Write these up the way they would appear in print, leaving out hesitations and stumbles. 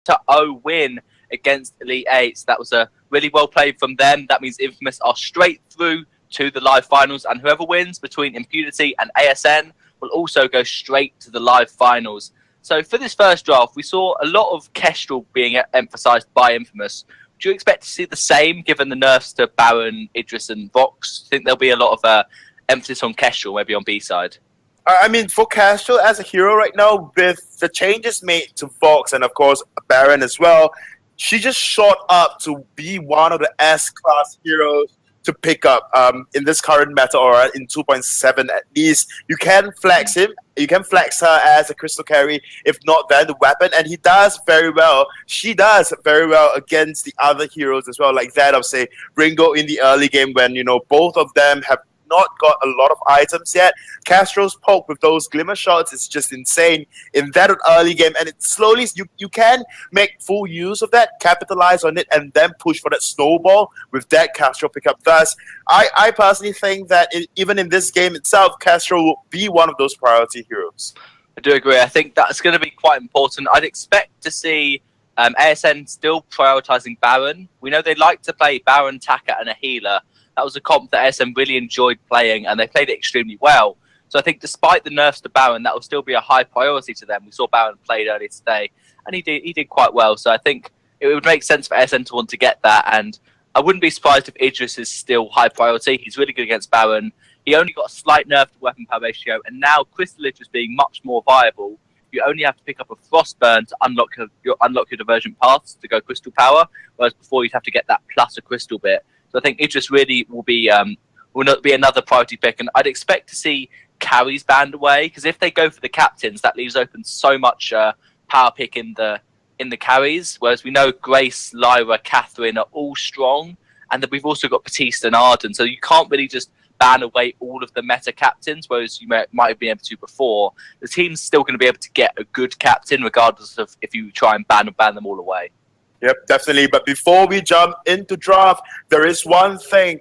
0 win against Elite 8. So that was a really well played from them. That means Infamous are straight through to the live finals, and whoever wins between Impunity and ASN will also go straight to the live finals. So for this first draft, we saw a lot of Kestrel being emphasised by Infamous. Do you expect to see the same given the nerfs to Baron, Idris and Vox? I think there'll be a lot of emphasis on Kestrel, maybe on B-side. I mean, for Kestrel as a hero right now, with the changes made to Vox and, of course, Baron as well, she just shot up to be one of the S-class heroes to pick up in this current meta, or in 2.7 at least. You can flex him. You can flex her as a crystal carry. If not, then the weapon. And he does very well. She does very well against the other heroes as well, like that of, say, Ringo in the early game when, both of them have not got a lot of items yet. Kestrel's poke with those glimmer shots is just insane in that early game, and it slowly you can make full use of that, capitalize on it, and then push for that snowball with that Kestrel pickup. Thus, I personally think that even in this game itself, Kestrel will be one of those priority heroes. I do agree. I think that's going to be quite important. I'd expect to see ASN still prioritizing Baron. We know they like to play Baron, Taka, and a healer. That was a comp that ASN really enjoyed playing, and they played it extremely well. So I think despite the nerfs to Baron, that will still be a high priority to them. We saw Baron played earlier today, and he did quite well. So I think it would make sense for ASN to want to get that, and I wouldn't be surprised if Idris is still high priority. He's really good against Baron. He only got a slight nerf to weapon power ratio, and now Crystal Idris being much more viable, you only have to pick up a Frostburn to unlock your divergent paths to go Crystal Power, whereas before you'd have to get that plus a Crystal bit. So I think Idris really will not be another priority pick, and I'd expect to see carries banned away, because if they go for the captains, that leaves open so much power pick in the carries. Whereas we know Grace, Lyra, Catherine are all strong, and then we've also got Batista and Arden, so you can't really just ban away all of the meta captains, whereas you might have been able to before. The team's still going to be able to get a good captain, regardless of if you try and ban them all away. Yep, definitely. But before we jump into draft, there is one thing.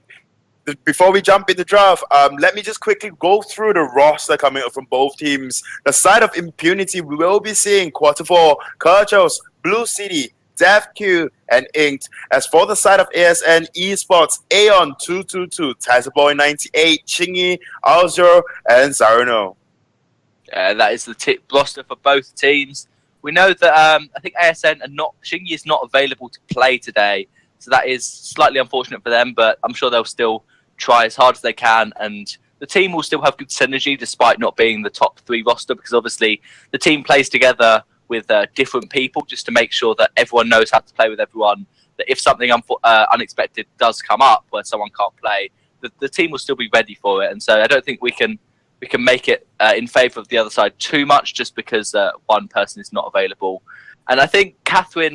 Before we jump into draft, let me just quickly go through the roster coming up from both teams. The side of Impunity, we will be seeing Quarter 4, Kerchos, Blue City, DevQ, and Inked. As for the side of ASN Esports, Aeon 222, Tazerboy 98, Chingy, Alzero, and Zaruno. That is the roster for both teams. We know that I think ASN Shingy is not available to play today, so that is slightly unfortunate for them, but I'm sure they'll still try as hard as they can, and the team will still have good synergy despite not being the top 3 roster, because obviously the team plays together with different people just to make sure that everyone knows how to play with everyone, that if something unexpected does come up where someone can't play, the team will still be ready for it. And so I don't think we can make it in favour of the other side too much just because one person is not available. And I think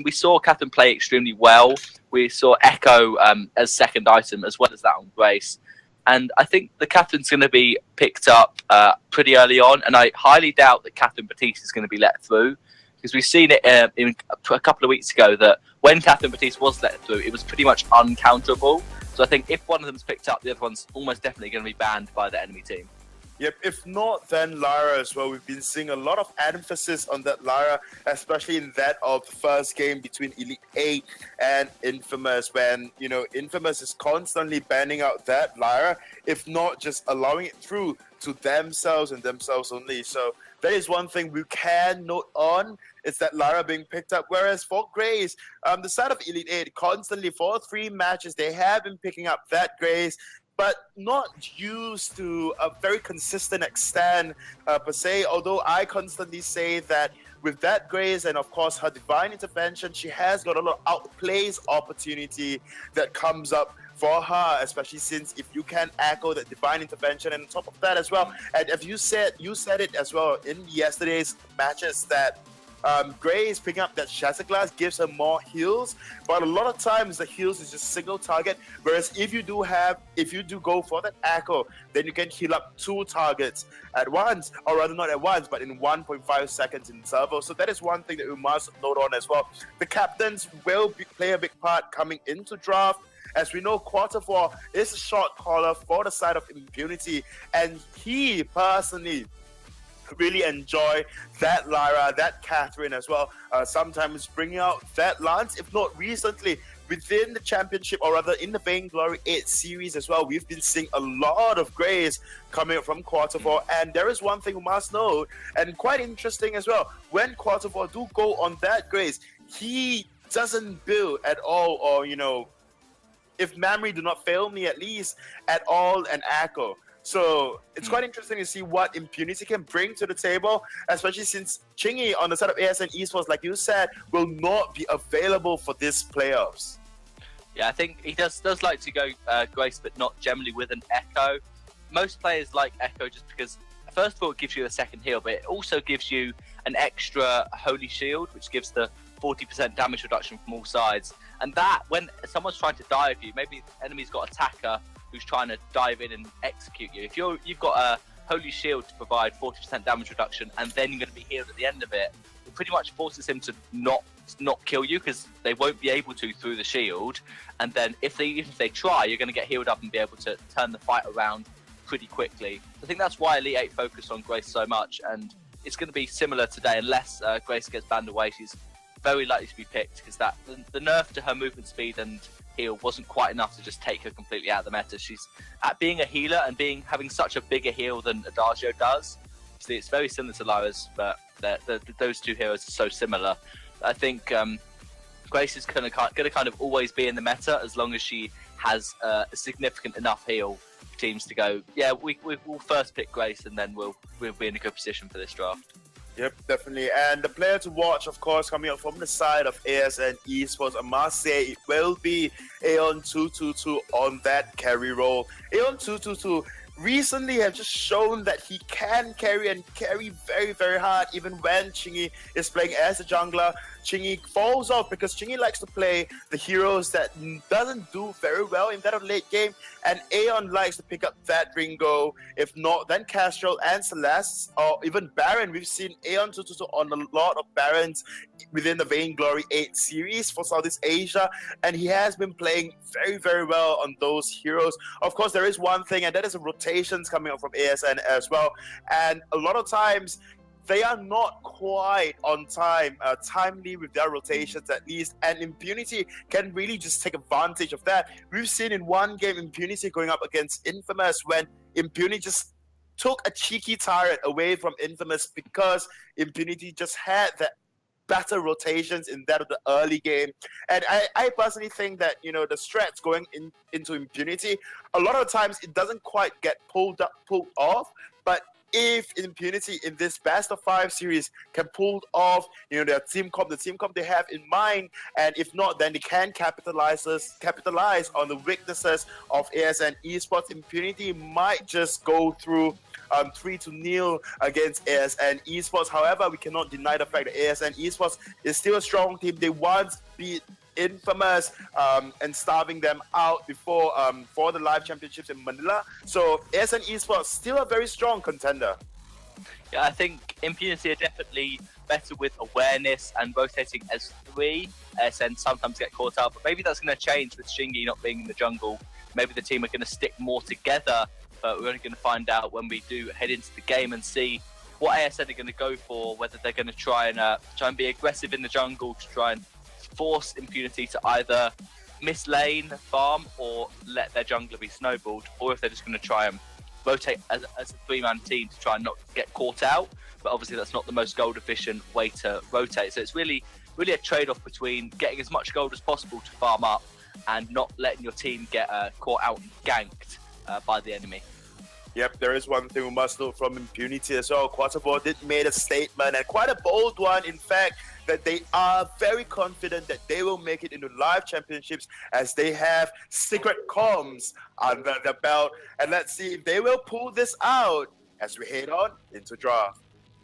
we saw Catherine play extremely well. We saw Echo as second item, as well as that on Grace. And I think the Catherine's going to be picked up pretty early on, and I highly doubt that Catherine Batiste is going to be let through, because we've seen it a couple of weeks ago that when Catherine Batiste was let through, it was pretty much uncounterable. So I think if one of them's picked up, the other one's almost definitely going to be banned by the enemy team. Yep, if not, then Lyra as well. We've been seeing a lot of emphasis on that Lyra, especially in that of the first game between Elite 8 and Infamous, when, Infamous is constantly banning out that Lyra, if not just allowing it through to themselves and themselves only. So that is one thing we can note on, is that Lyra being picked up. Whereas for Grace, the side of Elite 8, constantly for 3 matches, they have been picking up that Grace, but not used to a very consistent extent per se, although I constantly say that with that Grace and of course her divine intervention, she has got a lot of outplays opportunity that comes up for her, especially since if you can echo that divine intervention, and on top of that as well, and if you said it as well in yesterday's matches, that Grace picking up that Shatter Glass gives her more heals, but a lot of times the heals is just single target, whereas if you do go for that echo, then you can heal up 2 targets at once, or rather not at once, but in 1.5 seconds in servo. So that is one thing that we must note on as well. The captains will play a big part coming into draft. As we know, Quarter 4 is a shot caller for the side of Impunity, and he personally really enjoy that Lyra, that Catherine as well. Sometimes bringing out that Lance, if not recently, within the championship, or rather in the Vainglory 8 series as well, we've been seeing a lot of Grays coming up from Quarter 4. And there is one thing we must know, and quite interesting as well, when Quarter 4 do go on that Grays, he doesn't build at all, or, you know, if memory do not fail me at least, at all an Echo. So it's quite interesting to see what Impunity can bring to the table, especially since Chingy on the side of ASN Esports, like you said, will not be available for this playoffs. Yeah, I think he does like to go Grace, but not generally with an Echo. Most players like Echo just because, first of all, it gives you a second heal, but it also gives you an extra Holy Shield, which gives the 40% damage reduction from all sides. And that, when someone's trying to dive you, maybe the enemy's got attacker who's trying to dive in and execute you. If you've got a Holy Shield to provide 40% damage reduction, and then you're going to be healed at the end of it, it pretty much forces him to not kill you, because they won't be able to through the shield. And then if they try, you're going to get healed up and be able to turn the fight around pretty quickly. I think that's why Elite 8 focused on Grace so much, and it's going to be similar today unless Grace gets banned away. She's very likely to be picked, because the nerf to her movement speed and heal wasn't quite enough to just take her completely out of the meta. She's at being a healer and having such a bigger heal than Adagio does. See, it's very similar to Lyra's, but those two heroes are so similar. I think Grace is going to kind of always be in the meta as long as she has a significant enough heal for teams to go, yeah, we'll first pick Grace, and then we'll be in a good position for this draft. Yep, definitely. And the player to watch, of course, coming up from the side of ASN Esports, I must say it will be Aeon222 on that carry role. Aeon222 recently have just shown that he can carry, and carry very, very hard, even when Chingy is playing as a jungler. Chingy falls off because Chingy likes to play the heroes that doesn't do very well in that late game, and Aeon likes to pick up that Ringo. If not, then Castrol and Celeste, or even Baron. We've seen Aeon222 on a lot of Barons within the Vainglory 8 series for Southeast Asia, and he has been playing very, very well on those heroes. Of course, there is one thing, and that is the rotations coming up from ASN as well, and a lot of times they are not quite on time, timely with their rotations at least, and Impunity can really just take advantage of that. We've seen in one game Impunity going up against Infamous, when Impunity just took a cheeky turret away from Infamous because Impunity just had that better rotations in that of the early game. And I personally think that, you know, the strats going into Impunity, a lot of times it doesn't quite get pulled off, but if Impunity in this best of 5 series can pull off, you know, the team comp they have in mind, and if not, then they can capitalize on the weaknesses of ASN Esports. Impunity might just go through 3-0 against ASN Esports. However, we cannot deny the fact that ASN Esports is still a strong team. They once beat Infamous and starving them out before for the live championships in Manila. So ASN Esports still a very strong contender. Yeah, I think Impunity are definitely better with awareness and rotating as 3. ASN sometimes get caught up, but maybe that's going to change with Shingy not being in the jungle. Maybe the team are going to stick more together, but we're only going to find out when we do head into the game and see what ASN are going to go for, whether they're going to try and be aggressive in the jungle to try and force Impunity to either miss lane, farm, or let their jungler be snowballed, or if they're just going to try and rotate as a 3-man team to try and not get caught out. But obviously that's not the most gold efficient way to rotate. So it's really a trade-off between getting as much gold as possible to farm up and not letting your team get caught out and ganked by the enemy. Yep, there is one thing we must note from Impunity as well. Quarter 4 did made a statement, and quite a bold one, in fact, that they are very confident that they will make it into live championships, as they have secret comms under the belt. And let's see if they will pull this out as we head on into draft.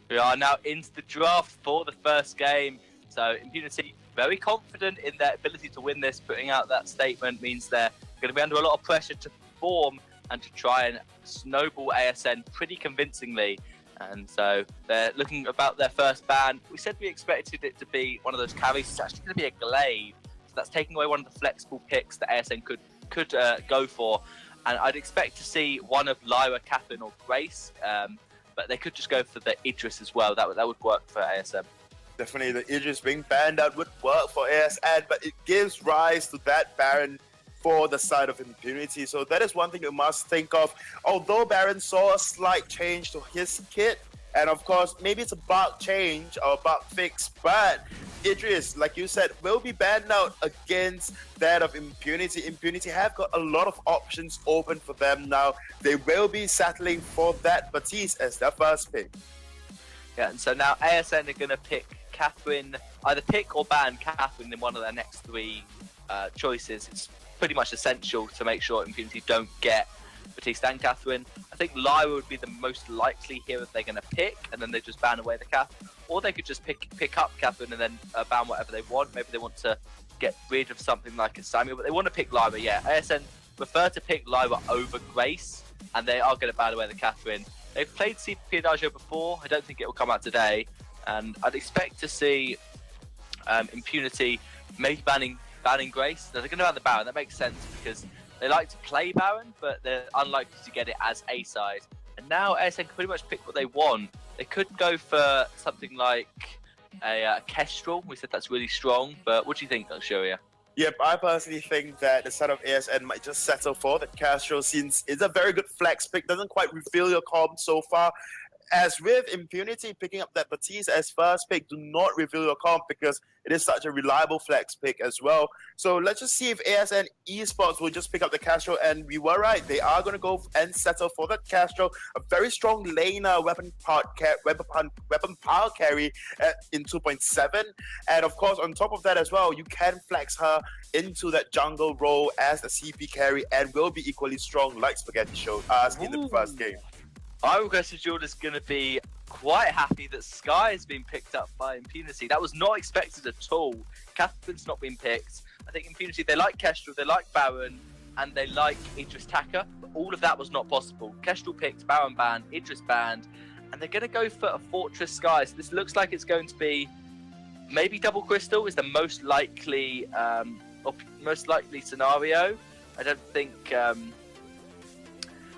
We are now into the draft for the first game. So Impunity very confident in their ability to win this. Putting out that statement means they're going to be under a lot of pressure to perform and to try and snowball ASN pretty convincingly. And so they're looking about their first ban. We said we expected it to be one of those carries. It's actually going to be a glaive. So that's taking away one of the flexible picks that ASN could go for. And I'd expect to see one of Lyra, Catherine, or Grace. But but they could just go for the Idris as well. That would work for ASN. Definitely, the Idris being banned out would work for ASN, but it gives rise to that Baron for the side of Impunity. So that is one thing you must think of. Although Baron saw a slight change to his kit, and of course, maybe it's a bug change or a bug fix, but Idris, like you said, will be banned out against that of Impunity. Impunity have got a lot of options open for them now. They will be settling for that Batiste as their first pick. Yeah, and so now ASN are going to pick Catherine, either pick or ban Catherine in one of their next three choices. It's pretty much essential to make sure Impunity don't get Batiste and Catherine. I think Lyra would be the most likely hero they're going to pick, and then they just ban away the Catherine. Or they could just pick up Catherine and then ban whatever they want. Maybe they want to get rid of something like a Samuel, but they want to pick Lyra. Yeah, ASN prefer to pick Lyra over Grace, and they are going to ban away the Catherine. They've played CP Adagio before. I don't think it will come out today, and I'd expect to see Impunity maybe banning Grace. Now, they're going to ban the Baron. That makes sense because they like to play Baron, but they're unlikely to get it as a side. And now ASN can pretty much pick what they want. They could go for something like a Kestrel. We said that's really strong, but what do you think, Shuria? Yep, I personally think that the side of ASN might just settle for the Castro, since it's a very good flex pick, doesn't quite reveal your comp so far. As with Impunity, picking up that Batiste as first pick, do not reveal your comp because it is such a reliable flex pick as well. So let's just see if ASN Esports will just pick up the Castro, and we were right. They are going to go and settle for that Castro, a very strong laner weapon power carry in 2.7. And of course, on top of that as well, you can flex her into that jungle role as a CP carry and will be equally strong like Spaghetti showed us in the first game. I'm guessing Jordan's going to be quite happy that Sky has been picked up by Impunity. That was not expected at all. Catherine's not been picked. I think Impunity, they like Kestrel, they like Baron, and they like Idris Taka. But all of that was not possible. Kestrel picked, Baron banned, Idris banned, and they're going to go for a Fortress Sky. So this looks like it's going to be maybe Double Crystal is the most likely scenario. I don't think...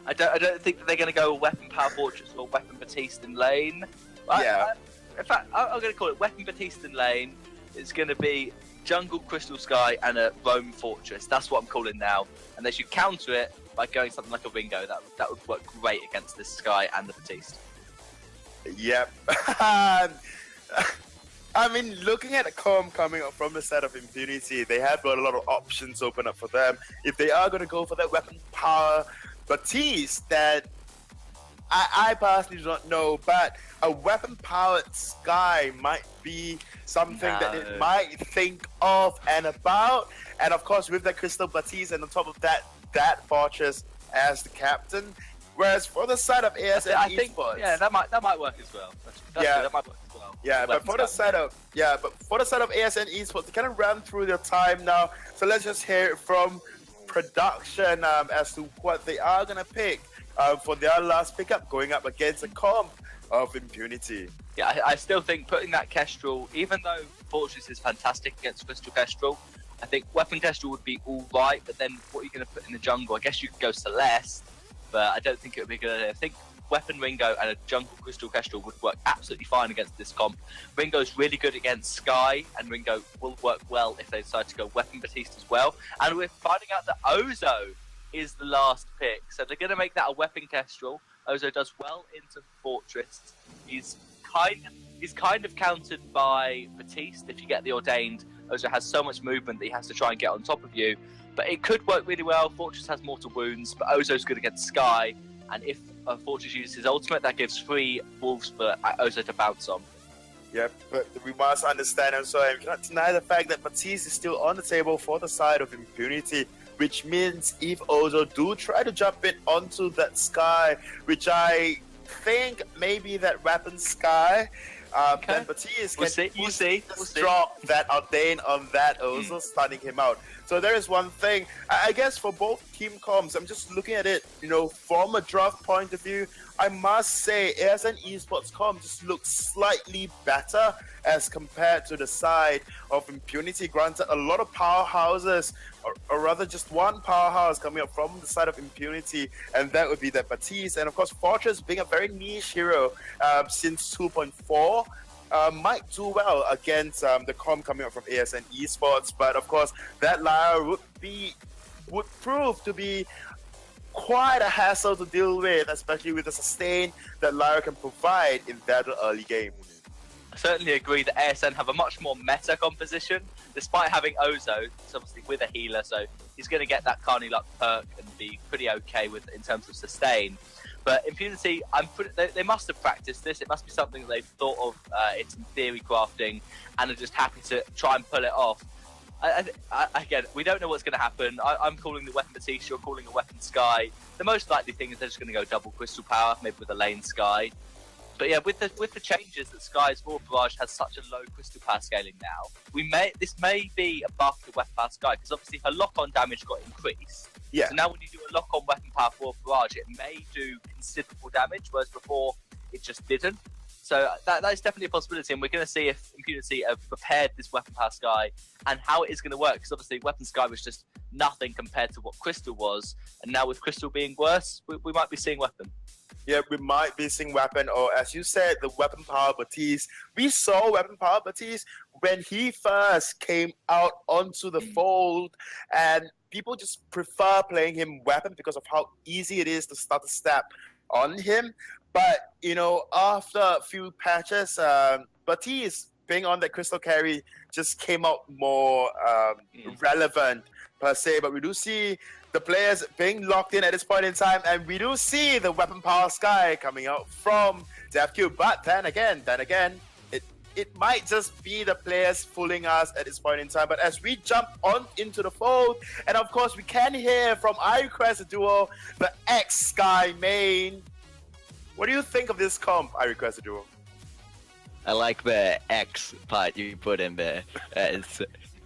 I don't think that they're going to go Weapon Power Fortress or Weapon Batiste in lane. Yeah. In fact, I'm going to call it Weapon Batiste in lane. It's going to be Jungle Crystal Sky and a Roam Fortress. That's what I'm calling now. And they should counter it by going something like a Ringo. That would work great against this Sky and the Batiste. Yep. I mean, looking at the comp coming up from the side of Impunity, they have got a lot of options open up for them. If they are going to go for that Weapon Power Batiste, that I personally do not know, but a weapon-powered Sky might be something that it might think of and about. And of course, with the Crystal Batiste and on top of that Fortress as the captain. Whereas for the side of ASN Esports, that might work as well. That might work as well. Yeah, but for the side of ASN Esports, they kind of ran through their time now. So let's just hear it from production as to what they are going to pick for their last pickup going up against a comp of Impunity. Yeah, I still think putting that Kestrel, even though Fortress is fantastic against Crystal Kestrel, I think Weapon Kestrel would be alright, but then what are you going to put in the jungle? I guess you could go Celeste, but I don't think it would be a good idea. I think Weapon Ringo and a Jungle Crystal Kestrel would work absolutely fine against this comp. Ringo's really good against Sky, and Ringo will work well if they decide to go Weapon Batiste as well. And we're finding out that Ozo is the last pick, so they're going to make that a Weapon Kestrel. Ozo does well into Fortress. He's kind of countered by Batiste. If you get the Ordained, Ozo has so much movement that he has to try and get on top of you. But it could work really well. Fortress has mortal wounds, but Ozo's good against Sky. And if Fortress uses his ultimate, that gives 3 wolves for Ozo to bounce on. Yep, but we must understand and so I cannot deny the fact that Batiste is still on the table for the side of Impunity, which means if Ozo do try to jump in onto that Sky, which I think maybe that Weapon Sky, then Batiste can drop that Ordain on that Ozo, stunning him out. So there is one thing, I guess for both team comps, I'm just looking at it, from a draft point of view, I must say, ASN Esports Com just looks slightly better as compared to the side of Impunity. Granted, a lot of powerhouses, or rather just one powerhouse coming up from the side of Impunity, and that would be the Batiste. And of course, Fortress being a very niche hero since 2.4. Might do well against the comp coming up from ASN Esports, but of course that Lyra would prove to be quite a hassle to deal with, especially with the sustain that Lyra can provide in that early game. I certainly agree that ASN have a much more meta composition, despite having Ozo. It's obviously with a healer, so he's going to get that Carney Luck perk and be pretty okay with in terms of sustain. But Impunity, they must have practiced this. It must be something that they've thought of in some theory crafting and are just happy to try and pull it off. Again, we don't know what's going to happen. I'm calling the weapon Batiste, you're calling a weapon Sky. The most likely thing is they're just going to go double crystal power, maybe with a lane Sky. But yeah, with the changes that Sky's Aura Barrage has such a low crystal power scaling now, this may be a buff to weapon power Sky, because obviously her lock-on damage got increased. Yeah. So now when you do a lock-on weapon power for Barrage, it may do considerable damage, whereas before it just didn't. So that is definitely a possibility, and we're going to see if Impunity have prepared this weapon power Sky and how it is going to work, because obviously weapon Sky was just nothing compared to what Crystal was, and now with Crystal being worse, we might be seeing weapon. Yeah, we might be seeing weapon, or as you said, the weapon power Batiste. We saw weapon power Batiste when he first came out onto the fold, and people just prefer playing him weapon because of how easy it is to start a step on him. But, you know, after a few patches, Batiste being on that crystal carry just came out more relevant per se. But we do see the players being locked in at this point in time, and we do see the weapon power Sky coming out from DevQ. But then again, it might just be the players fooling us at this point in time. But as we jump on into the fold, and of course we can hear from iRequest Duo, the ex-Sky main. What do you think of this comp, iRequest Duo? I like the X part you put in there.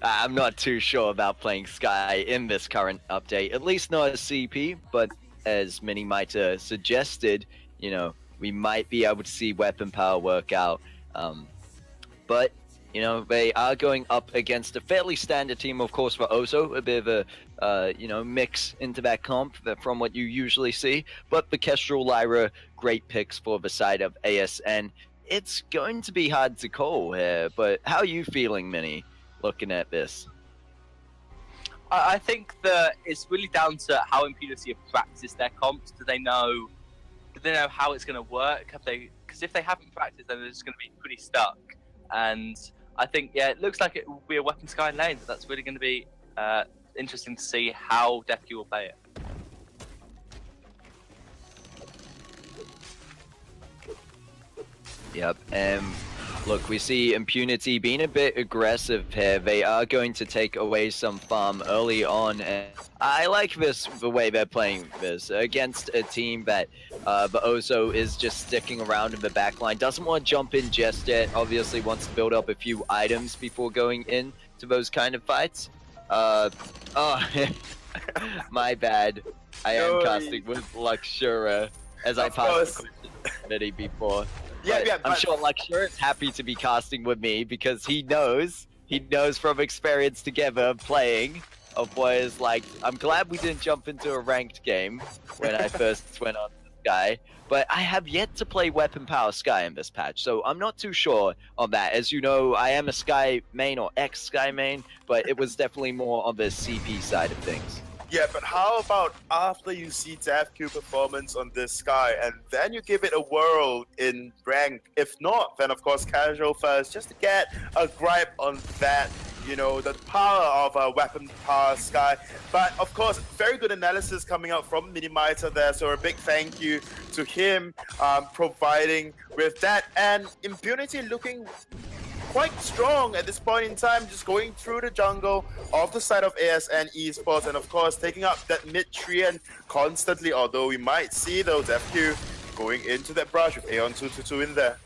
I'm not too sure about playing Sky in this current update, at least not as CP, but as many might have suggested, you know, we might be able to see weapon power work out. But, you know, they are going up against a fairly standard team, of course, for Ozo, a bit of a, you know, mix into that comp from what you usually see. But the Kestrel, Lyra, great picks for the side of ASN. It's going to be hard to call here, but how are you feeling, Minnie, looking at this? I think that it's really down to how Impunity have practiced their comps. Do they know how it's going to work? Because if they haven't practiced, then they're just going to be pretty stuck. And I think, yeah, it looks like it will be a weapon Sky lane. So that's really going to be interesting to see how DevQ will play it. Yep, look, we see Impunity being a bit aggressive here. They are going to take away some farm early on, and I like the way they're playing this against a team that the Ozo is just sticking around in the backline. Doesn't want to jump in just yet, obviously wants to build up a few items before going in to those kind of fights. Oh, my bad. I am casting with Luxura, as I passed the before. Yeah, I'm sure Luxura is happy to be casting with me because he knows from experience together playing of what is like. I'm glad we didn't jump into a ranked game when I first went on Sky, but I have yet to play Weapon Power Sky in this patch, so I'm not too sure on that. As you know, I am a Sky main or ex-Sky main, but it was definitely more on the CP side of things. Yeah, but how about after you see DevQ performance on this Sky and then you give it a whirl in rank? If not, then of course casual first, just to get a gripe on that, you know, the power of a weapon power Sky. But of course, very good analysis coming out from Minimizer there, so a big thank you to him providing with that. And Impunity looking quite strong at this point in time, just going through the jungle of the side of ASN Esports, and of course taking up that mid Treant constantly, although we might see those FQ going into that brush with Aeon 222 in there.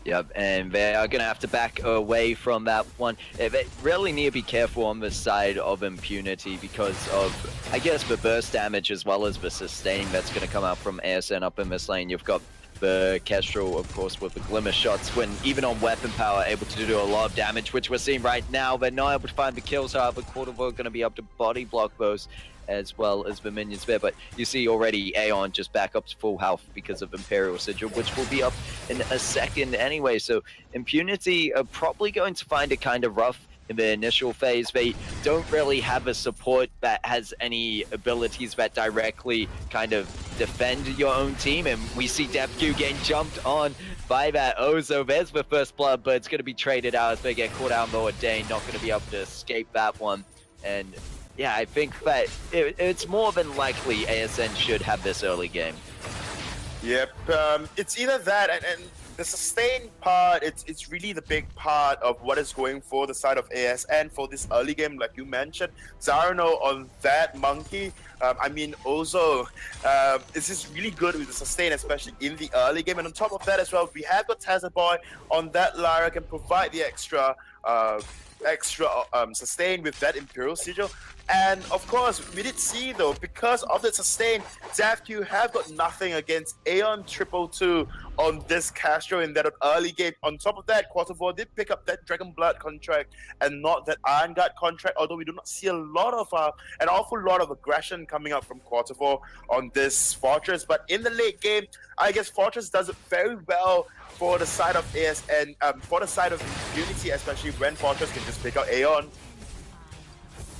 Yep, and they are going to have to back away from that one. They really need to be careful on the side of Impunity because of, I guess, the burst damage as well as the sustain that's going to come out from ASN up in this lane. You've got the Kestrel, of course, with the Glimmer shots, when even on weapon power, able to do a lot of damage, which we're seeing right now. They're not able to find the kills, however, Quartervore going to be able to body block those as well as the minions there. But you see already Aeon just back up to full health because of Imperial Sigil, which will be up in a second anyway. So Impunity are probably going to find it kind of rough in the initial phase. They don't really have a support that has any abilities that directly kind of defend your own team, and we see DevQ getting jumped on by that Ozo. There's the first blood, but it's going to be traded out as they get caught out in the Ordained, not going to be able to escape that one. And yeah, I think that it's more than likely ASN should have this early game. Yep, it's either that and the sustain part, it's really the big part of what is going for the side of ASN for this early game, like you mentioned. Zarno on that monkey, I mean, Ozo is just really good with the sustain, especially in the early game. And on top of that as well, we have got Tazaboy on that Lyra, can provide the extra sustain with that Imperial Sigil. And of course, we did see though, because of the sustain, DevQ have got nothing against Aeon 222 on this Castro in that early game. On top of that, Quartervore did pick up that Dragon Blood contract and not that Iron Guard contract, although we do not see a lot of an awful lot of aggression coming up from Quartervore on this Fortress. But in the late game, I guess Fortress does it very well for the side of ASN, for the side of Impunity, especially when Fortress can just pick out Aeon.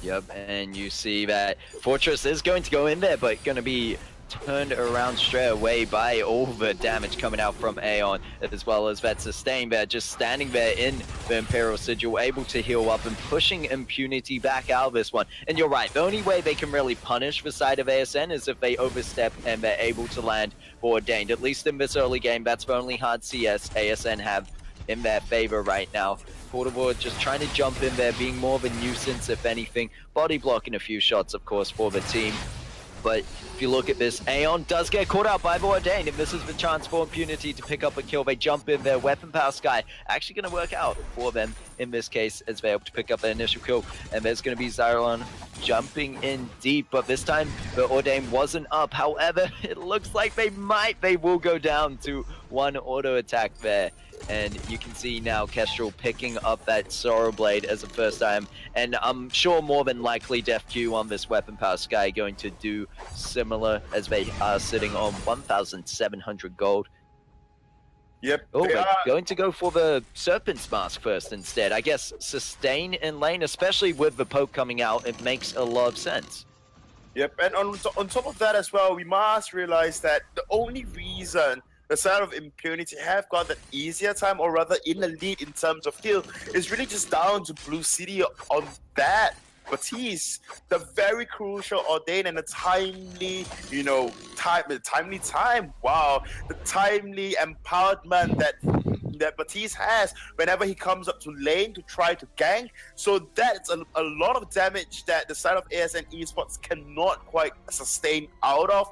Yep, and you see that Fortress is going to go in there, but going to be turned around straight away by all the damage coming out from Aeon, as well as that sustain there, just standing there in the Imperial Sigil, able to heal up and pushing Impunity back out of this one. And you're right, the only way they can really punish the side of ASN is if they overstep and they're able to land Ordained. At least in this early game, that's the only hard CS ASN have in their favor right now. Quartervore just trying to jump in there, being more of a nuisance, if anything. Body blocking a few shots, of course, for the team. But if you look at this, Aeon does get caught out by the Ordained, and this is the chance for Impunity to pick up a kill. They jump in there, weapon power Sky, actually going to work out for them in this case, as they're able to pick up an initial kill. And there's going to be Xyrilon jumping in deep, but this time the Ordained wasn't up. However, it looks like they will go down to one auto attack there. And you can see now Kestrel picking up that Sorrow Blade as a first item. And I'm sure more than likely DevQ on this weapon power Sky going to do similar, as they are sitting on 1,700 gold. Yep. Oh, we're going to go for the Serpent's Mask first instead. I guess sustain in lane, especially with the poke coming out, it makes a lot of sense. Yep, and on top of that as well, we must realize that the only reason the side of Impunity have got that easier time, or rather in the lead in terms of kill, is really just down to Blue City on that Baptiste, the very crucial Ordained and the timely, the timely empowerment that Baptiste has whenever he comes up to lane to try to gank. So that's a lot of damage that the side of ASN Esports cannot quite sustain out of.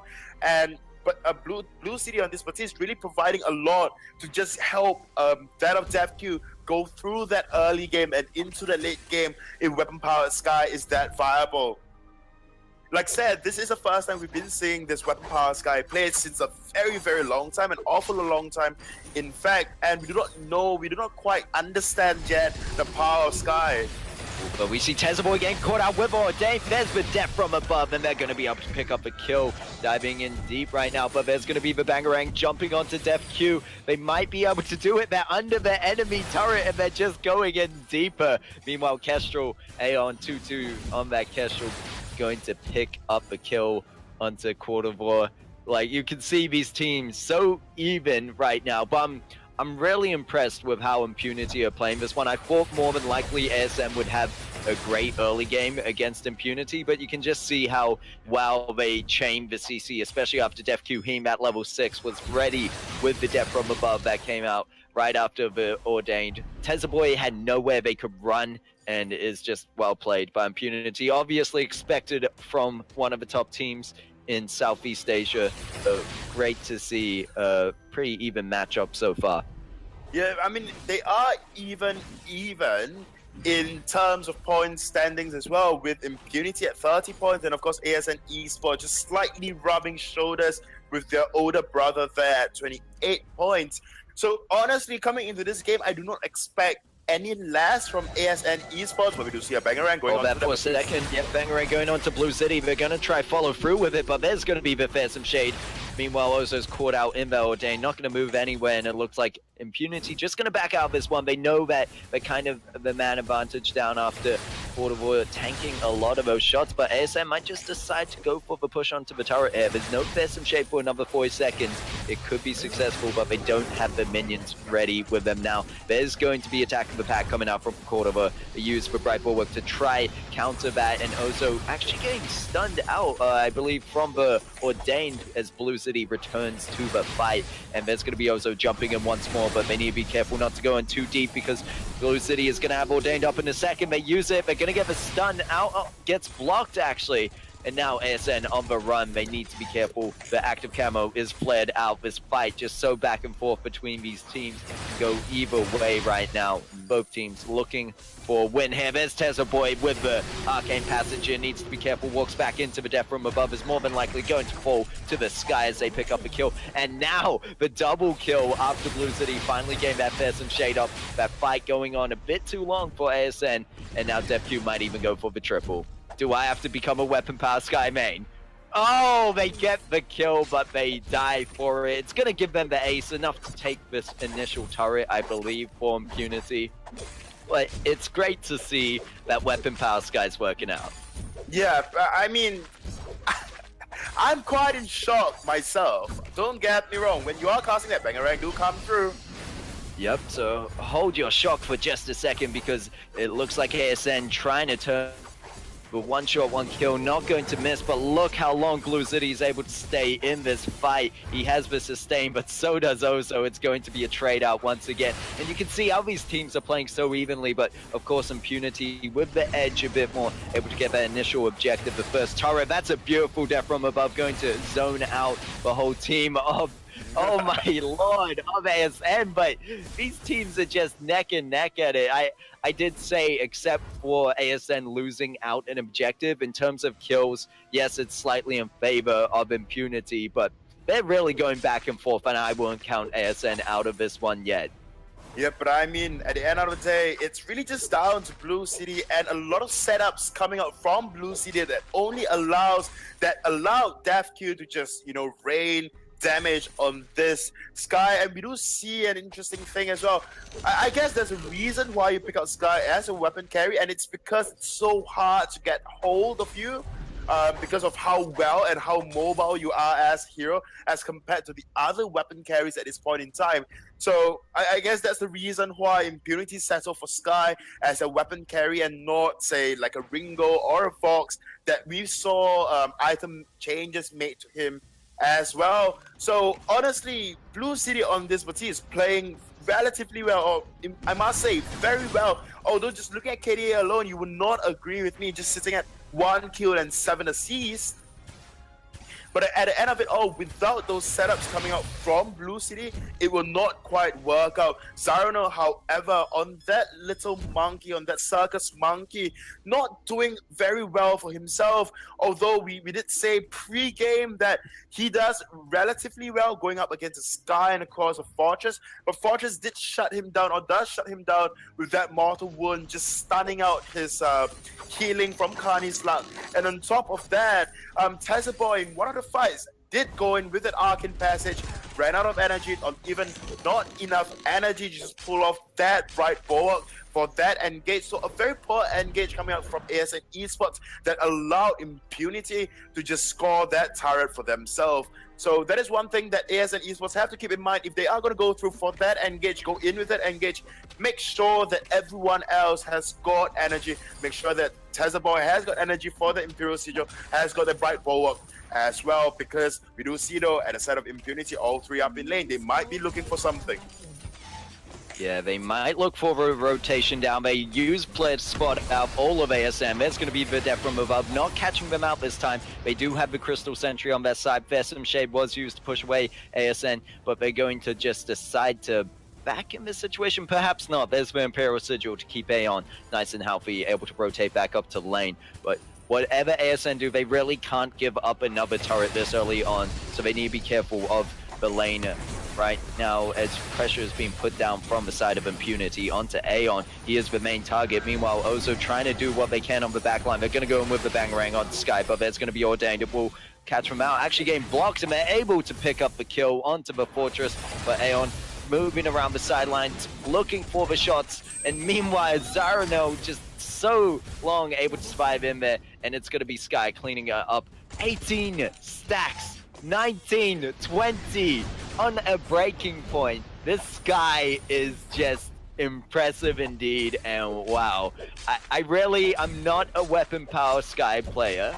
But Blue City on this Baptiste really providing a lot to just help that of DevQ go through that early game and into the late game if weapon powered Sky is that viable. Like I said, this is the first time we've been seeing this weapon powered Sky played since a very, very long time, an awful long time, in fact, and we do not quite understand yet the power of Sky. But we see Tazaboy getting caught out with Ordained. There's the death from above, and they're going to be able to pick up a kill. Diving in deep right now, but there's going to be the Bangarang jumping onto DevQ. They might be able to do it. They're under the enemy turret, and they're just going in deeper. Meanwhile, Kestrel, Aeon 2-2 on that Kestrel, going to pick up a kill onto Quartervore. Like, you can see these teams so even right now, but I'm really impressed with how Impunity are playing this one. I thought more than likely ASM would have a great early game against Impunity, but you can just see how well they chained the CC, especially after DevQ Heem at level 6 was ready with the death from above that came out right after the Ordained. Tazaboy had nowhere they could run, and is just well played by Impunity. Obviously expected from one of the top teams in Southeast Asia. So great to see a pretty even matchup so far. Yeah, I mean, they are even in terms of point standings as well, with Impunity at 30 points, and of course ASN Esports just slightly rubbing shoulders with their older brother there at 28 points. So honestly, coming into this game, I do not expect any less from ASN Esports, but we do see a Bangarang going Hold on that to for the a second. Yep, Vainglory going on to Blue City. They're going to try follow through with it, but there's going to be the Fearsome Shade. Meanwhile, Ozo's caught out in the Ordain, not going to move anywhere, and it looks like Impunity just going to back out this one. They know that they're kind of the man advantage down after Portavoy tanking a lot of those shots, but ASN might just decide to go for the push onto the turret here. There's no Fearsome Shade for another 40 seconds. It could be successful, but they don't have the minions ready with them now. There's going to be Attack of the Pack coming out from Cordova. They use the Bright Bulwark to try counter that, and Ozo actually getting stunned out, I believe, from the Ordained as Blue City returns to the fight. And there's going to be Ozo jumping in once more, but they need to be careful not to go in too deep because Blue City is going to have Ordained up in a second. They use it. They're going to get the stun out. Oh, gets blocked, actually. And now ASN on the run. They need to be careful. The active camo is flared out. This fight just so back and forth between these teams can go either way right now. Both teams looking for a win here. There's Tezza Boy with the Arcane Passenger. Needs to be careful. Walks back into the death room above. Is more than likely going to fall to the sky as they pick up a kill. And now the double kill after Blue City finally getting that Fearsome Shade up. That fight going on a bit too long for ASN. And now DefQ might even go for the triple. Do I have to become a weapon power Sky main? Oh, they get the kill, but they die for it. It's going to give them the ace, enough to take this initial turret, I believe, for Impunity. But it's great to see that weapon power Sky's working out. Yeah, I mean, I'm quite in shock myself. Don't get me wrong, when you are casting that Bangarang, do come through. Yep, so hold your shock for just a second because it looks like ASN trying to turn. But one shot, one kill, not going to miss, but look how long Blue City is able to stay in this fight. He has the sustain, but so does Ozo. It's going to be a trade out once again. And you can see how these teams are playing so evenly, but of course Impunity with the edge a bit more, able to get that initial objective, the first turret. That's a beautiful death from above, going to zone out the whole team of oh my lord, of ASN, but these teams are just neck and neck at it. I did say, except for ASN losing out an objective, in terms of kills, yes, it's slightly in favor of Impunity, but they're really going back and forth, and I won't count ASN out of this one yet. Yeah, but I mean, at the end of the day, it's really just down to Blue City and a lot of setups coming out from Blue City that only allow DefQ to just, rain damage on this Sky. And we do see an interesting thing as well. I guess there's a reason why you pick out Sky as a weapon carry, and it's because it's so hard to get hold of you. Because of how well and how mobile you are as hero as compared to the other weapon carries at this point in time. So I guess that's the reason why Impunity settled for Sky as a weapon carry and not, say, like a Ringo or a Fox that we saw item changes made to him as well. So honestly, Blue City on this party is playing relatively well, or I must say very well. Although just looking at KDA alone, you would not agree with me, just sitting at 1 kill and 7 assists. But at the end of it all, without those setups coming out from Blue City, it will not quite work out. Zarono, however, on that little monkey, on that circus monkey, not doing very well for himself. Although we did say pre-game that he does relatively well going up against a Sky and of course a Fortress. But Fortress did shut him down, or does shut him down with that mortal wound, just stunning out his healing from Carney's luck. And on top of that, Tezza Boy in one of the fights did go in with an Arcane Passage, ran out of energy, or even not enough energy to just pull off that Bright Bulwark for that engage. So a very poor engage coming out from ASN Esports that allowed Impunity to just score that turret for themselves. So that is one thing that ASN Esports have to keep in mind. If they are going to go through for that engage, go in with that engage, make sure that everyone else has got energy. Make sure that Tezza Boy has got energy for the Imperial Sigil, has got the Bright Bulwark as well, because we do see though at a set of Impunity, all three up in lane, they might be looking for something. Yeah, they might look for a rotation down. They use Pledge spot out all of ASM. There's going to be the death from above, not catching them out this time. They do have the Crystal Sentry on their side. Fearsome Shade was used to push away ASN, but they're going to just decide to back in this situation? Perhaps not. There's the Imperial Sigil to keep Aeon nice and healthy, able to rotate back up to lane. But whatever ASN do, they really can't give up another turret this early on. So they need to be careful of the lane right now as pressure is being put down from the side of Impunity onto Aeon. He is the main target. Meanwhile, Ozo trying to do what they can on the back line. They're going to go in with the Bangarang on Sky, but there's going to be Ordained. It will catch them out. Actually getting blocked, and they're able to pick up the kill onto the Fortress. But Aeon moving around the sidelines, looking for the shots. And meanwhile, Zarano just so long able to survive in there. And it's going to be Sky cleaning it up. 18 stacks, 19, 20 on a breaking point. This Sky is just impressive indeed. And wow, I'm not a weapon power Sky player.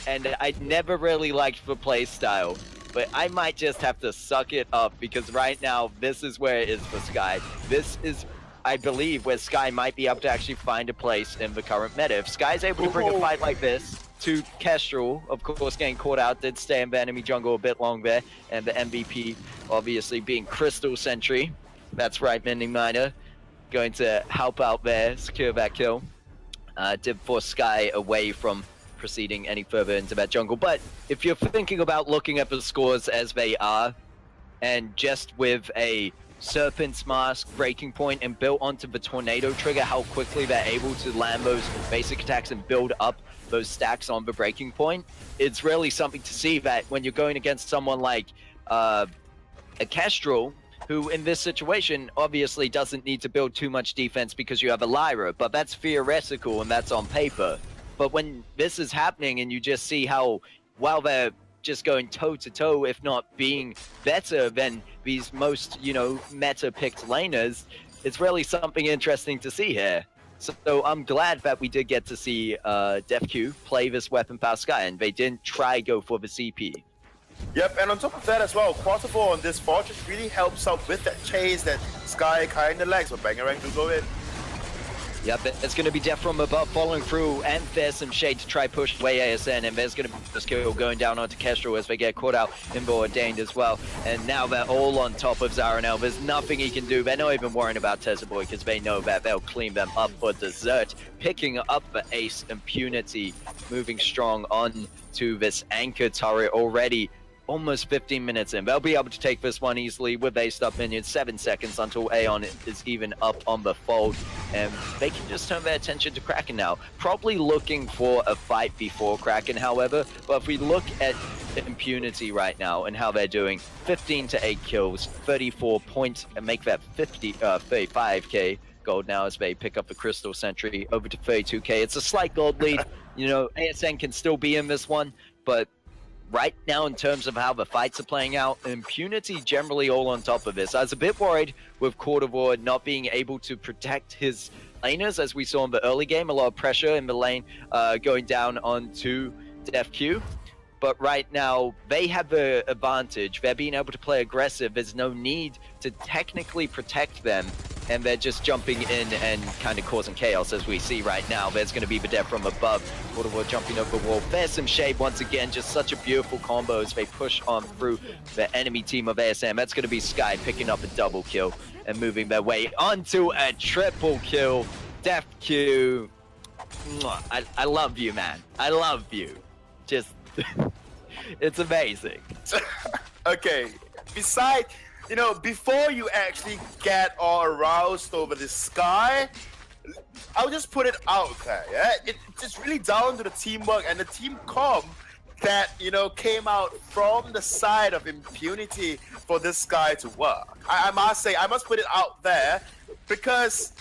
And I never really liked the play style, but I might just have to suck it up because right now, this is where it is for Sky. This is, I believe, where Sky might be able to actually find a place in the current meta. If Sky's able to bring a fight like this to Kestrel, of course, getting caught out, did stay in the enemy jungle a bit long there, and the MVP obviously being Crystal Sentry. That's right, Mending Miner, going to help out there, secure that kill. Did force Sky away from proceeding any further into that jungle. But if you're thinking about looking at the scores as they are, and just with a Serpent's Mask breaking point and built onto the Tornado trigger, how quickly they're able to land those basic attacks and build up those stacks on the breaking point, it's really something to see that when you're going against someone like a Kestrel, who in this situation obviously doesn't need to build too much defense because you have a Lyra, but that's theoretical and that's on paper. But when this is happening and you just see how, while they're just going toe-to-toe, if not being better than these most, meta-picked laners, it's really something interesting to see here. So I'm glad that we did get to see DefQ play this weapon power Sky, and they didn't try go for the CP. Yep, and on top of that as well, Quarterfall on this Fortress really helps out with that chase that Sky kind of lacks, but Bangarang will go in. Yep, it's going to be Death from above following through, and there's some shade to try push away ASN, and there's going to be the skill going down onto Kestrel as they get caught out in the Ordained as well. And now they're all on top of Zaranel. There's nothing he can do. They're not even worrying about Tezaboy because they know that they'll clean them up for dessert. Picking up the ace, Impunity, moving strong on to this anchor turret already. Almost 15 minutes in. They'll be able to take this one easily with aced up minions. 7 seconds until Aeon is even up on the fold. And they can just turn their attention to Kraken now. Probably looking for a fight before Kraken, however. But if we look at Impunity right now and how they're doing, 15 to 8 kills, 34 points, and make that 35k gold now as they pick up the Crystal Sentry over to 32k. It's a slight gold lead. ASN can still be in this one, but right now, in terms of how the fights are playing out, Impunity generally all on top of this. I was a bit worried with Quarterfall not being able to protect his laners, as we saw in the early game. A lot of pressure in the lane going down onto DefQ. But right now, they have the advantage. They're being able to play aggressive. There's no need to technically protect them. And they're just jumping in and kind of causing chaos, as we see right now. There's going to be the death from above. Waterwall jumping over the wall. There's some shade once again. Just such a beautiful combo as they push on through the enemy team of ASM. That's going to be Sky picking up a double kill and moving their way onto a triple kill. DefQ. I love you, man. I love you. Just, it's amazing. Okay, besides... before you actually get all aroused over the Sky, I'll just put it out there, yeah? It's really down to the teamwork and the team comp that, came out from the side of Impunity for this Sky to work. I must put it out there because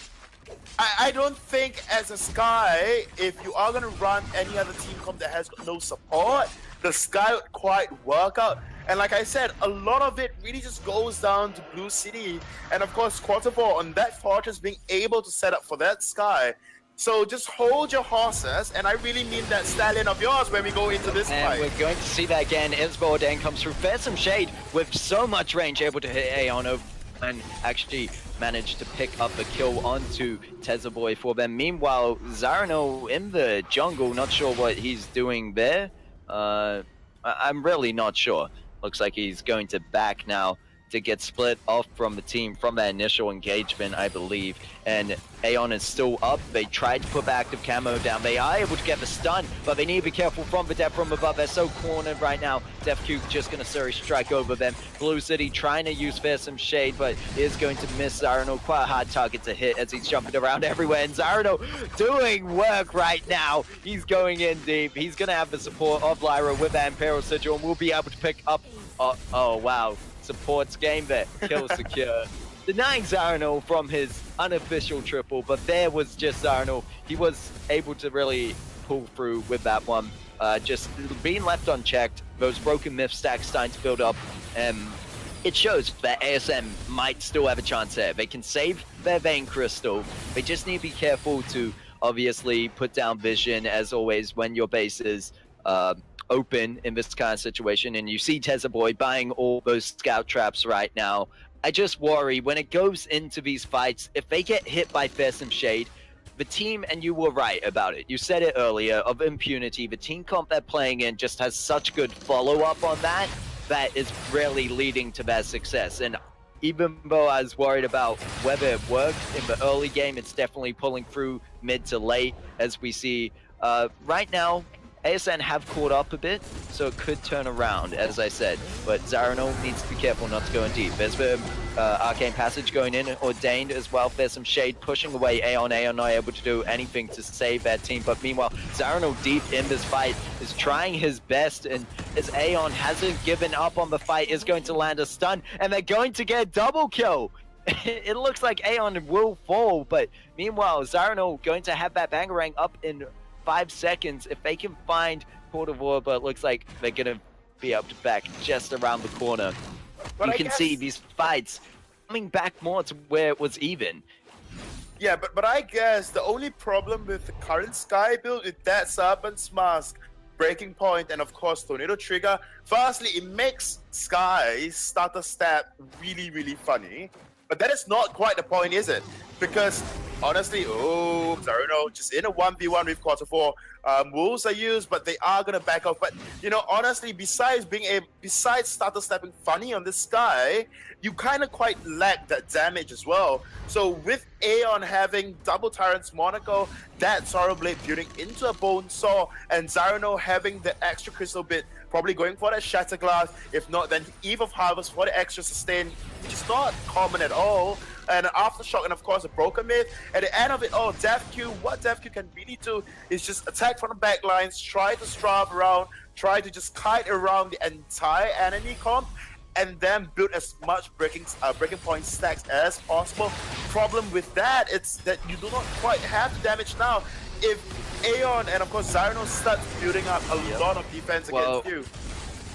I don't think as a Sky, if you are going to run any other team comp that has no support, the Sky would quite work out. And like I said, a lot of it really just goes down to Blue City. And of course, Quarterfall on that Fortress being able to set up for that Sky. So just hold your horses, and I really mean that stallion of yours when we go into this fight. And we're going to see that again. Isbor then comes through. There's some shade with so much range, able to hit Aeon over and actually managed to pick up a kill onto Tezaboy for them. Meanwhile, Zarano in the jungle, not sure what he's doing there. I'm really not sure. Looks like he's going to back now to get split off from the team from that initial engagement, I believe. And Aeon is still up. They tried to put active camo down. They are able to get the stun, but they need to be careful from the depth from above. They're so cornered right now. DefQ just going to Surrey strike over them. Blue City trying to use Fearsome Shade, but is going to miss Zarano. Quite a hard target to hit as he's jumping around everywhere. And Zarano doing work right now. He's going in deep. He's going to have the support of Lyra with that Imperial Sigil and will be able to pick up. Oh wow. Supports game there. Kill secure. Denying Zarano from his unofficial triple, but there was just Zarano. He was able to really pull through with that one. Just being left unchecked, those broken myth stacks starting to build up. It shows that ASN might still have a chance here. They can save their Vein Crystal. They just need to be careful to obviously put down vision, as always, when your base is open in this kind of situation. And you see Boy buying all those scout traps right now. I just worry when it goes into these fights, if they get hit by Fearsome Shade, the team, and you were right about it, you said it earlier, of Impunity, the team comp they're playing in just has such good follow-up on that is really leading to their success. And even though I was worried about whether it worked in the early game, it's definitely pulling through mid to late, as we see right now. ASN have caught up a bit, so it could turn around, as I said. But Zarano needs to be careful not to go in deep. There's the Arcane Passage going in, Ordained as well. There's some Shade pushing away Aeon. Aeon not able to do anything to save that team. But meanwhile, Zarano deep in this fight is trying his best. And as Aeon hasn't given up on the fight, is going to land a stun. And they're going to get a double kill. It looks like Aeon will fall. But meanwhile, Zarano going to have that Bangarang up in 5 seconds. If they can find Port of War, but it looks like they're gonna be up to back just around the corner. But you can see these fights coming back more to where it was even. Yeah, but I guess the only problem with the current Sky build is that Serpent's Mask, Breaking Point, and of course Tornado Trigger. Firstly, it makes Sky's starter stat really, really funny. But that is not quite the point, is it? Because honestly, Zarano just in a 1v1 with quarter 4. Wolves are used, but they are gonna back off. But you know, honestly, besides starter stepping funny on this Sky, you kind of quite lack that damage as well. So with Aeon having double Tyrant's Monaco, that Sorrow Blade building into a Bone Saw, and Zarano having the extra crystal bit, probably going for that Shatter Glass. If not, then Eve of Harvest for the extra sustain, which is not common at all. And an Aftershock, and of course a Broken Myth. At the end of it all, DefQ, what DefQ can really do is just attack from the back lines, try to strafe around, try to just kite around the entire enemy comp, and then build as much breaking point stacks as possible. Problem with that, it's that you do not quite have the damage now. If Aeon and of course Zarano starts building up a lot of defense against you.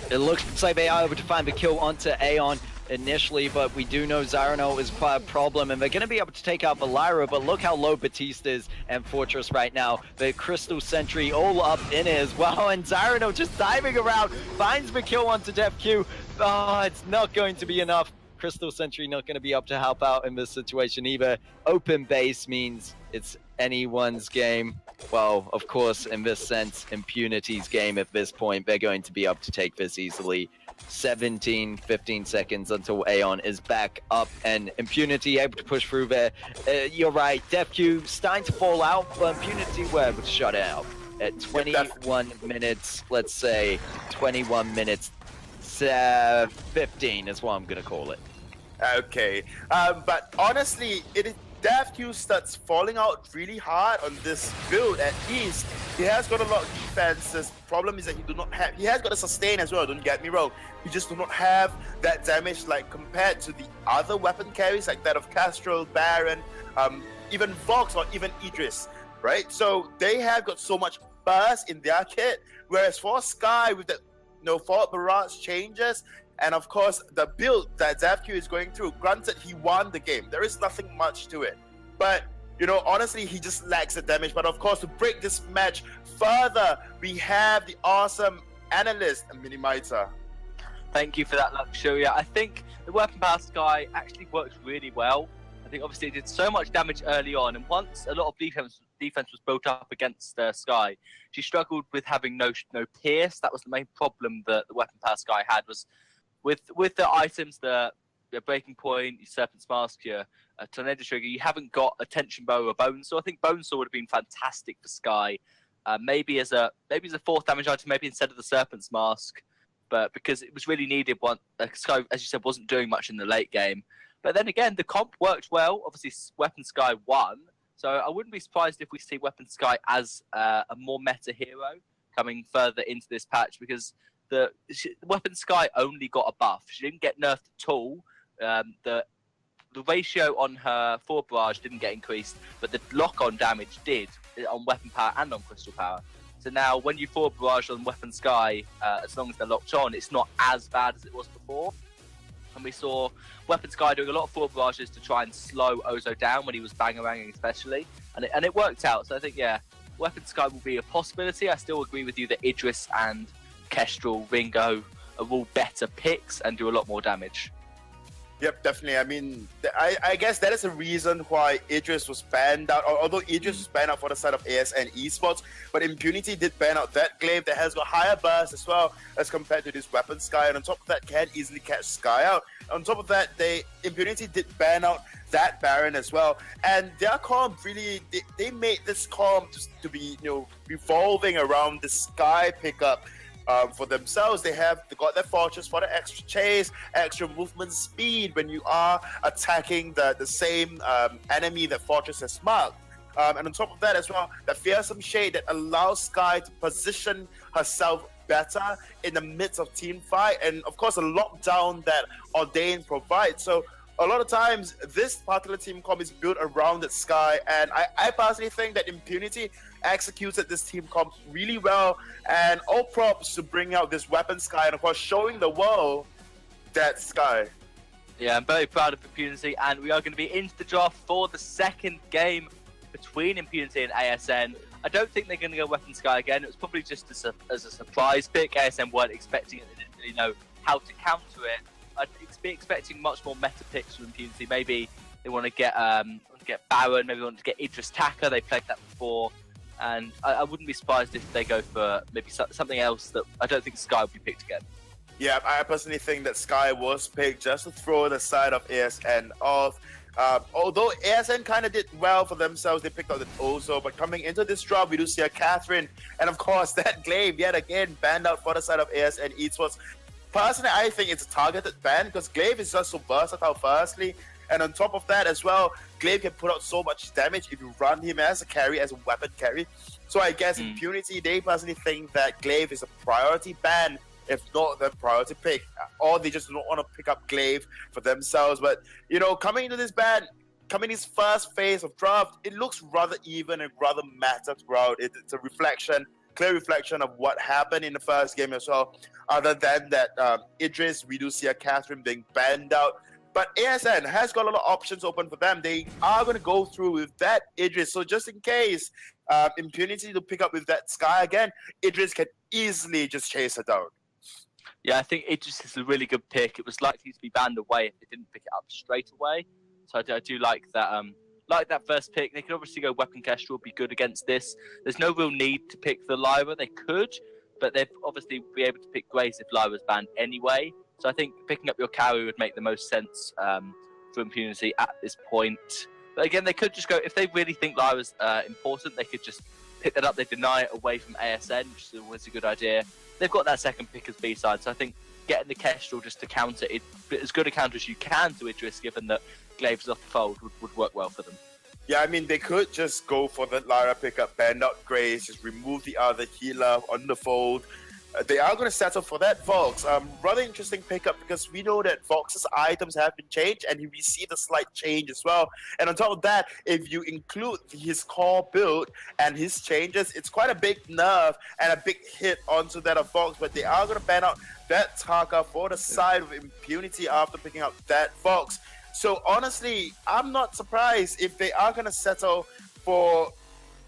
It looks like they are able to find the kill onto Aeon initially, but we do know Zarano is quite a problem, and they're going to be able to take out Lyra. But look how low Batiste is and Fortress right now. The Crystal Sentry all up in it as well, and Zarano just diving around, finds the kill onto DefQ. Oh, it's not going to be enough. Crystal Sentry not going to be up to help out in this situation either. Open base means it's anyone's game. Well, of course, in this sense, Impunity's game at this point. They're going to be up to take this easily. 15 seconds until Aeon is back up, and Impunity able to push through there. You're right, DefQ starting to fall out, but Impunity were able to shut it out at 21 minutes, let's say 21 minutes 15 is what I'm gonna call it. Okay, but honestly, DefQ starts falling out really hard on this build. At least he has got a lot of defenses. Problem is that he has got a sustain as well, don't get me wrong. He just do not have that damage like compared to the other weapon carries like that of Castrol, Baron, even Vox, or even Idris, right? So they have got so much burst in their kit, whereas for Sky with the Forward Barrage changes, and of course the build that DefQ is going through, granted he won the game, there is nothing much to it, but you know, honestly, he just lacks the damage. But of course, to break this match further, we have the awesome analyst Minimizer. Thank you for that, Luxuria. I think the weapon power Sky actually works really well. I think obviously it did so much damage early on, and once a lot of defense was built up against Sky, she struggled with having no pierce. That was the main problem that the weapon power Sky had, was with the items that Breaking Point, your Serpent's Mask, your Tornado Trigger, you haven't got a Tension Bow or a Bonesaw. I think Bonesaw would have been fantastic for Sky. Maybe as a 4th damage item, maybe instead of the Serpent's Mask. But because it was really needed, Sky, as you said, wasn't doing much in the late game. But then again, the comp worked well. Obviously, Weapon Sky won. So I wouldn't be surprised if we see Weapon Sky as a more meta hero coming further into this patch, because the Weapon Sky only got a buff. She didn't get nerfed at all. The ratio on her forward barrage didn't get increased, but the lock-on damage did on weapon power and on crystal power. So now when you forward barrage on Weapon Sky, as long as they're locked on, it's not as bad as it was before. And we saw Weapon Sky doing a lot of forward barrages to try and slow Ozo down when he was bangeranging especially, and it worked out. So I think, yeah, Weapon Sky will be a possibility. I still agree with you that Idris and Kestrel, Ringo are all better picks and do a lot more damage. Yep, definitely. I mean, I guess that is the reason why Idris was banned out. Although Idris was banned out for the side of ASN Esports, but Impunity did ban out that glaive that has got higher burst as well as compared to this Weapon Sky. And on top of that, can easily catch Sky out. On top of that, Impunity did ban out that Baron as well. And their comp really, they made this comp to be, revolving around the Sky pickup. For themselves, they got their Fortress for the extra chase, extra movement speed when you are attacking the same enemy that Fortress has marked. And on top of that as well, the Fearsome Shade that allows Sky to position herself better in the midst of team fight, and of course a lockdown that Ordain provides. So a lot of times this particular team comp is built around the Sky, and I personally think that Impunity executed this team comp really well, and all props to bring out this Weapon Sky and of course showing the world that Sky. Yeah, I'm very proud of Impunity, and we are going to be into the draft for the second game between Impunity and ASN. I don't think they're going to go Weapon Sky again. It was probably just as a surprise pick. ASN weren't expecting it. They didn't really know how to counter it. I'd be expecting much more meta picks from Impunity. Maybe they want to get Baron, maybe they want to get Idris Taka. They played that before. And I wouldn't be surprised if they go for maybe something else that I don't think Sky will be picked again. Yeah, I personally think that Sky was picked just to throw the side of ASN off. Although ASN kind of did well for themselves, they picked out the Ozo, but coming into this draft, we do see a Catherine, and of course that Glaive yet again banned out for the side of ASN Esports. Personally, I think it's a targeted ban because Glaive is just so versatile firstly, and on top of that as well, Glaive can put out so much damage if you run him as a carry, as a weapon carry. So I guess Impunity, they personally think that Glaive is a priority ban, if not the priority pick, or they just don't want to pick up Glaive for themselves. But coming into this ban, coming this first phase of draft, it looks rather even and rather meta throughout. It's a clear reflection of what happened in the first game as well. Other than that, Idris, we do see a Catherine being banned out. But ASN has got a lot of options open for them. They are going to go through with that Idris. So just in case Impunity to pick up with that Sky again, Idris can easily just chase her down. Yeah, I think Idris is a really good pick. It was likely to be banned away if they didn't pick it up straight away. So I do like that. Like that first pick. They could obviously go Weapon Kestrel, be good against this. There's no real need to pick the Lyra. They could, but they'd obviously be able to pick Grace if Lyra's banned anyway. So I think picking up your carry would make the most sense for Impunity at this point. But again, they could just go, if they really think Lyra's important, they could just pick that up. They deny it away from ASN, which is always a good idea. They've got that second pick as B-side, so I think getting the Kestrel just to counter it, as good a counter as you can to Idris, given that Glaive's off the fold, would work well for them. Yeah, I mean, they could just go for the Lyra pickup, band out Grace, just remove the other healer on the fold. They are going to settle for that Vox. Rather interesting pickup because we know that Vox's items have been changed and he received a slight change as well. And on top of that, if you include his core build and his changes, it's quite a big nerf and a big hit onto that of Vox. But they are going to ban out that Taka for the side of Impunity after picking up that Vox. So honestly, I'm not surprised if they are going to settle for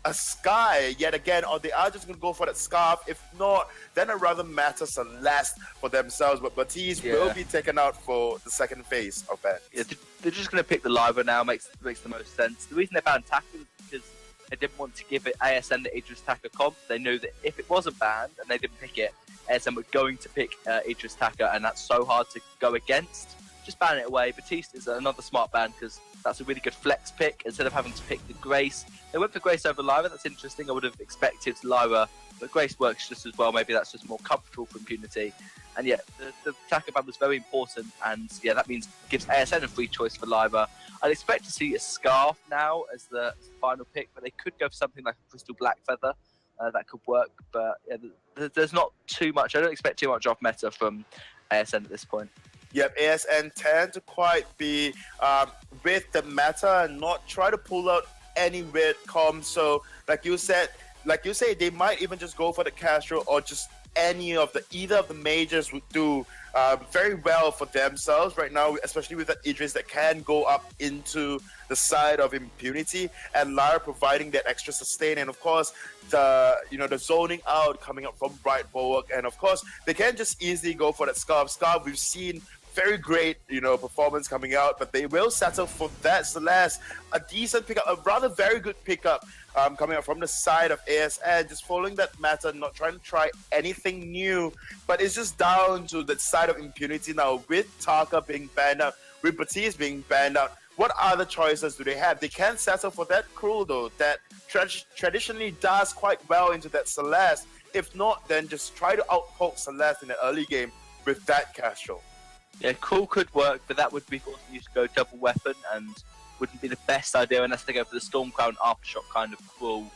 a Sky yet again, or they are just going to go for that Scarf. If not, then it rather matters Celeste for themselves. But Baptiste will be taken out for the second phase of that. Yeah, they're just going to pick the Lyra now. Makes the most sense. The reason they banned Taka was because they didn't want to give it ASN the Idris Taka comp. They knew that if it wasn't banned and they didn't pick it, ASN were going to pick Idris Taka, and that's so hard to go against. just ban it away. Batiste is another smart ban because that's a really good flex pick instead of having to pick the Grace. They went for Grace over Lyra. That's interesting. I would have expected Lyra, but Grace works just as well. Maybe that's just more comfortable for Impunity. And yeah, the Taka ban was very important, and yeah, that means gives ASN a free choice for Lyra. I'd expect to see a Scarf now as the final pick, but they could go for something like a Crystal Black Feather. That could work, but yeah, there's not too much. I don't expect too much off meta from ASN at this point. Yep, ASN tend to quite be with the meta and not try to pull out any weird comms. So, like you say, they might even just go for the Castro or just either of the majors would do very well for themselves right now, especially with that Idris that can go up into the side of Impunity, and Lyra providing that extra sustain, and of course the zoning out coming up from Bright Bulwark, and of course they can just easily go for that Scarf. We've seen very great, performance coming out, but they will settle for that Celeste. A decent pickup, a rather very good pickup coming out from the side of ASN, just following that meta, not trying to try anything new, but it's just down to the side of Impunity now, with Taka being banned out, with Batiste being banned out. What other choices do they have? They can settle for that Cruel, though, that traditionally does quite well into that Celeste. If not, then just try to outpoke Celeste in the early game with that Castro. Yeah, Cruel could work, but that would be forcing you to go double weapon and wouldn't be the best idea unless they go for the Storm Crown Aftershock kind of Cruel.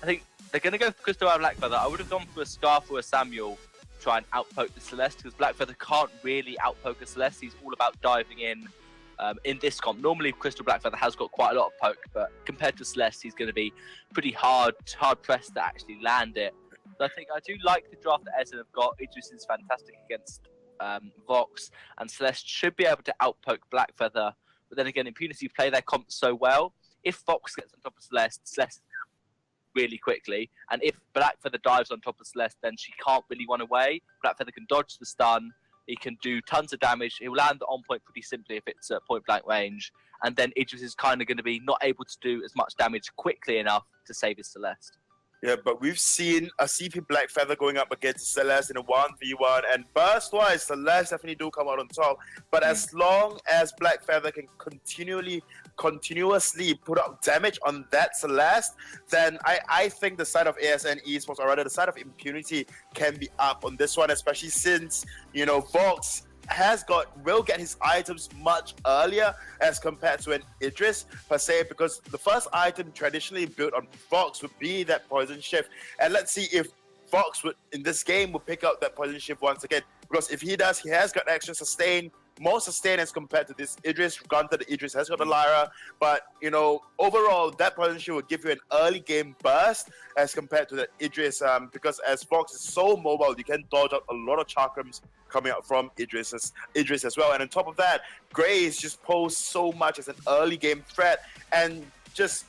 I think they're going to go for Crystal Black Feather. I would have gone for a Scarf or a Samuel to try and outpoke the Celeste, because Black Feather can't really outpoke a Celeste. He's all about diving in this comp. Normally, Crystal Black Feather has got quite a lot of poke, but compared to Celeste, he's going to be pretty hard pressed to actually land it. So I think I do like the draft that ASN have got. Idris is fantastic against Vox, and Celeste should be able to outpoke Black Feather. But then again, Impunity play their comp so well. If Vox gets on top of Celeste really quickly, and if Black Feather dives on top of Celeste, then she can't really run away. Black Feather can dodge the stun. He can do tons of damage. He'll land on point pretty simply if it's at point blank range. And then Idris is kind of going to be not able to do as much damage quickly enough to save his Celeste. Yeah, but we've seen a CP Black Feather going up against Celeste in a 1v1, and burst-wise, Celeste definitely do come out on top. But as long as Black Feather can continuously put out damage on that Celeste, then I think the side of ASN Esports, or rather the side of Impunity, can be up on this one, especially since, Vox will get his items much earlier as compared to an Idris per se, because the first item traditionally built on Vox would be that Poison Shift, and let's see if Vox would in this game will pick out that Poison Shift once again, because if he does, he has got extra sustain, more sustain as compared to this Idris. Granted, the Idris has got the Lyra, but overall that Poison Shield would give you an early game burst as compared to the Idris, because as Vox is so mobile, you can dodge out a lot of chakrams coming out from Idris as well. And on top of that, Grace just posed so much as an early game threat, and just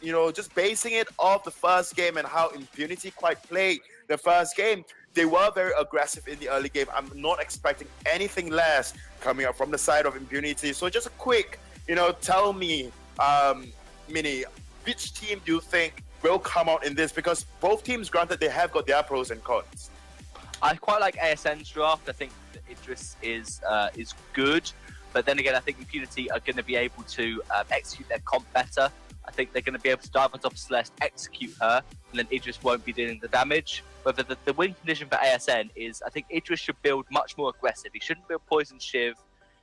basing it off the first game and how Impunity quite played the first game, they were very aggressive in the early game. I'm not expecting anything less coming up from the side of Impunity. So just a quick, tell me, Mini, which team do you think will come out in this? Because both teams, granted, they have got their pros and cons. I quite like ASN's draft. I think that Idris is good, but then again, I think Impunity are going to be able to execute their comp better. I think they're going to be able to dive on top of Celeste, execute her, and then Idris won't be dealing the damage. Whether the win condition for ASN is, I think Idris should build much more aggressive. He shouldn't build Poison Shiv.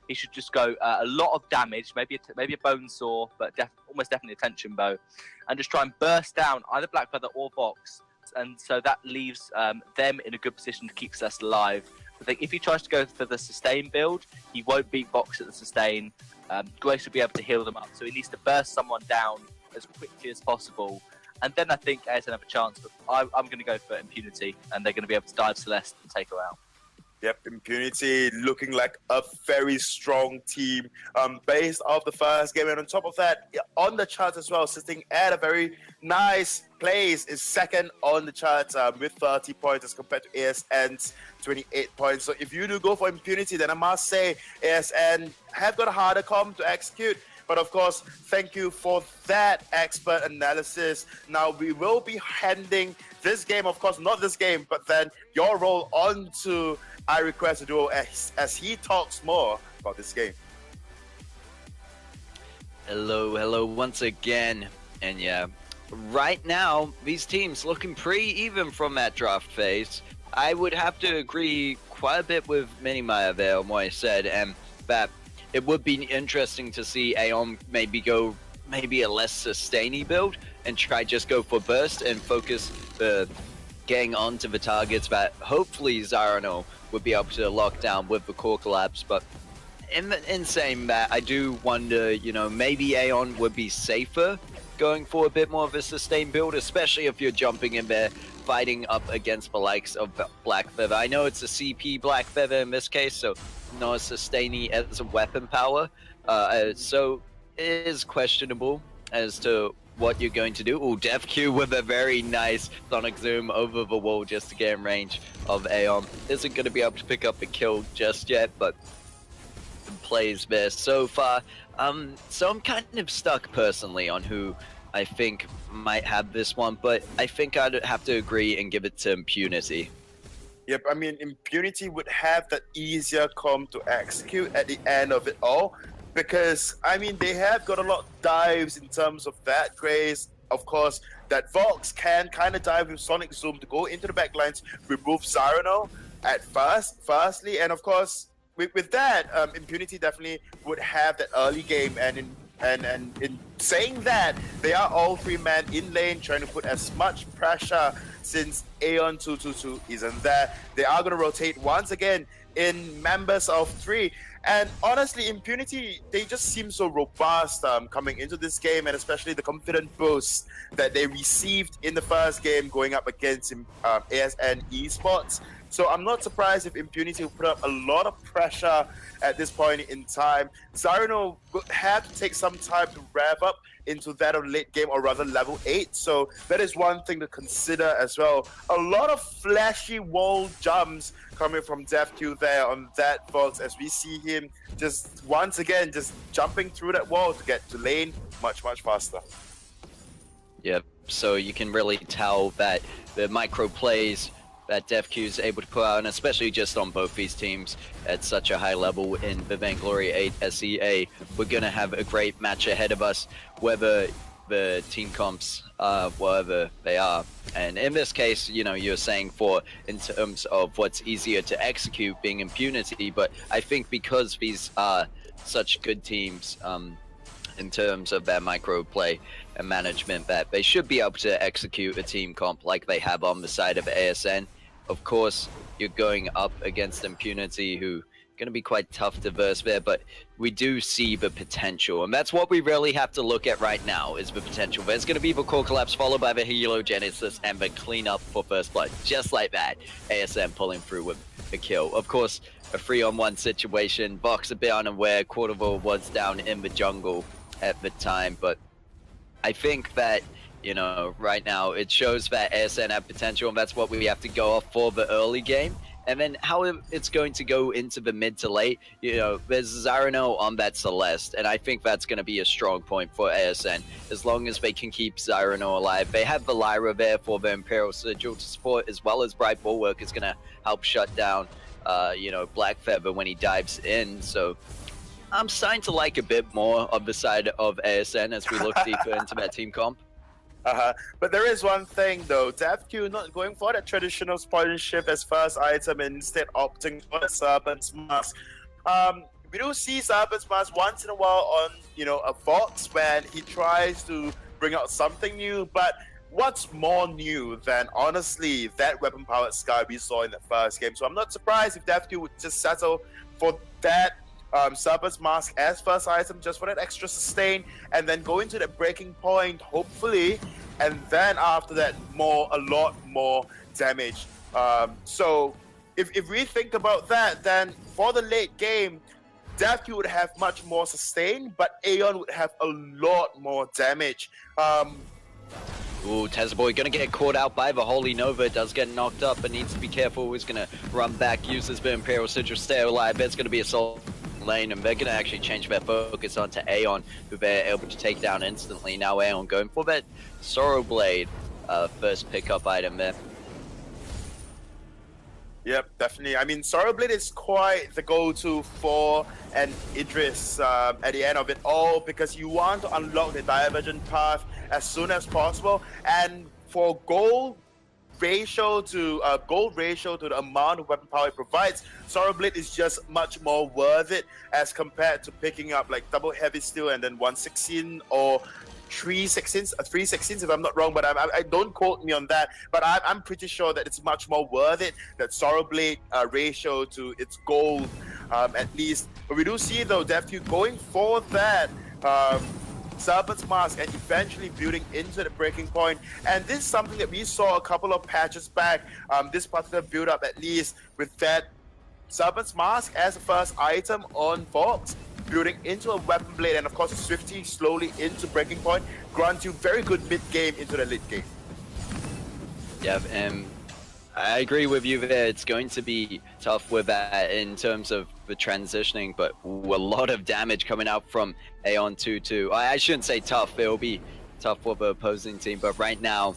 He should just go a lot of damage, maybe a Bone Saw, but almost definitely a Tension Bow, and just try and burst down either Black Feather or Vox. And so that leaves them in a good position to keep Celeste alive. I think if he tries to go for the sustain build, he won't beat Vox at the sustain. Grace will be able to heal them up, so he needs to burst someone down as quickly as possible. And then I think ASN have a chance, but I'm going to go for Impunity, and they're going to be able to dive Celeste and take her out. Yep, Impunity looking like a very strong team based off the first game. And on top of that, on the charts as well, sitting at a very nice place, is second on the charts with 30 points as compared to ASN's 28 points. So if you do go for Impunity, then I must say ASN have got a harder comp to execute. But of course, thank you for that expert analysis. Now we will be handing this game, of course, not this game, but then your role on to I Request a Duo as he talks more about this game. Hello once again. And yeah, right now, these teams looking pretty even from that draft phase. I would have to agree quite a bit with Minimaya there on what I said, and that it would be interesting to see Aeon maybe go maybe a less sustainy build and try just go for burst and focus the getting onto the targets that hopefully Zarano would be able to lock down with the core collapse. But in saying that, I do wonder, you know, maybe Aeon would be safer going for a bit more of a sustained build, especially if you're jumping in there, fighting up against the likes of Black Feather. I know it's a CP Black Feather in this case, so not as sustaining as a weapon power. So it is questionable as to what you're going to do. Oh, DevQ with a very nice Sonic Zoom over the wall just to get in range of Aeon. Isn't going to be able to pick up a kill just yet, but plays there so far. So I'm kind of stuck personally on who I think might have this one, but I think I'd have to agree and give it to Impunity. Yep, I mean, Impunity would have that easier comp to execute at the end of it all, because, I mean, they have got a lot of dives in terms of that Grace. Of course, that Vox can kind of dive with Sonic Zoom to go into the backlines, remove Zarano at firstly, and of course, with that, Impunity definitely would have that early game, and in saying that, they are all 3-man in lane trying to put as much pressure since Aeon 222 isn't there. They are going to rotate once again in members of 3. And honestly, Impunity, they just seem so robust coming into this game, and especially the confident boost that they received in the first game going up against ASN Esports. So I'm not surprised if Impunity will put up a lot of pressure at this point in time. Zarano would have to take some time to rev up into that of late game, or rather level 8. So that is one thing to consider as well. A lot of flashy wall jumps coming from DevQ there on that Fox, as we see him just once again just jumping through that wall to get to lane much faster. Yep, so you can really tell that the micro plays that DevQ is able to put out, and especially just on both these teams at such a high level in the Vainglory 8 SEA, we're going to have a great match ahead of us, whether the team comps, wherever they are. And in this case, you know, you're saying for in terms of what's easier to execute being Impunity, but I think because these are such good teams, in terms of their micro play and management, that they should be able to execute a team comp like they have on the side of ASN. Of course, you're going up against Impunity, who going to be quite tough to verse there, but we do see the potential, and that's what we really have to look at right now, is the potential. There's going to be the core collapse followed by the Helogenesis and the cleanup for first blood, just like that. ASN pulling through with a kill. Of course, a 3-on-1 situation. Vox a bit unaware. Quarterville was down in the jungle at the time, but I think that, you know, right now it shows that ASN have potential, and that's what we have to go off for the early game. And then how it's going to go into the mid to late, you know, there's Zarano on that Celeste, and I think that's going to be a strong point for ASN, as long as they can keep Zarano alive. They have the Lyra there for the Imperial Sigil to support, as well as Bright Bulwark is going to help shut down, you know, Black Feather when he dives in. So I'm starting to like a bit more of the side of ASN as we look deeper into that team comp. But there is one thing though, DevQ not going for that traditional sponsorship as first item and instead opting for the Serpent's Mask. We do see Serpent's Mask once in a while on, you know, a Fox when he tries to bring out something new, but what's more new than honestly that weapon powered Sky we saw in the first game? So I'm not surprised if DevQ would just settle for that Serpent's Mask as first item, just for that extra sustain, and then go into the breaking point, hopefully, and then after that, a lot more damage. So if we think about that, then for the late game, DevQ would have much more sustain, but Aeon would have a lot more damage. Ooh, Tezboy gonna get caught out by the Holy Nova. Does get knocked up, but needs to be careful. He's gonna run back, uses the Imperial Sigil, stay alive. It's gonna be a soul lane, and they're going to actually change their focus onto Aeon, who they're able to take down instantly. Now Aeon going for that Sorrow Blade, first pickup item there. Yep, definitely. I mean, Sorrowblade is quite the go-to for an Idris at the end of it all, because you want to unlock the divergent path as soon as possible, and for gold ratio to the amount of weapon power it provides, Sorrowblade is just much more worth it as compared to picking up like double heavy steel and then 116 or 316 if I'm not wrong, but I don't quote me on that, but I'm pretty sure that it's much more worth it, that Sorrowblade ratio to its gold at least. But we do see though DevQ going for that Serpent's Mask and eventually building into the breaking point, and this is something that we saw a couple of patches back, this particular build up at least, with that Serpent's Mask as the first item on Fox, building into a weapon blade, and of course Swifty slowly into breaking point, grant you very good mid game into the late game. Yeah, and I agree with you there. It's going to be tough with that in terms of the transitioning, but a lot of damage coming out from Aeon 2-2. I shouldn't say tough, it'll be tough for the opposing team, but right now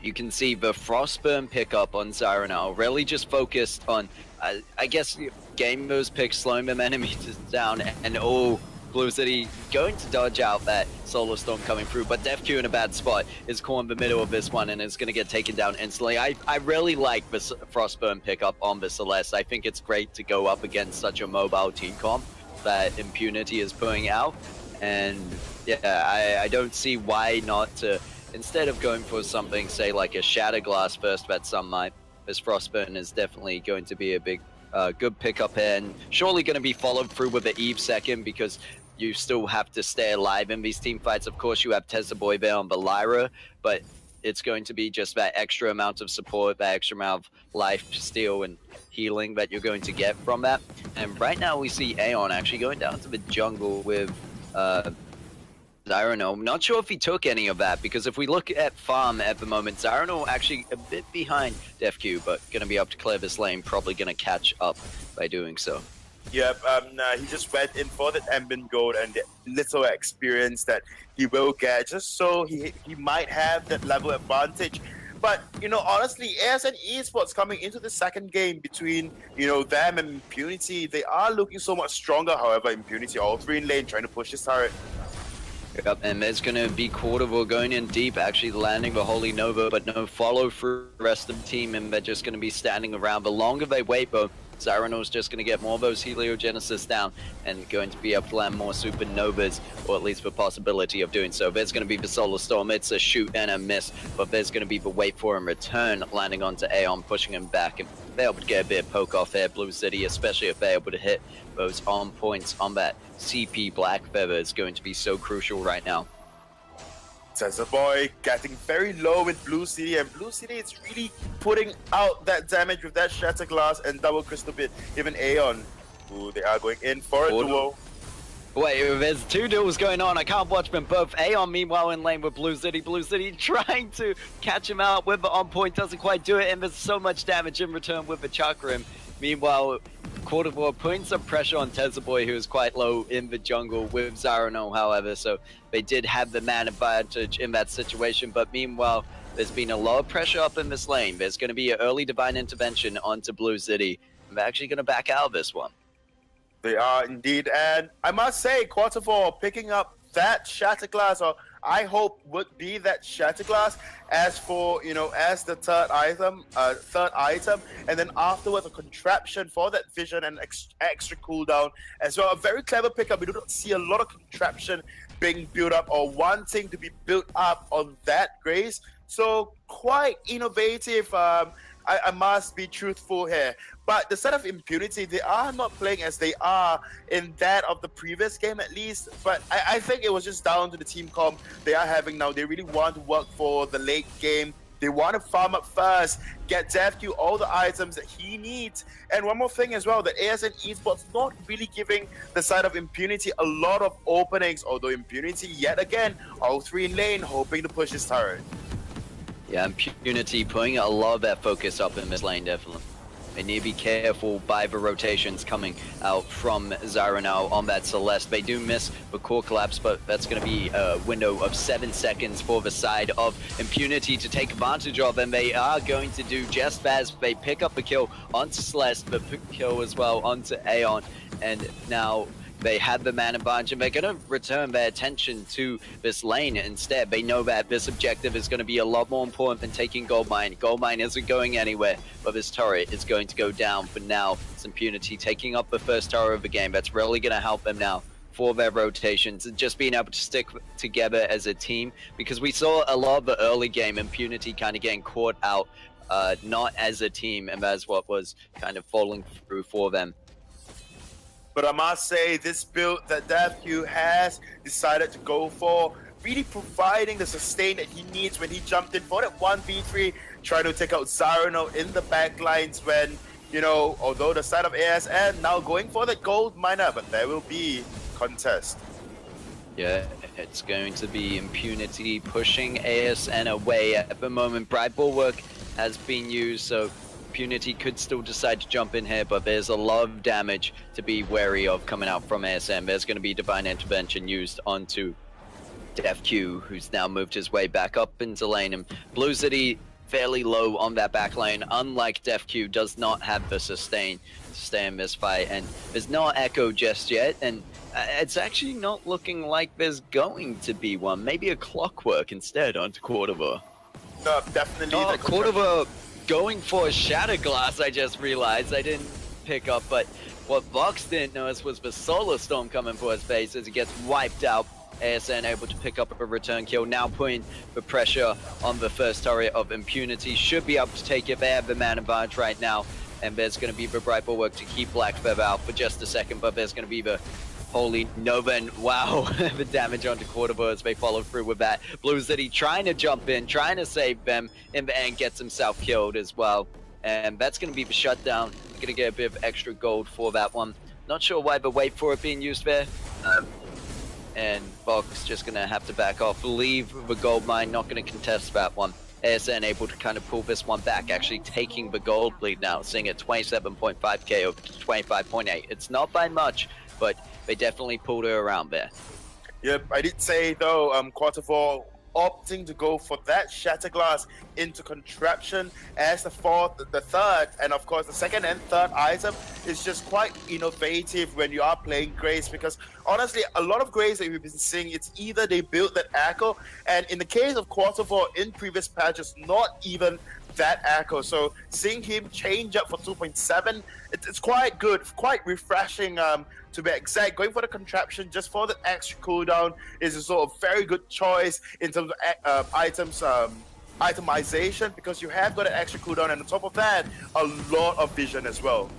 you can see the Frostburn pickup on Zyronel really just focused on, I guess, gamers pick slowing them enemies down, and Blue City going to dodge out that Solar Storm coming through, but DevQ in a bad spot is caught in the middle of this one and is going to get taken down instantly. I really like the Frostburn pickup on the Celeste. I think it's great to go up against such a mobile team comp that Impunity is putting out, and yeah, I don't see why not to, instead of going for something, say like a Shatterglass first that some might, this Frostburn is definitely going to be a big good pickup here, and surely going to be followed through with the Eve second, because you still have to stay alive in these team fights. Of course, you have Tezzaboy there on the Lyra, but it's going to be just that extra amount of support, that extra amount of life steal and healing that you're going to get from that. And right now we see Aeon actually going down to the jungle with Zyronel. I'm not sure if he took any of that, because if we look at farm at the moment, Zyronel actually a bit behind DevQ, but going to be up to clear this lane, probably going to catch up by doing so. Yep, he just went in for that Ambient Gold and the little experience that he will get, just so he might have that level advantage. But, you know, honestly, ASN Esports coming into the second game between, you know, them and Impunity, they are looking so much stronger. However, Impunity all three in lane trying to push this turret. Yep, and there's going to be Quarterville going in deep, actually landing the Holy Nova, but no follow through the rest of the team, and they're just going to be standing around. The longer they wait, though, Zyronel's just going to get more of those Heliogenesis down and going to be able to land more Supernovas, or at least the possibility of doing so. There's going to be the Solar Storm. It's a shoot and a miss, but there's going to be the wait for him return, landing onto Aeon, pushing him back, and they're able to get a bit of poke off there, Blue City, especially if they're able to hit those on points on that CP Black Feather is going to be so crucial right now. Tezzaboy getting very low with Blue City, and Blue City is really putting out that damage with that Shatter Glass and double Crystal Bit. Even Aeon, who they are going in for a duo. Wait, there's two duels going on. I can't watch them both. Aeon, meanwhile, in lane with Blue City. Blue City trying to catch him out with the on point, doesn't quite do it, and there's so much damage in return with the Chakram. Meanwhile, Quarterville putting some pressure on Tezzaboy, who is quite low in the jungle with Zyronel, however, so they did have the man advantage in that situation. But meanwhile, there's been a lot of pressure up in this lane. There's going to be an early Divine Intervention onto Blue City. They're actually going to back out of this one. They are indeed, and I must say, Quarterville picking up that Shatterglass, or I hope would be that Shatterglass, as for, you know, as the third item, and then afterwards a contraption for that vision and extra cooldown as well. A very clever pickup. We do not see a lot of contraption being built up or wanting to be built up on that Grace, so quite innovative. I must be truthful here. But the set of Impunity, they are not playing as they are in that of the previous game at least. But I think it was just down to the team comp they are having now. They really want to work for the late game. They want to farm up first, get DevQ all the items that he needs. And one more thing as well, that ASN Esports not really giving the side of Impunity a lot of openings, although Impunity, yet again, all three in lane, hoping to push his turret. Yeah, Impunity putting a lot of that focus up in this lane, definitely. They need to be careful by the rotations coming out from Zyra now on that Celeste. They do miss the core collapse, but that's going to be a window of 7 seconds for the side of Impunity to take advantage of, and they are going to do just as they pick up the kill onto Celeste, but pick kill as well onto Aeon, and now they have the man advantage, and they're going to return their attention to this lane instead. They know that this objective is going to be a lot more important than taking Goldmine. Goldmine isn't going anywhere, but this turret is going to go down for now. It's Impunity taking up the first turret of the game. That's really going to help them now for their rotations and just being able to stick together as a team, because we saw a lot of the early game Impunity kind of getting caught out, not as a team, and that's what was kind of falling through for them. But I must say, this build that DevQ has decided to go for, really providing the sustain that he needs when he jumped in for that 1v3, trying to take out Zyrono in the backlines when, you know, although the side of ASN now going for the gold miner, but there will be contest. Yeah, it's going to be Impunity pushing ASN away at the moment. Bright Bulwark has been used, so Impunity could still decide to jump in here, but there's a lot of damage to be wary of coming out from ASN. There's going to be Divine Intervention used onto DevQ, who's now moved his way back up into lane, and Blue City fairly low on that back lane, unlike DevQ, does not have the sustain to stay in this fight, and there's no echo just yet, and it's actually not looking like there's going to be one. Maybe a Clockwork instead onto Cordoba. No, definitely. Oh, Cordoba going for a Shatter Glass, I just realized. I didn't pick up, but what Vox didn't notice was the Solar Storm coming for his face as he gets wiped out. ASN able to pick up a return kill, now putting the pressure on the first turret of Impunity. Should be able to take it. They have the man advantage right now, and there's going to be the Bright Bulwark to keep Black Feather out for just a second, but there's going to be the Holy Nova, and wow, the damage onto Cordoba as they follow through with that. Blue City trying to jump in, trying to save them, in the end gets himself killed as well. And that's going to be the shutdown. Going to get a bit of extra gold for that one. Not sure why the wait for it being used there. And Vox just going to have to back off, leave the gold mine, not going to contest that one. ASN able to kind of pull this one back, actually taking the gold lead now, seeing at 27.5k over to 25.8. It's not by much, but they definitely pulled her around there. Yep, I did say though, Quarter4 opting to go for that Shatter Glass into Contraption as the third, and of course the second and third item is just quite innovative when you are playing Grace, because honestly, a lot of Grace that we've been seeing, it's either they build that Echo, and in the case of Quarter4 in previous patches, not even that Echo. So seeing him change up for 2.7, it's quite good, quite refreshing. To be exact, going for the Contraption just for the extra cooldown is a sort of very good choice in terms of itemization, because you have got an extra cooldown, and on top of that, a lot of vision as well.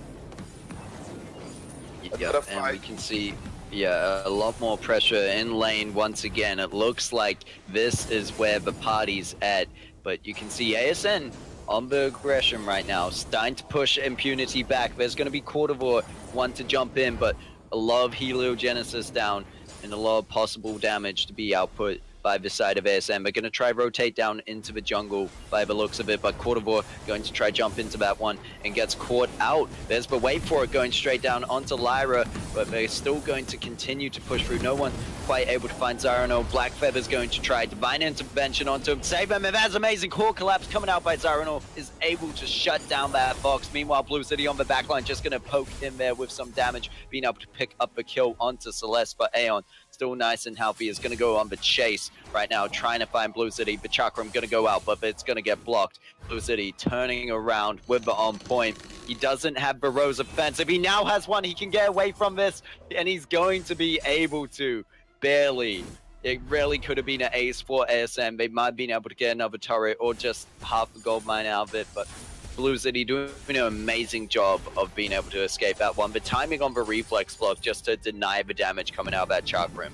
Yeah, and we can see, yeah, a lot more pressure in lane once again. It looks like this is where the party's at, but you can see ASN on the aggression right now, starting to push Impunity back. There's going to be Cordoba one to jump in, but a lot of heliogenesis down and a lot of possible damage to be output by the side of ASN. They're going to try rotate down into the jungle by the looks of it, but Cordoba going to try jump into that one and gets caught out. There's the wait for it going straight down onto Lyra, but they're still going to continue to push through. No one quite able to find Zyrono. Black Feather's going to try Divine Intervention onto him, save him, and that's amazing. Core collapse coming out by Zyrono is able to shut down that Fox. Meanwhile, Blue City on the backline just going to poke in there with some damage, being able to pick up a kill onto Celeste, but Aeon still nice and healthy, is going to go on the chase right now, trying to find Blue City. But Chakram going to go out, but it's going to get blocked. Blue City turning around with the on point. He doesn't have the Rose offensive. He now has one. He can get away from this, and he's going to be able to. Barely. It really could have been an ace for ASN. They might have been able to get another turret or just half a gold mine out of it, but Blue City doing an amazing job of being able to escape that one. But timing on the reflex block just to deny the damage coming out of that Chalk Rim.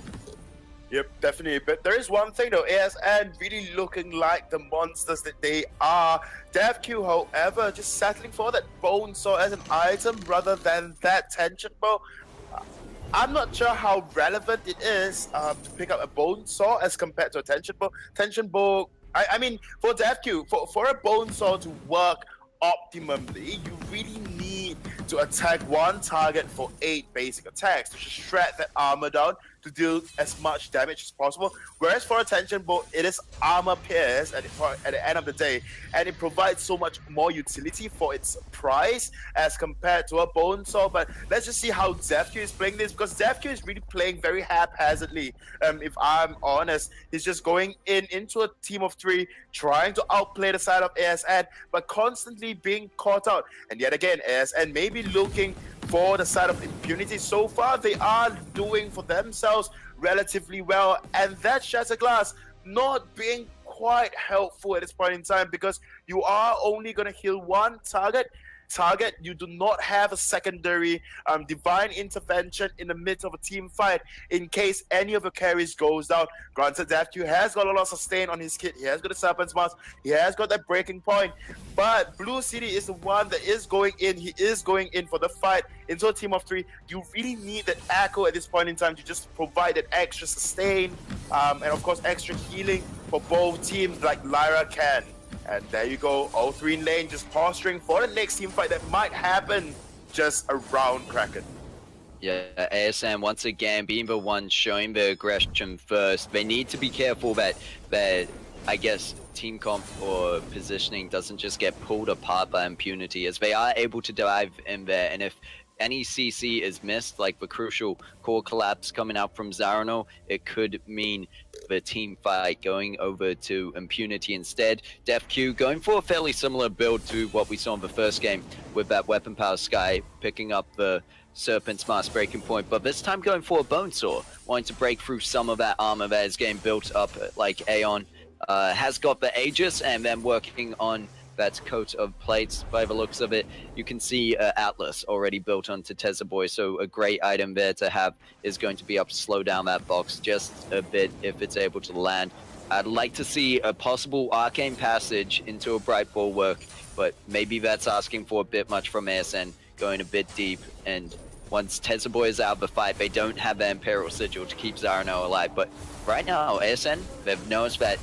Yep, definitely. But there is one thing though, ASN really looking like the monsters that they are. DevQ, however, just settling for that Bone Saw as an item rather than that Tension Bow. I'm not sure how relevant it is to pick up a Bone Saw as compared to a Tension Bow. Tension Bow, I mean, for DevQ, for a Bone Saw to work optimally, you really need to attack one target for 8 basic attacks to just shred that armor down to deal as much damage as possible. Whereas for Attention Bolt, it is armor pierce at the end of the day, and it provides so much more utility for its price as compared to a Bone Saw. But let's just see how DefQ is playing this, because DefQ is really playing very haphazardly. If I'm honest, he's just going into a team of 3, trying to outplay the side of ASN, but constantly being caught out. And yet again, ASN may be looking for the side of Impunity. So far, they are doing for themselves relatively well, and that Shatter Glass not being quite helpful at this point in time, because you are only going to heal one target. You do not have a secondary divine intervention in the midst of a team fight in case any of your carries goes down. Granted, DefQ has got a lot of sustain on his kit. He has got the Serpent's Mask. He has got that breaking point. But Blue City is the one that is going in. He is going in for the fight into a team of 3. You really need that Echo at this point in time to just provide that extra sustain and of course extra healing for both teams like Lyra can. And there you go, all 3 in lane just posturing for the next team fight that might happen just around Kraken. Yeah, ASN once again being the one showing the aggression first. They need to be careful that I guess team comp or positioning doesn't just get pulled apart by Impunity, as they are able to dive in there. And if any CC is missed, like the crucial core collapse coming out from Zarano, it could mean the team fight going over to Impunity instead. DefQ going for a fairly similar build to what we saw in the first game with that weapon power Sky picking up the Serpent's Mask breaking point, but this time going for a Bone Saw, wanting to break through some of that armor that is getting built up. Like Aeon has got the Aegis, and then working on that coat of plates. By the looks of it, you can see Atlas already built onto Tezza Boy, so a great item there to have is going to be up to slow down that box just a bit if it's able to land. I'd like to see a possible Arcane Passage into a Bright Bulwark, but maybe that's asking for a bit much from ASN, going a bit deep. And once Tezza Boy is out of the fight, they don't have the Imperial Sigil to keep Zarano alive. But right now, ASN, they've noticed that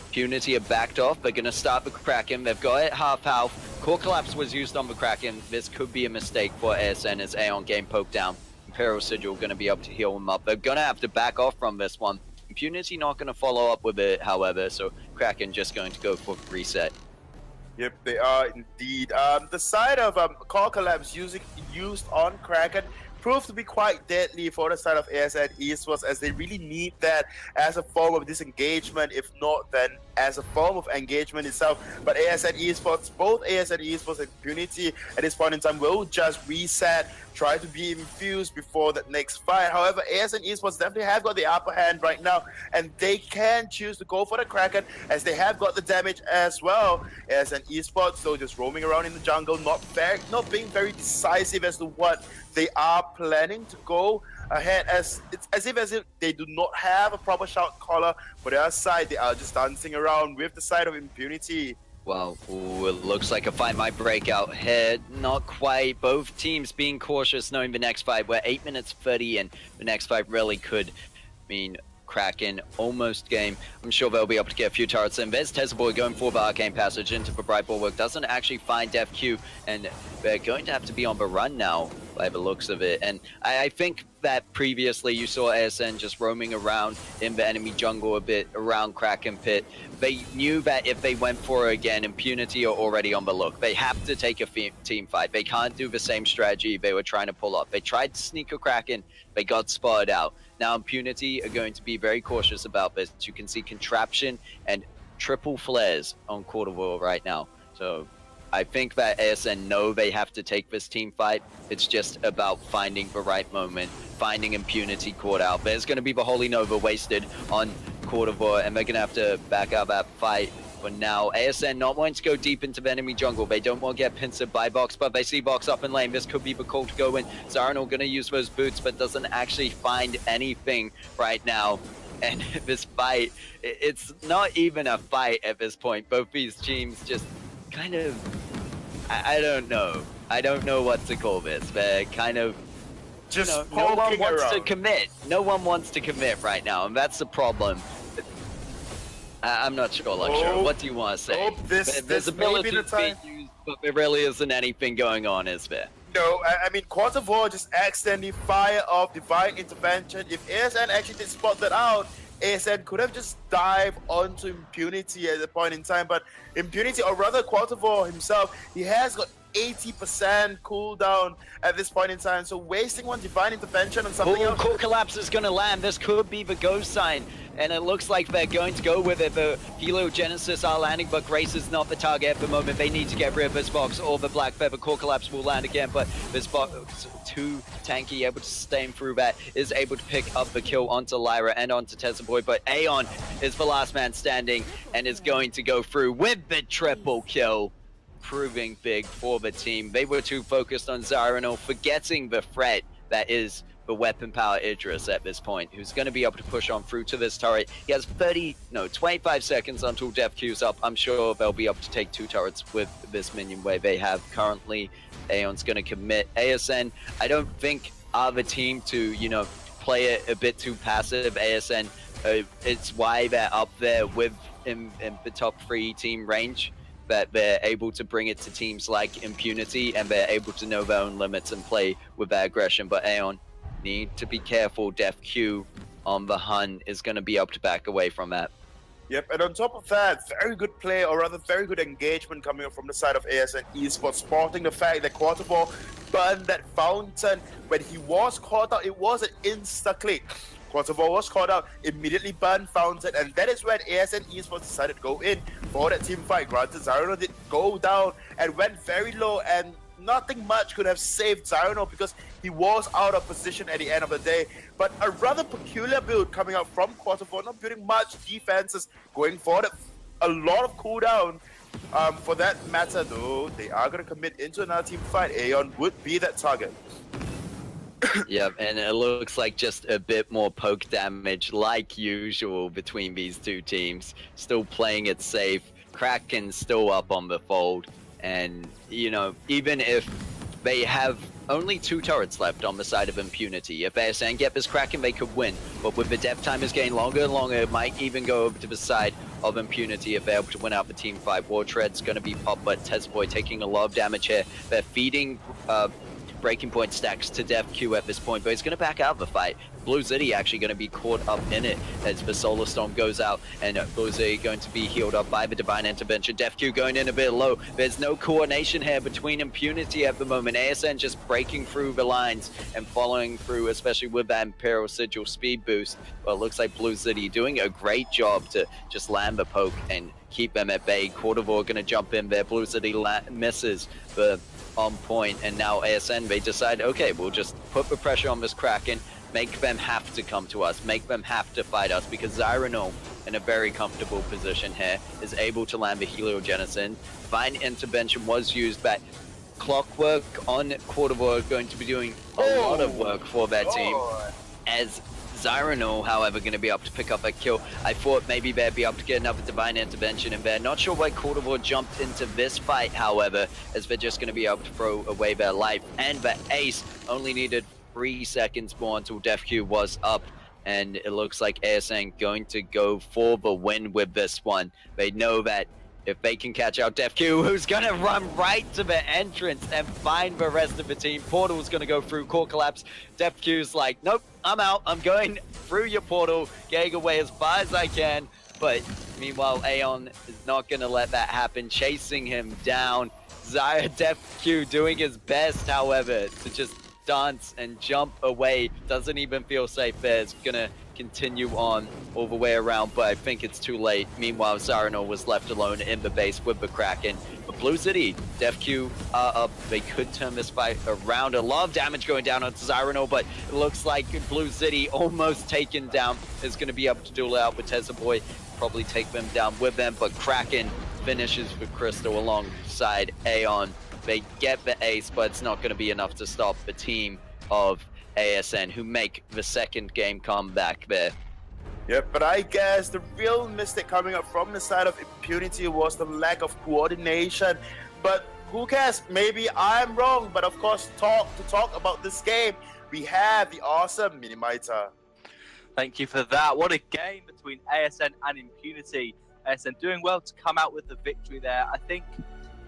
Impunity have backed off. They're going to start the Kraken. They've got it half health. Core Collapse was used on the Kraken. This could be a mistake for ASN as Aeon game poked down. Imperial Sigil going to be able to heal them up. They're going to have to back off from this one. Impunity not going to follow up with it, however, so Kraken just going to go for reset. Yep, they are indeed. The side of Core Collapse used on Kraken proved to be quite deadly for the side of ASN Esports, as they really need that as a form of disengagement, if not then as a form of engagement itself. But ASN Esports, both ASN Esports and Impunity at this point in time will just reset, try to be infused before that next fight. However, ASN Esports definitely have got the upper hand right now, and they can choose to go for the Kraken as they have got the damage as well. ASN Esports, so just roaming around in the jungle, not being very decisive as to what they are planning to go ahead, as if they do not have a proper shout caller for their side. They are just dancing around with the side of Impunity. Well, it looks like a fight might break out here. Not quite. Both teams being cautious, knowing the next fight. We're 8 minutes 30, and the next fight really could mean Kraken almost game. I'm sure they'll be able to get a few turrets in. There's Tezza Boy going for the Arcane Passage into the Bright Bulwark. Doesn't actually find DefQ, and they're going to have to be on the run now by the looks of it. And I think that previously you saw ASN just roaming around in the enemy jungle a bit around Kraken Pit. They knew that if they went for it again, Impunity are already on the look. They have to take a team fight. They can't do the same strategy they were trying to pull off. They tried to sneak a Kraken. They got spotted out. Now Impunity are going to be very cautious about this. You can see Contraption and triple flares on Quarter War right now. So I think that ASN know they have to take this team fight. It's just about finding the right moment, finding Impunity caught out. There's going to be the Holy Nova wasted on Quarter War, and they're going to have to back out that fight. But now ASN not wanting to go deep into the enemy jungle. They don't want to get pincered by Box, but they see Box up in lane. This could be the call to go in. Zarano going to use those boots, but doesn't actually find anything right now. And this fight, it's not even a fight at this point. Both these teams just kind of, I don't know. I don't know what to call this. They're kind of, just no one wants around. to commit. No one wants to commit right now, and that's the problem. I'm not sure, Luxor. What do you want to say? This There's may be the abilities time. being used But there really isn't anything going on, is there? No, I mean, Quartervore just accidentally fire off Divine Intervention. If ASN actually did spot that out, ASN could have just dived onto Impunity at the point in time. But Impunity, or rather Quartervore himself, he has got 80% cooldown at this point in time. So wasting one Divine Intervention on something else. Core Collapse is going to land. This could be the go sign. And it looks like they're going to go with it. The Heliogenesis are landing, but Grace is not the target at the moment. They need to get rid of this box, or the Black Feather. Core Collapse will land again, but this box, too tanky, able to sustain through that, is able to pick up the kill onto Lyra and onto Tessa Boy. But Aeon is the last man standing and is going to go through with the triple kill, proving big for the team. They were too focused on Zyronol, forgetting the threat that is the weapon power Idris at this point, who's going to be able to push on through to this turret. He has 25 seconds until Def Q's up. I'm sure they'll be able to take 2 turrets with this minion wave they have currently. Aeon's going to commit. ASN, I don't think are the team to, play it a bit too passive. ASN, it's why they're up there with in the top 3 team range, that they're able to bring it to teams like Impunity, and they're able to know their own limits and play with their aggression. But Aeon need to be careful. Def Q on the Hun is going to be able to back away from that. Yep, and on top of that, very good play, or rather very good engagement coming up from the side of ASN Esports, spotting the fact that Quartervore burned that fountain. When he was caught out, it was an insta-click. Quartervore was caught out, immediately burned fountain, and that is when ASN Esports decided to go in for that team fight. Granted, Zyronol did go down and went very low, and nothing much could have saved Zyronol because he was out of position at the end of the day. But a rather peculiar build coming out from Quartervore, not building much defenses, going forward, a lot of cooldown. For that matter, though, they are going to commit into another team fight. Aeon would be that target. Yeah, and it looks like just a bit more poke damage like usual between these two teams. Still playing it safe. Kraken's still up on the fold. And, even if they have only 2 turrets left on the side of Impunity, if ASN get this Kraken, they could win. But with the death time is getting longer and longer, it might even go over to the side of Impunity if they're able to win out the team fight. War Tread's going to be popped, but Tezboy taking a lot of damage here. They're feeding breaking point stacks to Def Q at this point, but he's going to back out of the fight. Blue Zitty actually going to be caught up in it as the Solar Storm goes out, and Blue Zitty going to be healed up by the Divine Intervention. Def Q going in a bit low. There's no coordination here between Impunity at the moment. ASN just breaking through the lines and following through, especially with that Imperial Sigil speed boost. Well, it looks like Blue Zitty doing a great job to just land the poke and keep them at bay. Quartervore going to jump in there. Blue Zitty misses the on point, and now ASN, they decide, okay, we'll just put the pressure on this Kraken, make them have to come to us, make them have to fight us, because Zyronol, in a very comfortable position here, is able to land the Heliogenesis. Divine Intervention was used, but Clockwork on Quartervore going to be doing a lot of work for their team, as Zyronol, however, going to be able to pick up a kill. I thought maybe they'd be able to get another Divine Intervention in there. Not sure why Quartervore jumped into this fight, however, as they're just going to be able to throw away their life. And the Ace only needed 3 seconds more until Def Q was up. And it looks like ASN going to go for the win with this one. They know that if they can catch out Def Q, who's going to run right to the entrance and find the rest of the team. Portal's going to go through, core collapse. Def Q's like, nope, I'm out. I'm going through your portal, getting away as far as I can. But meanwhile, Aeon is not going to let that happen, chasing him down. Def Q doing his best, however, to just dance and jump away. Doesn't even feel safe there. It's going to continue on all the way around, but I think it's too late. Meanwhile, Zyronol was left alone in the base with the Kraken. But Blue City, Def Q are up. They could turn this fight around. A lot of damage going down onto Zyronol, but it looks like Blue City almost taken down. Is going to be able to duel out with Tessa Boy, probably take them down with them, but Kraken finishes with Crystal alongside Aeon. They get the ace, but it's not going to be enough to stop the team of ASN, who make the second game comeback there. Yep, but I guess the real mistake coming up from the side of Impunity was the lack of coordination. But who cares? Maybe I'm wrong, but of course, to talk about this game, we have the awesome Minimizer. Thank you for that. What a game between ASN and Impunity. ASN doing well to come out with the victory there. I think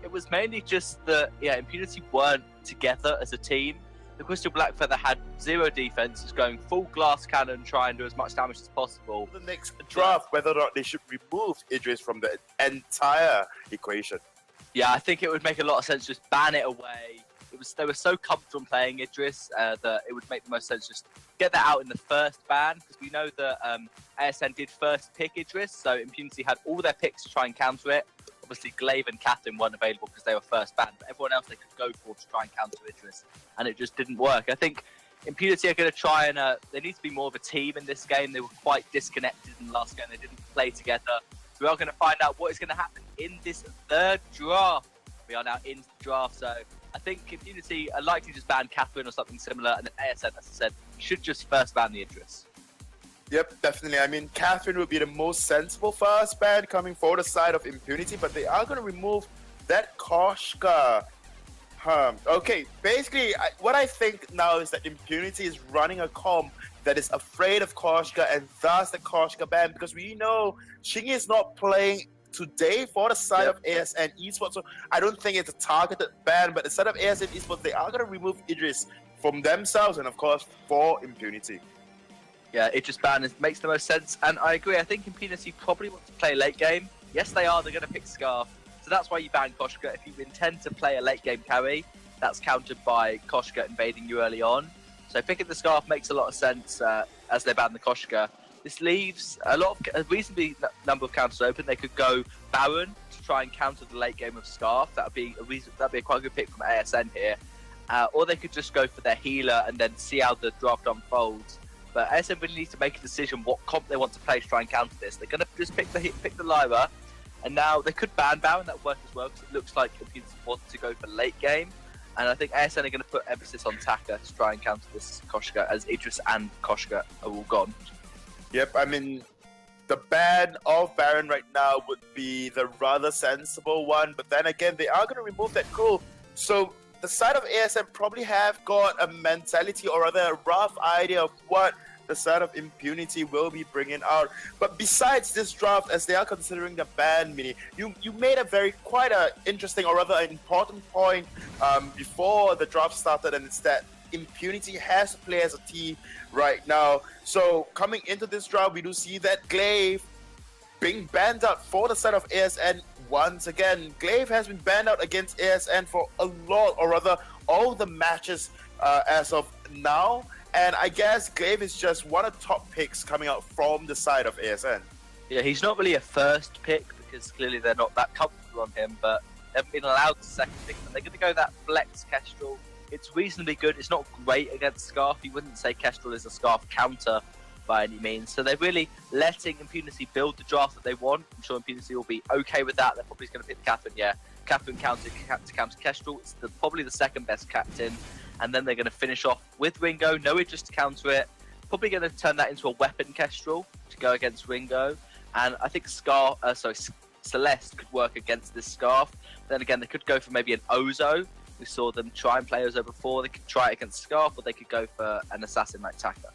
It was mainly just that, Impunity weren't together as a team. The Crystal Blackfeather had zero defense, was going full glass cannon, trying to do as much damage as possible. The next draft, whether or not they should remove Idris from the entire equation. Yeah, I think it would make a lot of sense just ban it away. They were so comfortable playing Idris that it would make the most sense just get that out in the first ban, because we know that ASN did first pick Idris, so Impunity had all their picks to try and counter it. Obviously, Glaive and Catherine weren't available because they were first banned, but everyone else they could go for to try and counter Idris, and it just didn't work. I think Impunity are going to try and they need to be more of a team in this game. They were quite disconnected in the last game. They didn't play together. We are going to find out what is going to happen in this third draft. We are now in the draft, so I think Impunity are likely to just ban Catherine or something similar, and then ASN, as I said, should just first ban the Idris. Yep, definitely. I mean, Catherine would be the most sensible first ban coming for the side of Impunity, but they are going to remove that Koshka. Okay, basically, what I think now is that Impunity is running a comp that is afraid of Koshka, and thus the Koshka ban, because we know Shingy is not playing today for the side of ASN Esports, so I don't think it's a targeted ban, but the side of ASN Esports, they are going to remove Idris from themselves and, of course, for Impunity. Yeah, Idris ban makes the most sense, and I agree. I think Impunity probably wants to play late game. Yes, they are. They're going to pick Scarf, so that's why you ban Koshka. If you intend to play a late game carry, that's countered by Koshka invading you early on. So picking the Scarf makes a lot of sense as they ban the Koshka. This leaves a reasonably number of counters open. They could go Baron to try and counter the late game of Scarf. That'd be a quite good pick from ASN here. Or they could just go for their healer and then see how the draft unfolds. But ASN really needs to make a decision what comp they want to play to try and counter this. They're going to just pick the Lyra, and now they could ban Baron. That would work as well, because it looks like Impunity wants to go for late game. And I think ASN are going to put emphasis on Taka to try and counter this Koshka, as Idris and Koshka are all gone. Yep, I mean, the ban of Baron right now would be the rather sensible one, but then again, they are going to remove that cool. So the side of ASN probably have got a mentality, or rather a rough idea of what the side of Impunity will be bringing out. But besides this draft, as they are considering the ban, Mini, you made quite a interesting, or rather an important point before the draft started, and it's that Impunity has to play as a team right now. So coming into this draft, we do see that Glaive being banned out for the side of ASN once again. Glaive has been banned out against ASN for a lot, or rather all the matches as of now. And I guess Glaive is just one of the top picks coming out from the side of ASN. Yeah, he's not really a first pick, because clearly they're not that comfortable on him, but they haven't been allowed the second pick, and they're going to go that Flex Kestrel. It's reasonably good. It's not great against Scarf. You wouldn't say Kestrel is a Scarf counter by any means. So they're really letting Impunity build the draft that they want. I'm sure Impunity will be okay with that. They're probably going to pick Catherine. Yeah, Catherine counter Kestrel. It's probably the second best captain. And then they're going to finish off with Ringo. No Idris to counter it. Probably going to turn that into a weapon Kestrel to go against Ringo. And I think Celeste could work against this Scarf. Then again, they could go for maybe an Ozo. We saw them try and play Ozo before. They could try it against Scarf, or they could go for an assassin like Taka.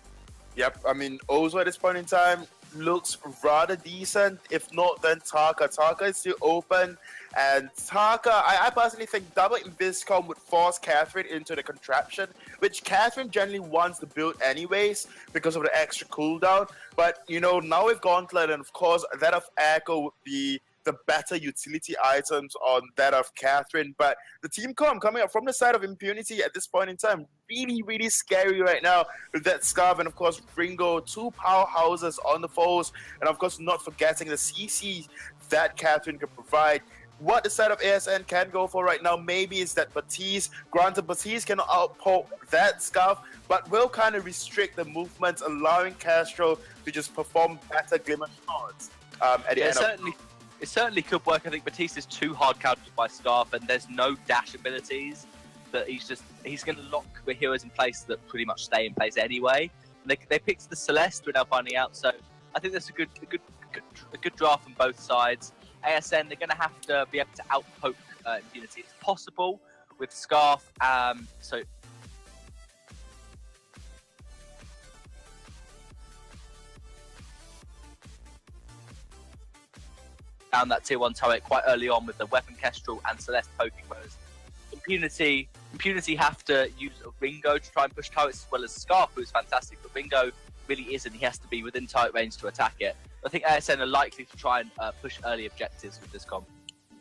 Yep, I mean, Ozo at this point in time looks rather decent. If not, then Taka. Taka is still open. And Taka, I personally think double Inviscom would force Catherine into the contraption, which Catherine generally wants to build anyways because of the extra cooldown. But, now with Gauntlet, and of course, that of Echo would be the better utility items on that of Catherine. But the team coming up from the side of Impunity at this point in time, really, really scary right now with that Scarf, and of course Ringo, two powerhouses on the foes, and of course not forgetting the CC that Catherine can provide. What the side of ASN can go for right now maybe is that Batiste. Granted, Batiste cannot outpoke that Scarf, but will kind of restrict the movements, allowing Castro to just perform better glimmer shots at the end It certainly could work. I think Batiste is too hard countered by Scarf, and there's no dash abilities. That he's going to lock the heroes in place that pretty much stay in place anyway. And they picked the Celeste without finding out, so I think that's a good draft from both sides. ASN, they're going to have to be able to outpoke Impunity. It's possible with Scarf. So down that tier 1 turret quite early on with the weapon Kestrel and Celeste poking, whereas Impunity have to use a Ringo to try and push turrets as well as Scarf, who's fantastic, but Ringo really isn't. He has to be within turret range to attack it. I think ASN are likely to try and push early objectives with this comp.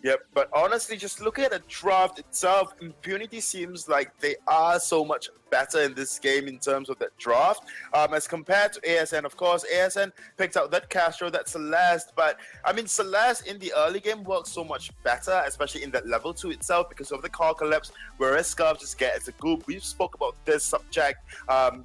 Yep, but honestly, just looking at the draft itself, Impunity seems like they are so much better in this game in terms of that draft as compared to ASN. Of course, ASN picked out that Castro, that Celeste, but I mean, Celeste in the early game works so much better, especially in that level 2 itself because of the car collapse, whereas Scarf just gets a goop. We spoke about this subject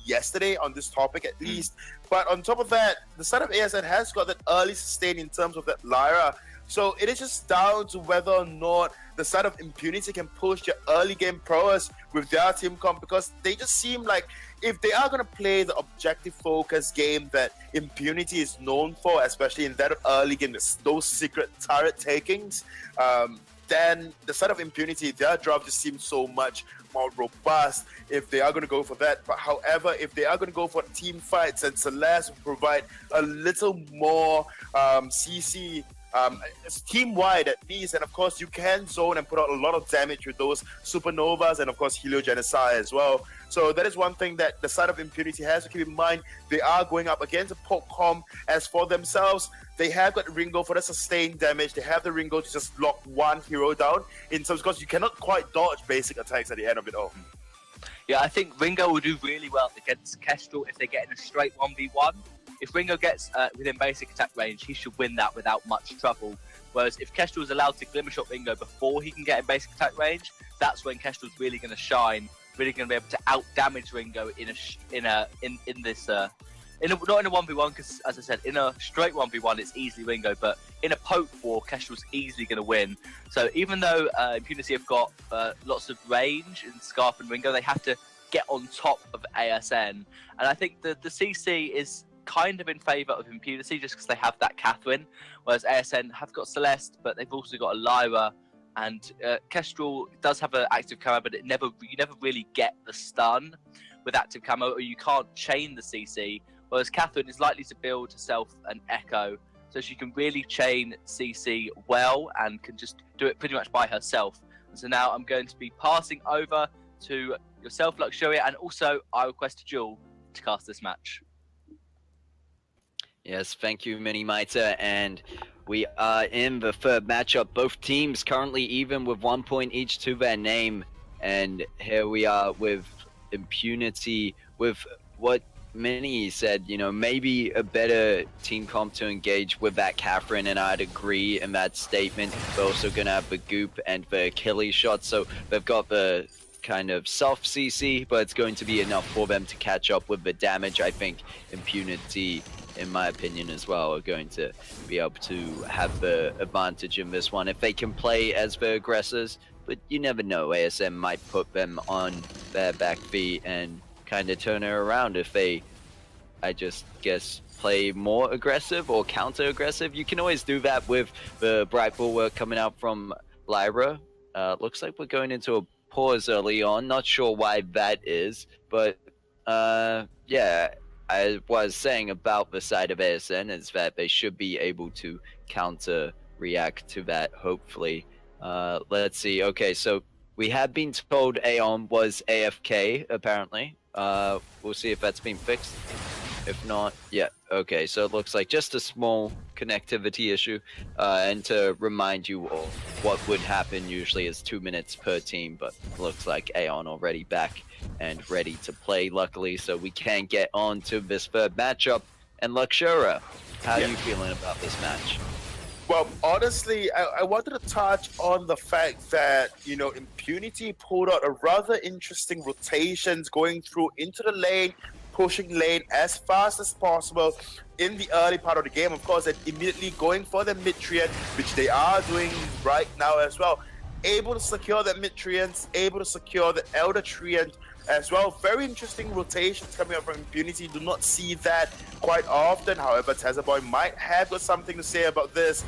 yesterday on this topic at least, but on top of that, the side of ASN has got that early sustain in terms of that Lyra. So it is just down to whether or not the side of Impunity can push their early game prowess with their team comp, because they just seem like if they are going to play the objective focus game that Impunity is known for, especially in that early game, those secret turret takings, then the side of Impunity, their draft just seems so much more robust if they are going to go for that. But however, if they are going to go for team fights, and Celeste will provide a little more CC team-wide at least, and of course you can zone and put out a lot of damage with those supernovas and of course heliogenicide as well. So that is one thing that the side of Impunity has to keep in mind. They are going up against a poke comp. As for themselves, they have got Ringo for the sustained damage. They have the Ringo to just lock one hero down in terms, because you cannot quite dodge basic attacks at the end of it all. Yeah, I think Ringo will do really well against Kestrel if they get in a straight 1v1. If Ringo gets within basic attack range, he should win that without much trouble. Whereas if Kestrel is allowed to glimmer shot Ringo before he can get in basic attack range, that's when Kestrel's really going to shine, really going to be able to out damage Ringo not in a 1v1, because as I said, in a straight 1v1 it's easily Ringo, but in a poke war, Kestrel's easily going to win. So even though Impunity have got lots of range in Scarf and Ringo, they have to get on top of ASN, and I think the CC is kind of in favour of Impunity just because they have that Catherine, whereas ASN have got Celeste, but they've also got a Lyra, and Kestrel does have an active camo, but you never really get the stun with active camo, or you can't chain the CC, whereas Catherine is likely to build herself an Echo, so she can really chain CC well and can just do it pretty much by herself. And so now I'm going to be passing over to yourself, Luxuria, and also I request a Jewel to cast this match. Yes, thank you, Mini Mitre, and we are in the third matchup. Both teams currently even with 1 point each to their name, and here we are with Impunity, with what Mini said, you know, maybe a better team comp to engage with that Catherine, and I'd agree in that statement. They're also going to have the Goop and the Achilles shot, so they've got the kind of soft CC, but it's going to be enough for them to catch up with the damage. I think Impunity, in my opinion as well, are going to be able to have the advantage in this one if they can play as the aggressors, but you never know. ASM might put them on their back feet and kind of turn it around if they, I just guess, play more aggressive or counter aggressive. You can always do that with the Bright Bulwark coming out from Lyra. Looks like we're going into a pause early on, not sure why that is, but yeah, I was saying about the side of ASN is that they should be able to counter react to that, hopefully. Let's see. Okay, so we have been told Aeon was AFK, apparently. We'll see if that's been fixed. If not, yeah, okay, so it looks like just a small connectivity issue. And to remind you all, what would happen usually is 2 minutes per team, but looks like Aeon already back and ready to play, luckily, so we can get on to this third matchup. And Luxura, how are you feeling about this match? Well, honestly, I wanted to touch on the fact that, you know, Impunity pulled out a rather interesting rotations going through into the lane, pushing lane as fast as possible in the early part of the game. Of course, and immediately going for the mid-treant, which they are doing right now as well. Able to secure the mid-treants, able to secure the elder treant as well. Very interesting rotations coming up from Impunity. Do not see that quite often. However, Tezzaboy might have got something to say about this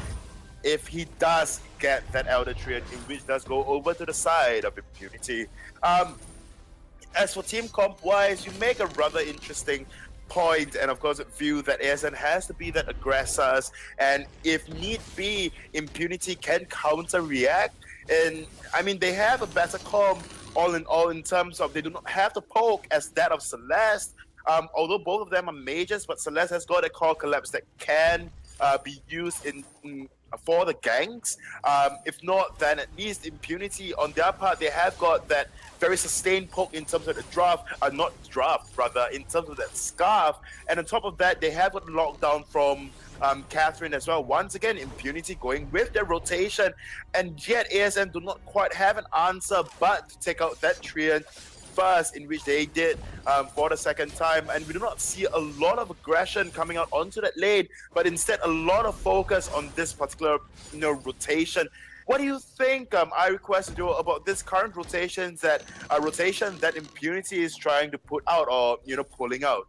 if he does get that elder treant, in which does go over to the side of Impunity. As for team comp wise, you make a rather interesting point and of course view that ASN has to be that aggressors, and if need be, Impunity can counter react. And I mean, they have a better comp all in all in terms of they do not have the poke as that of Celeste. Although both of them are mages, but Celeste has got a core collapse that can be used in for the ganks. If not, then at least Impunity on their part, they have got that very sustained poke in terms of the not draft, rather, in terms of that scarf. And on top of that, they have got lockdown from Catherine as well. Once again, Impunity going with their rotation, and yet ASN do not quite have an answer but to take out that Treant first, in which they did for the second time, and we do not see a lot of aggression coming out onto that lane, but instead a lot of focus on this particular rotation. What do you think, I request you about this current rotation that Impunity is trying to put out or pulling out?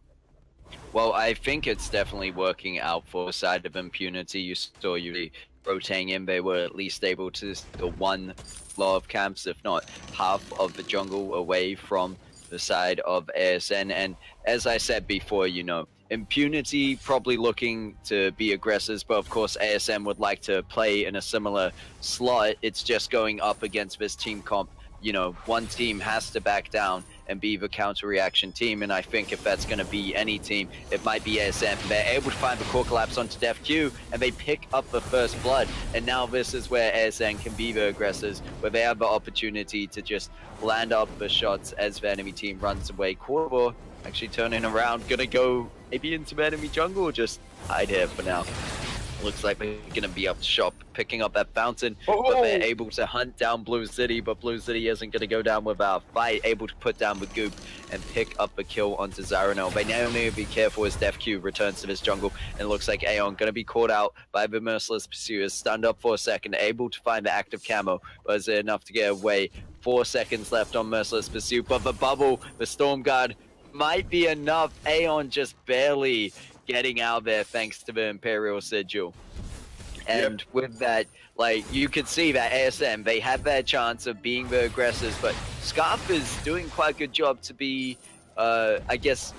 Well, I think it's definitely working out for the side of Impunity. You saw you rotating in, they were at least able to steal one lot of camps, if not half of the jungle away from the side of ASN. And as I said before, Impunity probably looking to be aggressors, but of course ASN would like to play in a similar slot. It's just going up against this team comp. One team has to back down and be the counter-reaction team, and I think if that's going to be any team, it might be ASN. They're able to find the core collapse onto Def Q, and they pick up the first blood, and now this is where ASN can be the aggressors, where they have the opportunity to just land up the shots as the enemy team runs away. Corvo actually turning around, gonna go maybe into the enemy jungle, or just hide here for now. Looks like they're going to be up shop, picking up that fountain, but they're able to hunt down Blue City, but Blue City isn't going to go down without a fight, able to put down the goop and pick up the kill onto Zaranel. They now need to be careful as Def Q returns to this jungle, and it looks like Aeon going to be caught out by the Merciless Pursuers, stunned up for a second, able to find the active camo, but is it enough to get away? 4 seconds left on Merciless Pursuit, but the bubble, the Storm Guard, might be enough. Aeon just barely getting out there thanks to the Imperial Sigil. And with that, you could see that ASM, they had their chance of being the aggressors, but Scarf is doing quite a good job to be, I guess,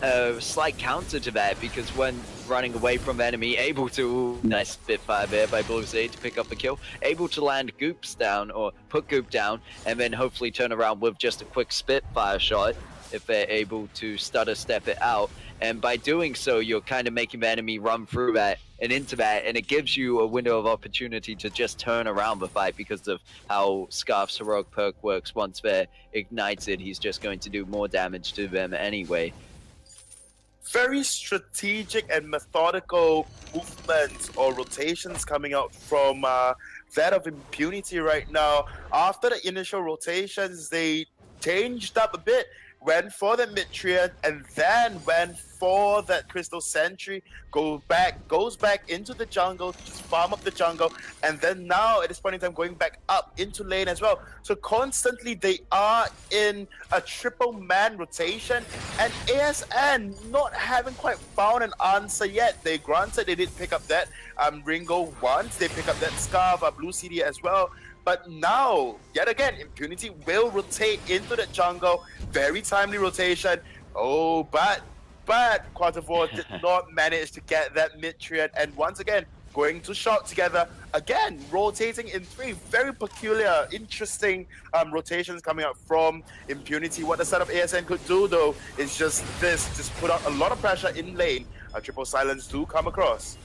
a slight counter to that, because when running away from the enemy, able to, nice Spitfire there by Blue City to pick up the kill, able to land Goops down, or put Goop down, and then hopefully turn around with just a quick Spitfire shot, if they're able to stutter step it out. And by doing so, you're kind of making the enemy run through that and into that, and it gives you a window of opportunity to just turn around the fight because of how Scarf's heroic perk works. Once they're ignited, he's just going to do more damage to them anyway. Very strategic and methodical movements or rotations coming out from that of Impunity right now. After the initial rotations, they changed up a bit, went for the mid-triad, and then went for that Crystal Sentry, goes back into the jungle, just farm up the jungle, and then now at this point in time going back up into lane as well. So constantly they are in a triple man rotation, and ASN not having quite found an answer yet. They granted they did pick up that Ringo once, they pick up that Scarf, Blue CD as well. But now, yet again, Impunity will rotate into the jungle. Very timely rotation. Oh, but Quatavor did not manage to get that mid-triad. And once again, going to shot together. Again, rotating in 3. Very peculiar, interesting rotations coming out from Impunity. What the side of ASN could do, though, is just put out a lot of pressure in lane. A triple silence do come across.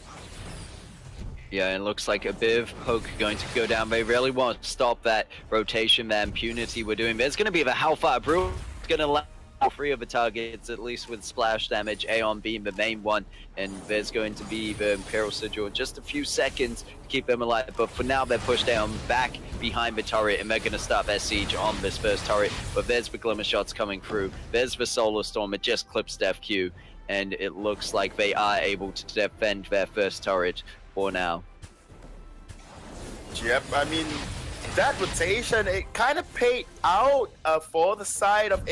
Yeah, and it looks like a bit of poke going to go down. They really want to stop that rotation that Impunity were doing. There's going to be the Hellfire Brew. It's going to land all 3 of the targets, at least with splash damage. Aeon being the main one, and there's going to be the Imperial Sigil in just a few seconds to keep them alive. But for now, they're pushed Aeon back behind the turret, and they're going to start their siege on this first turret. But there's the Glimmer shots coming through. There's the Solar Storm. It just clips Def Q, and it looks like they are able to defend their first turret for now. Yep, I mean, that rotation, it kind of paid out for the side of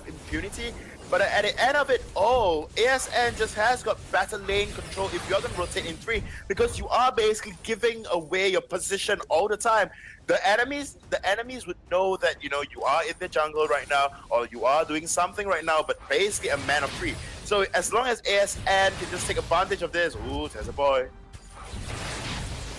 Impunity, but at the end of it all, ASN just has got better lane control if you're going to rotate in 3, because you are basically giving away your position all the time. The enemies would know that, you are in the jungle right now, or you are doing something right now, but basically a man of 3. So as long as ASN can just take advantage of this, ooh, there's a boy.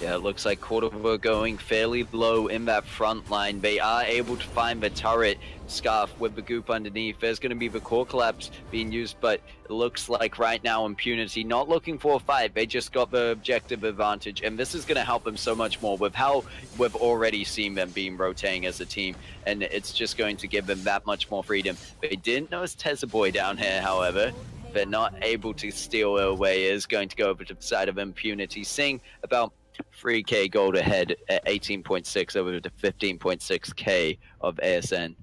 Yeah, it looks like Cordova going fairly low in that front line. They are able to find the turret scarf with the goop underneath. There's going to be the core collapse being used, but it looks like right now Impunity not looking for a fight. They just got the objective advantage, and this is going to help them so much more with how we've already seen them being rotating as a team, and it's just going to give them that much more freedom. They didn't notice Tezza Boy down here, however. They're not able to steal it away. It is going to go over to the side of Impunity, seeing about 3k gold ahead at 18.6 over to 15.6k of ASN.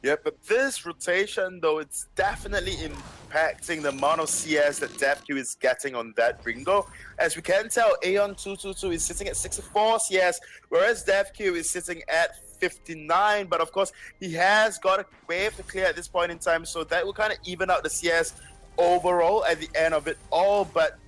Yeah, but this rotation, though, it's definitely impacting the amount of CS that DevQ is getting on that Ringo. As we can tell, Aeon222 is sitting at 64 CS, whereas DevQ is sitting at 59. But of course, he has got a wave to clear at this point in time, so that will kind of even out the CS overall at the end of it all. But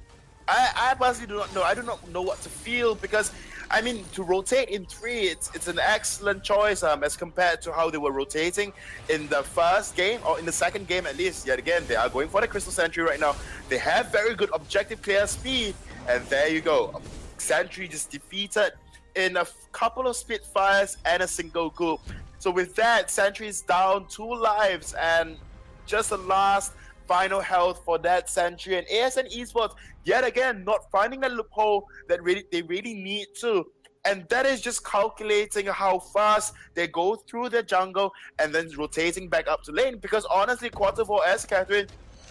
I personally do not know. I do not know what to feel, because I mean, to rotate in 3, it's an excellent choice as compared to how they were rotating in the first game, or in the second game at least. Yet again, they are going for the Crystal Sentry right now. They have very good objective clear speed, and there you go. Sentry just defeated in a couple of Spitfires and a single goop. So with that, Sentry is down 2 lives, and just the last final health for that Sentry. And ASN Esports, yet again, not finding a loophole that they really need to. And that is just calculating how fast they go through the jungle and then rotating back up to lane. Because honestly, Quattro as Catherine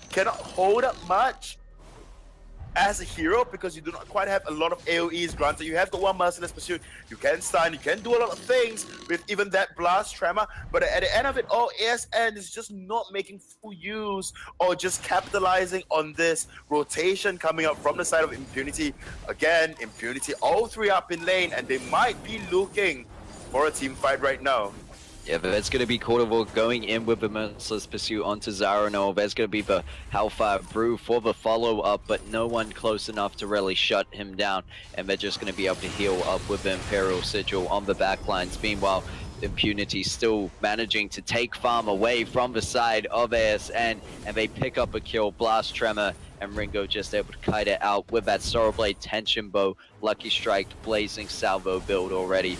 cannot hold up much as a hero, because you do not quite have a lot of AoEs. Granted, you have the one Merciless Pursuit, you can stun, you can do a lot of things with even that Blast Tremor, but at the end of it all, ASN is just not making full use or just capitalizing on this rotation coming up from the side of Impunity. Again, Impunity, all 3 up in lane, and they might be looking for a team fight right now. Yeah, but that's going to be Cordova going in with the Merciless Pursuit onto Zaranov. There's going to be the Hellfire Brew for the follow-up, but no one close enough to really shut him down. And they're just going to be able to heal up with the Imperial Sigil on the backlines. Meanwhile, Impunity still managing to take farm away from the side of ASN, and they pick up a kill. Blast Tremor and Ringo just able to kite it out with that Sorrowblade Tension Bow, Lucky Strike, Blazing Salvo build already.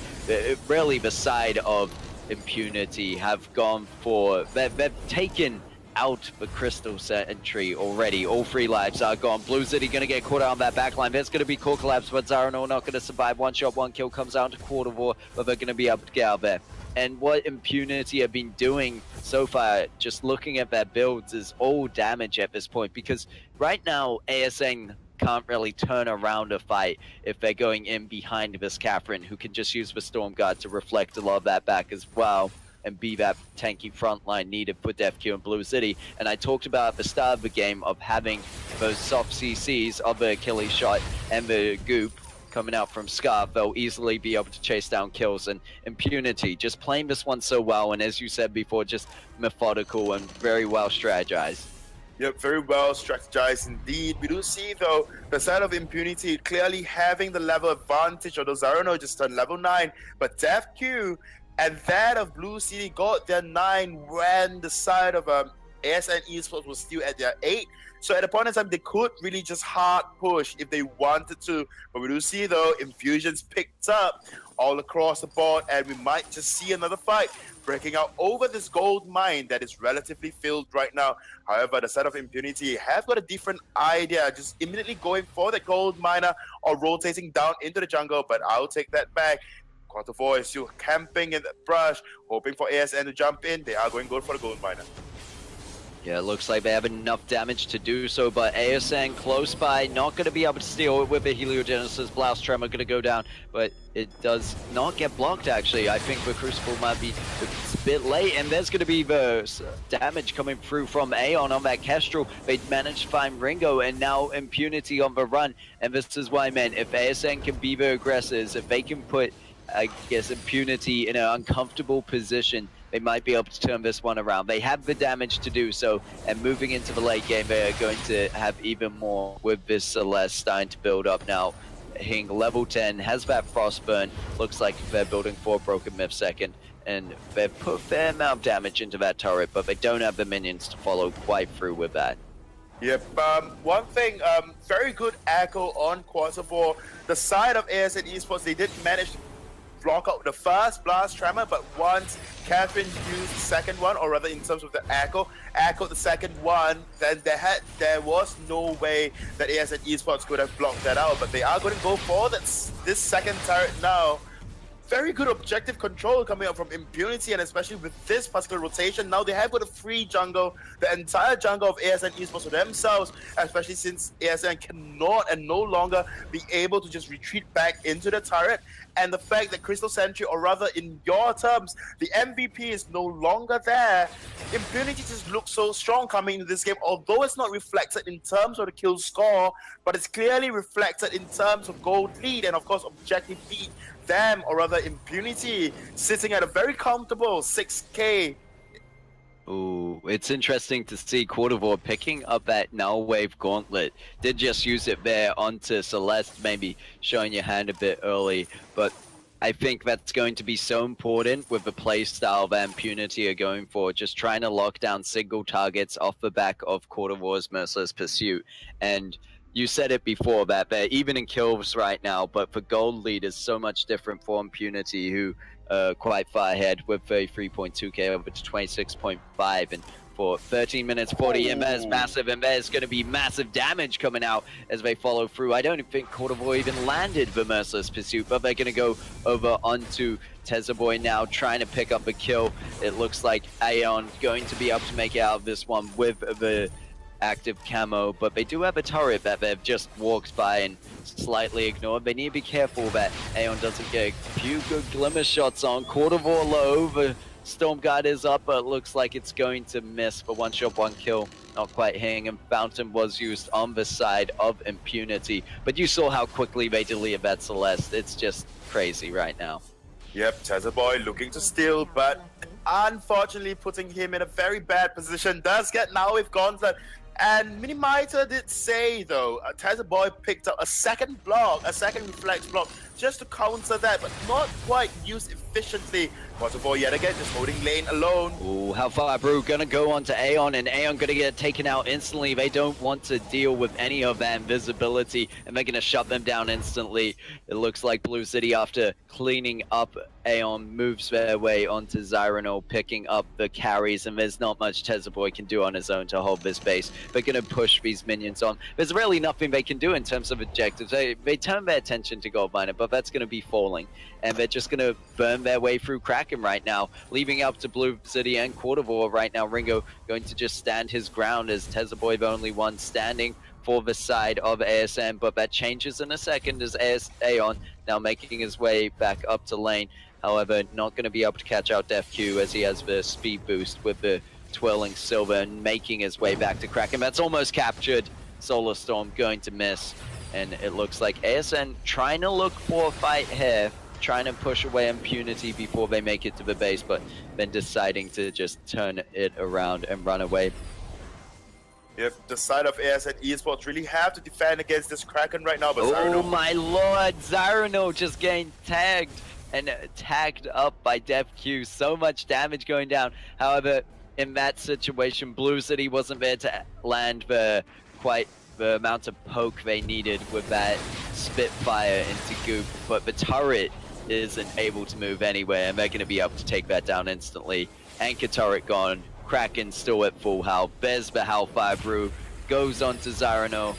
Really, the side of Impunity have gone for, they've taken out the Crystal Sentry already. All 3 lives are gone. Blue City going to get caught out on that backline. There's going to be core collapse, but Zaranov not going to survive. 1 shot, 1 kill comes out to Cordova, but they're going to be able to get out there. And what Impunity have been doing so far, just looking at their builds, is all damage at this point, because right now ASN can't really turn around a fight if they're going in behind this Catherine, who can just use the Storm Guard to reflect a lot of that back as well and be that tanky front line needed for DevQ and Blue City. And I talked about at the start of the game of having those soft CCs of the Achilles shot and the goop coming out from Scarf. They'll easily be able to chase down kills, and Impunity just playing this one so well, and as you said before, just methodical and very well strategized. Yep, very well strategized indeed. We do see, though, the side of Impunity clearly having the level advantage, although Zaranov just turned level 9. But DevQ and that of Blue City got their 9 when the side of ASN Esports was still at their 8. So at a point in time, they could really just hard push if they wanted to. But we do see, though, Infusions picked up all across the board, and we might just see another fight breaking out over this gold mine that is relatively filled right now. However, the side of Impunity have got a different idea, just immediately going for the gold miner or rotating down into the jungle, but I'll take that back. Quattro is still camping in the brush, hoping for ASN to jump in. They are going good for the gold miner. Yeah, it looks like they have enough damage to do so, but ASN close by, not going to be able to steal it with the Heliogenesis. Blast Tremor going to go down, but it does not get blocked, actually. I think the Crucible might be a bit late, and there's going to be the damage coming through from Aeon on that Kestrel. They managed to find Ringo, and now Impunity on the run, and this is why, man, if ASN can be the aggressors, if they can put, I guess, Impunity in an uncomfortable position, they might be able to turn this one around. They have the damage to do so, and moving into the late game, they are going to have even more with this Celeste starting to build up now. Hing level 10, has that Frostburn, looks like they're building for Broken Myth second, and they've put a fair amount of damage into that turret, but they don't have the minions to follow quite through with that. Yep. One thing, very good echo on Quasivore. The side of ASN Esports, they did manage to block out the first blast tremor, but once Catherine used the second one, or rather in terms of the echoed the second one, then there was no way that ASN Esports could have blocked that out. But they are going to go for this second turret now. Very good objective control coming up from Impunity, and especially with this particular rotation, now they have got a free jungle, the entire jungle of ASN Esports for themselves, especially since ASN cannot and no longer be able to just retreat back into the turret. And the fact that Crystal Sentry, or rather in your terms, the MVP is no longer there, Impunity just looks so strong coming into this game, although it's not reflected in terms of the kill score, but it's clearly reflected in terms of gold lead and of course objective lead. Them, or rather Impunity, sitting at a very comfortable 6k. Ooh, it's interesting to see Quasivore picking up that Null Wave Gauntlet. Did just use it there onto Celeste, maybe showing your hand a bit early, but I think that's going to be so important with the playstyle that Impunity are going for, just trying to lock down single targets off the back of Quasivore's Merciless Pursuit. And you said it before that they're even in kills right now, but for gold lead is so much different for Impunity, who quite far ahead with 33.2k over to 26.5, and for 13 minutes 40, and there's massive, and there's going to be massive damage coming out as they follow through. I don't think Quasivore even landed the Merciless Pursuit, but they're going to go over onto Tezaboy now, trying to pick up a kill. It looks like Aeon going to be able to make it out of this one with the active camo, but they do have a turret that they've just walked by and slightly ignored. They need to be careful that Aeon doesn't get a few good glimmer shots on. Quasivore low, the Storm Guard is up, but it looks like it's going to miss for one shot, one kill. Not quite hitting, and Fountain was used on the side of Impunity, but you saw how quickly they deleted that Celeste. It's just crazy right now. Yep, Tezaboy looking to steal, but unfortunately putting him in a very bad position. Does get now with Gauntlet. And Minimiter did say, though, Tezaboy picked up a second block, a second reflex block, just to counter that, but not quite used efficiently. Quasivore yet again, just holding lane alone. Ooh, how far, Brew? Gonna go on to Aeon, and Aeon gonna get taken out instantly. They don't want to deal with any of that invisibility, and they're gonna shut them down instantly. It looks like Blue City, after cleaning up Aeon, moves their way onto Zyronol, picking up the carries, and there's not much Tezaboy can do on his own to hold this base. They're gonna push these minions on. There's really nothing they can do in terms of objectives. They turn their attention to Gold Miner, but that's gonna be falling, and they're just gonna burn their way through Kraken right now, leaving up to Blue City and Quasivore right now. Ringo going to just stand his ground as Tezaboy the only one standing for the side of ASN, but that changes in a second as Aeon now making his way back up to lane. However, not going to be able to catch out Def Q as he has the speed boost with the twirling silver and making his way back to Kraken. That's almost captured. Solar Storm going to miss, and it looks like ASN trying to look for a fight here, trying to push away Impunity before they make it to the base, but then deciding to just turn it around and run away. Yep, the side of ASN Esports really have to defend against this Kraken right now, but oh my lord, Zyrono just getting tagged and tagged up by Def Q. So much damage going down. However, in that situation, Blue City wasn't there to land quite the amount of poke they needed with that Spitfire into Goop, but the turret isn't able to move anywhere, and they're going to be able to take that down instantly. Anchor turret gone, Kraken still at full health. There's the Hellfire Brew, goes on to Zyrono,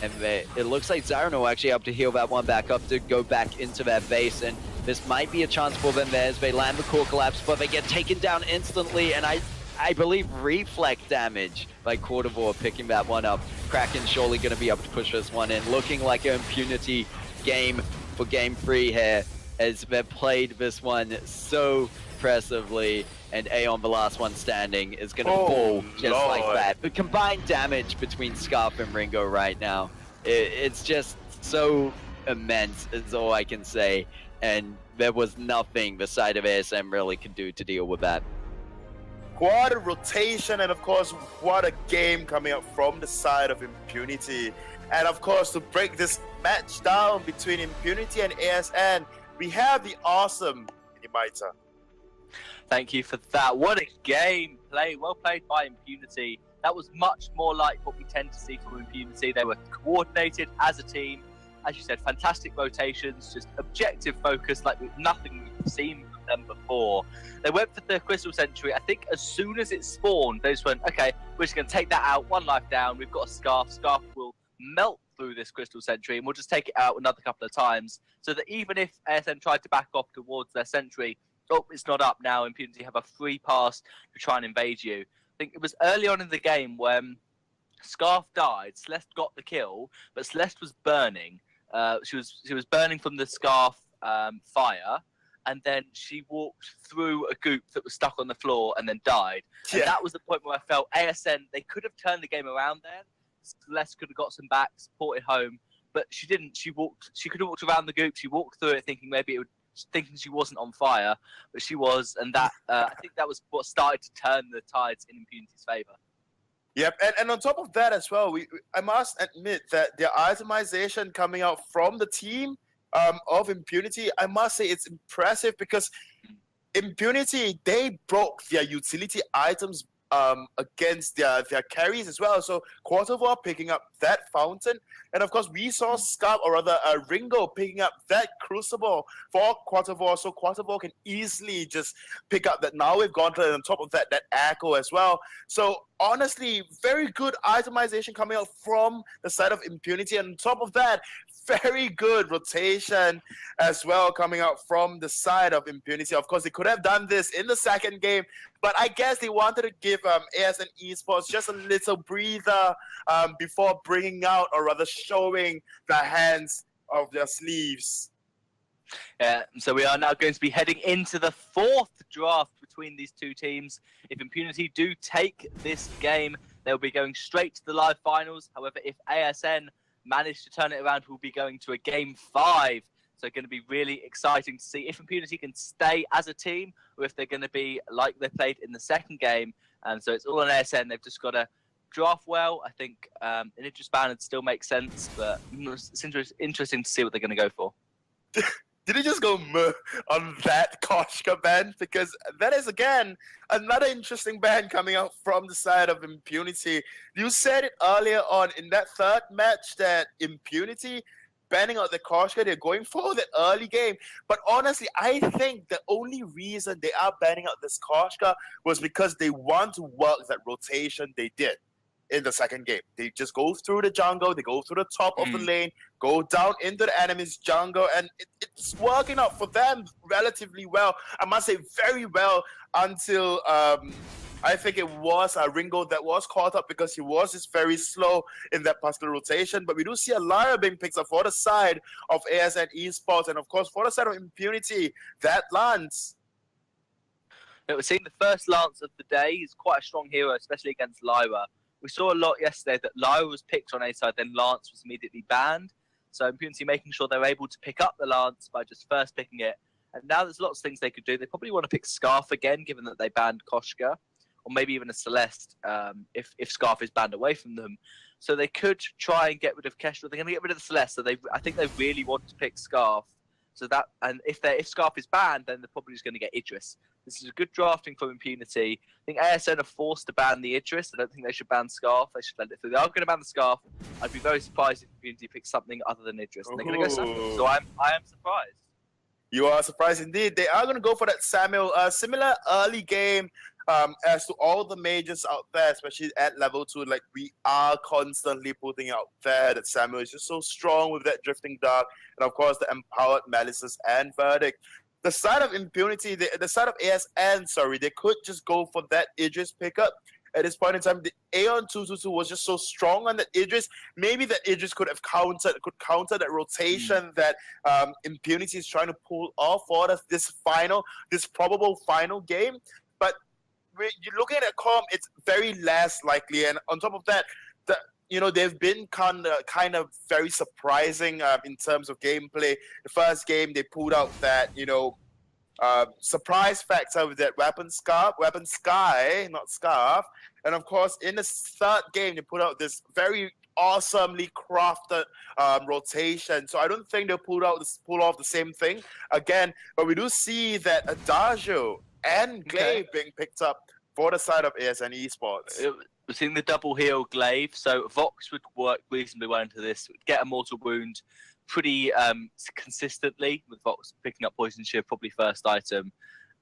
and it looks like Zyrono actually able to heal that one back up to go back into their base, and this might be a chance for them there as they land the core collapse, but they get taken down instantly, and I believe reflect damage by Quasivore picking that one up. Kraken surely going to be able to push this one in, looking like an Impunity game for game 3 here, as they've played this one so impressively, and Aeon, the last one standing, is going to fall just like that. The combined damage between Scarf and Ringo right now, it's just so immense, is all I can say, and there was nothing the side of ASM really could do to deal with that. What a rotation, and of course, what a game coming up from the side of Impunity. And of course, to break this match down between Impunity and ASN, we have the awesome Minimiter. Thank you for that. What a game! Well played by Impunity. That was much more like what we tend to see from Impunity. They were coordinated as a team. As you said, fantastic rotations, just objective focus, like nothing we've seen from them before. They went for the Crystal Sentry. I think as soon as it spawned, they just went, okay, we're just going to take that out, 1 life down. We've got a Scarf. Scarf will melt through this Crystal Sentry, and we'll just take it out another couple of times. So that even if ASN tried to back off towards their Sentry, oh, it's not up now. Impunity have a free pass to try and invade you. I think it was early on in the game when Scarf died. Celeste got the kill, but Celeste was burning. She was burning from the Scarf fire, and then she walked through a goop that was stuck on the floor and then died. And that was the point where I felt ASN, they could have turned the game around then. Celeste could have got some back, supported home, but she didn't. She could have walked around the goop. She walked through it thinking thinking she wasn't on fire, but she was, and that I think that was what started to turn the tides in Impunity's favor. Yep, and on top of that as well, I must admit that the itemization coming out from the team of Impunity, I must say it's impressive because Impunity, they broke their utility items against their carries as well. So Quartervore picking up that fountain, and of course we saw Scarf, or rather Ringo, picking up that Crucible for Quartervore, so Quartervore can easily just pick up that. Now we've gone to, on top of that Echo as well. So honestly, very good itemization coming out from the side of Impunity, and on top of that, very good rotation as well coming out from the side of Impunity. Of course, they could have done this in the second game, but I guess they wanted to give ASN Esports just a little breather before bringing out, or rather showing the hands of their sleeves. Yeah, so we are now going to be heading into the 4th draft between these two teams. If Impunity do take this game, they'll be going straight to the live finals. However, if ASN manage to turn it around, we'll be going to a game 5. So going to be really exciting to see if Impunity can stay as a team, or if they're going to be like they played in the second game. And so it's all on ASN. They've just got to draft well. I think an Idris ban would still make sense, but it's interesting to see what they're going to go for. Did he just go on that Koshka ban? Because that is, again, another interesting ban coming out from the side of Impunity. You said it earlier on in that third match that Impunity banning out the Koshka, they're going for that early game. But honestly, I think the only reason they are banning out this Koshka was because they want to work that rotation they did in the second game. They just go through the jungle, they go through the top of the lane, go down into the enemy's jungle, and it's working out for them relatively well. I must say very well until I think it was Ringo that was caught up because he was just very slow in that particular rotation. But we do see a Lyra being picked up for the side of ASN Esports, and of course for the side of Impunity, that Lance. We're seeing the first Lance of the day. He's quite a strong hero, especially against Lyra. We saw a lot yesterday that Lyra was picked on A side, then Lance was immediately banned. So Impunity making sure they're able to pick up the Lance by just first picking it. And now there's lots of things they could do. They probably want to pick Scarf again, given that they banned Koshka, or maybe even a Celeste if Scarf is banned away from them. So they could try and get rid of Kestrel. They're going to get rid of the Celeste, so I think they really want to pick Scarf. So that, and if Scarf is banned, then they're probably just going to get Idris. This is a good drafting from Impunity. I think ASN are forced to ban the Idris. I don't think they should ban Scarf. They should let it through. They are going to ban the Scarf. I'd be very surprised if Impunity picks something other than Idris. And they're going to go Samuel. So I am surprised. You are surprised indeed. They are going to go for that Samuel. Similar early game as to all the majors out there, especially at level 2. Like, we are constantly putting out there that Samuel is just so strong with that Drifting Dark. And of course, the Empowered Malices and Verdict. The side of Impunity, the side of ASN, they could just go for that Idris pickup. At this point in time, the Aeon 222 was just so strong on that Idris. Maybe that Idris could counter that rotation that Impunity is trying to pull off for this probable final game. But you're looking at a comp, it's very less likely. And on top of that, they've been kind of very surprising in terms of gameplay. The first game, they pulled out that, surprise factor with that Weapon Sky, not Scarf. And of course, in the third game, they put out this very awesomely crafted rotation. So I don't think they'll pull off the same thing again. But we do see that Adagio and Glaive being picked up for the side of ASN Esports? We're seeing the double heal glaive, so Vox would work reasonably well into this. Get a mortal wound pretty consistently, with Vox picking up poison shiv, probably first item.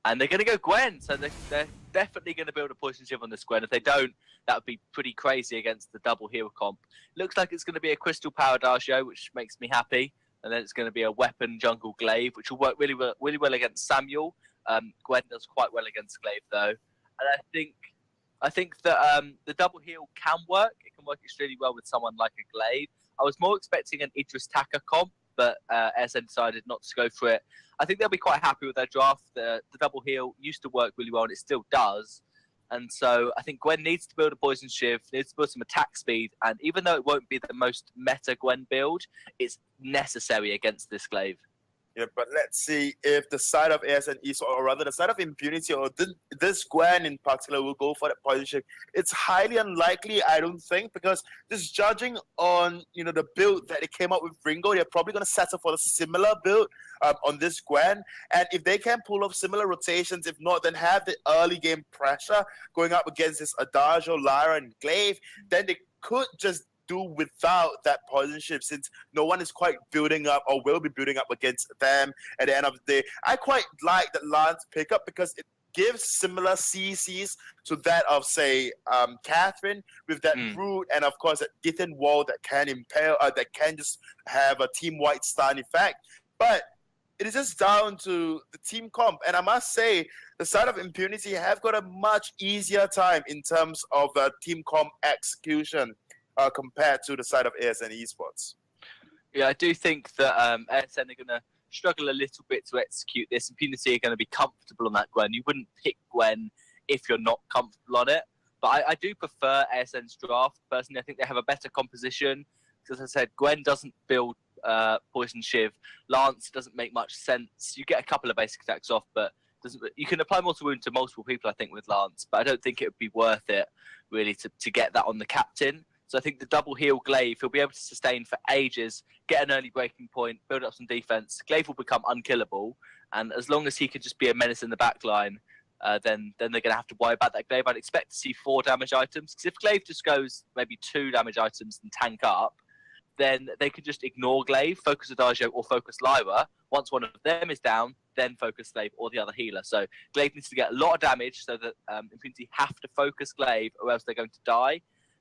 And they're going to go Gwen, so they're definitely going to build a poison shiv on this Gwen. If they don't, that would be pretty crazy against the double heal comp. Looks like it's going to be a crystal power Adagio, which makes me happy. And then it's going to be a weapon jungle glaive, which will work really well against Samuel. Gwen does quite well against glaive though, and I think that the double heal can work. It can work extremely well with someone like a glaive. I was more expecting an Idris Taka comp, but ASN decided not to go for it. I think they'll be quite happy with their draft. The double heal used to work really well, and it still does. And so I think Gwen needs to build a poison shiv, needs to build some attack speed, and even though it won't be the most meta Gwen build, it's necessary against this glaive. Yeah, but let's see if the side of ASN Esports, or rather the side of Impunity, or this Gwen in particular, will go for that poison shiv. It's highly unlikely, I don't think, because just judging on the build that they came up with Ringo, they're probably going to settle for a similar build on this Gwen. And if they can pull off similar rotations, if not, then have the early game pressure going up against this Adagio, Lyra, and Glaive, then they could just do without that poison shiv, since no one is quite building up or will be building up against them at the end of the day. I quite like that Lance pickup because it gives similar CCs to that of, say, Catherine, with that root, and of course that Githin wall that can impale, that can just have a team-wide stun effect. But it is just down to the team comp, and I must say the side of Impunity have got a much easier time in terms of team comp execution compared to the side of ASN Esports. Yeah, I do think that ASN are going to struggle a little bit to execute this. Impunity are going to be comfortable on that Gwen. You wouldn't pick Gwen if you're not comfortable on it. But I do prefer ASN's draft. Personally, I think they have a better composition. Because as I said, Gwen doesn't build Poison Shiv. Lance doesn't make much sense. You get a couple of basic attacks off, but you can apply Mortal Wound to multiple people, I think, with Lance. But I don't think it would be worth it, really, to get that on the captain. So I think the double heal Glaive, he'll be able to sustain for ages, get an early breaking point, build up some defense. Glaive will become unkillable, and as long as he can just be a menace in the back line, then they're going to have to worry about that Glaive. I'd expect to see 4 damage items, because if Glaive just goes maybe 2 damage items and tank up, then they could just ignore Glaive, focus Adagio or focus Lyra. Once one of them is down, then focus Glaive or the other healer. So Glaive needs to get a lot of damage so that Impunity have to focus Glaive, or else they're going to die.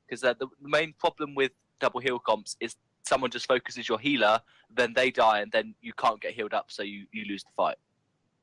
Because the main problem with double heal comps is someone just focuses your healer, then they die, and then you can't get healed up, so you lose the fight.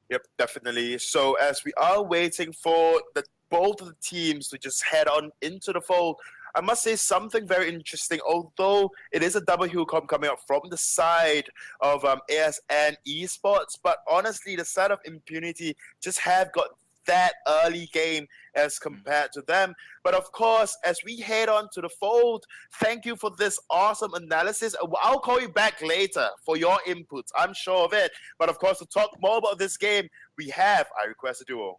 Yep, definitely. So as we are waiting for both of the teams to just head on into the fold, I must say something very interesting. Although it is a double heal comp coming up from the side of ASN Esports, but honestly, the side of Impunity just have got that early game as compared to them. But of course, as we head on to the fold, thank you for this awesome analysis. I'll call you back later for your inputs, I'm sure of it. But of course, to talk more about this game, we have I Request a Duo.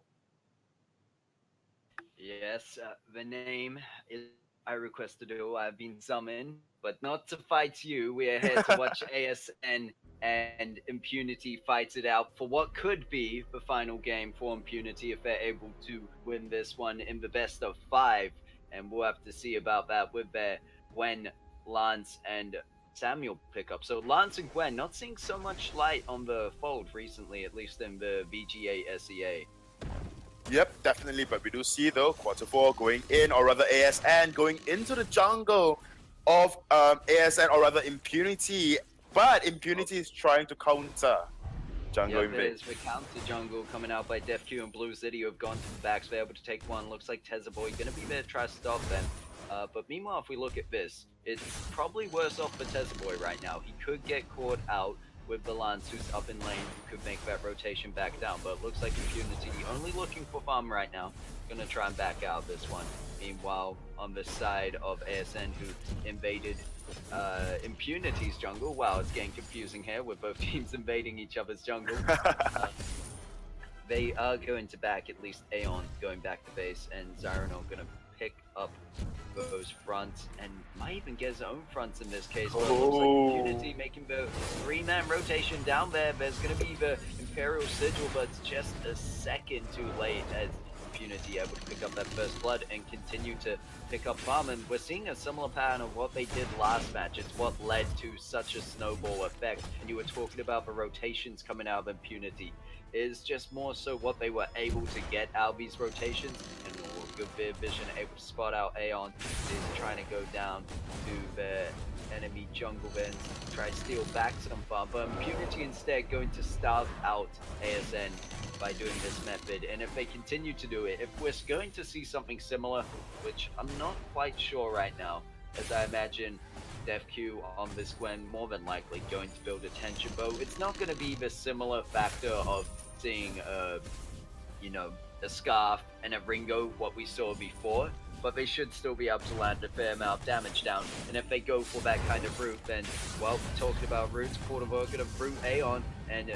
Yes, the name is I Request a Duo. I've been summoned, but not to fight you. We are here to watch ASN and Impunity fight it out for what could be the final game for Impunity if they're able to win this one in the best of 5. And we'll have to see about that with their Gwen, Lance, and Samuel pickup. So Lance and Gwen not seeing so much light on the fold recently, at least in the VGA SEA. Yep, definitely. But we do see, though, Quarter 4 going in, or rather ASN going into the jungle of ASN, or rather Impunity. But Impunity is trying to counter jungle invade. There's the counter jungle coming out by DefQ and Blue City, who have gone to the backs. They're able to take one. Looks like Tezaboy going to be there to try to stop them. But meanwhile, if we look at this, it's probably worse off for Tezaboy right now. He could get caught out with the Lance, who's up in lane, who could make that rotation back down. But it looks like Impunity only looking for farm right now. Going to try and back out this one. Meanwhile, on the side of ASN, who invaded Impunity's jungle. Wow, it's getting confusing here with both teams invading each other's jungle. They are going to back, at least Aeon going back to base, and Zyronol going to pick up those fronts, and might even get his own fronts in this case. But it looks like Impunity making the 3-man rotation down there. There's going to be the Imperial Sigil, but it's just a second too late as Impunity able to pick up that first blood and continue to pick up farm. And we're seeing a similar pattern of what they did last match. It's what led to such a snowball effect. And you were talking about the rotations coming out of Impunity. Is just more so what they were able to get out of these rotations, and good bit of vision, able to spot out Aeon is trying to go down to the enemy jungle and try to steal back some farm, but Impunity instead going to starve out ASN by doing this method. And if they continue to do it, if we're going to see something similar, which I'm not quite sure right now, as I imagine DefQ on this Gwen more than likely going to build a tension bow, it's not going to be the similar factor of seeing you know, a Scarf and a Ringo, what we saw before, but they should still be able to land a fair amount of damage down. And if they go for that kind of route, then, well, talking about routes, Portavoy gonna route Aeon and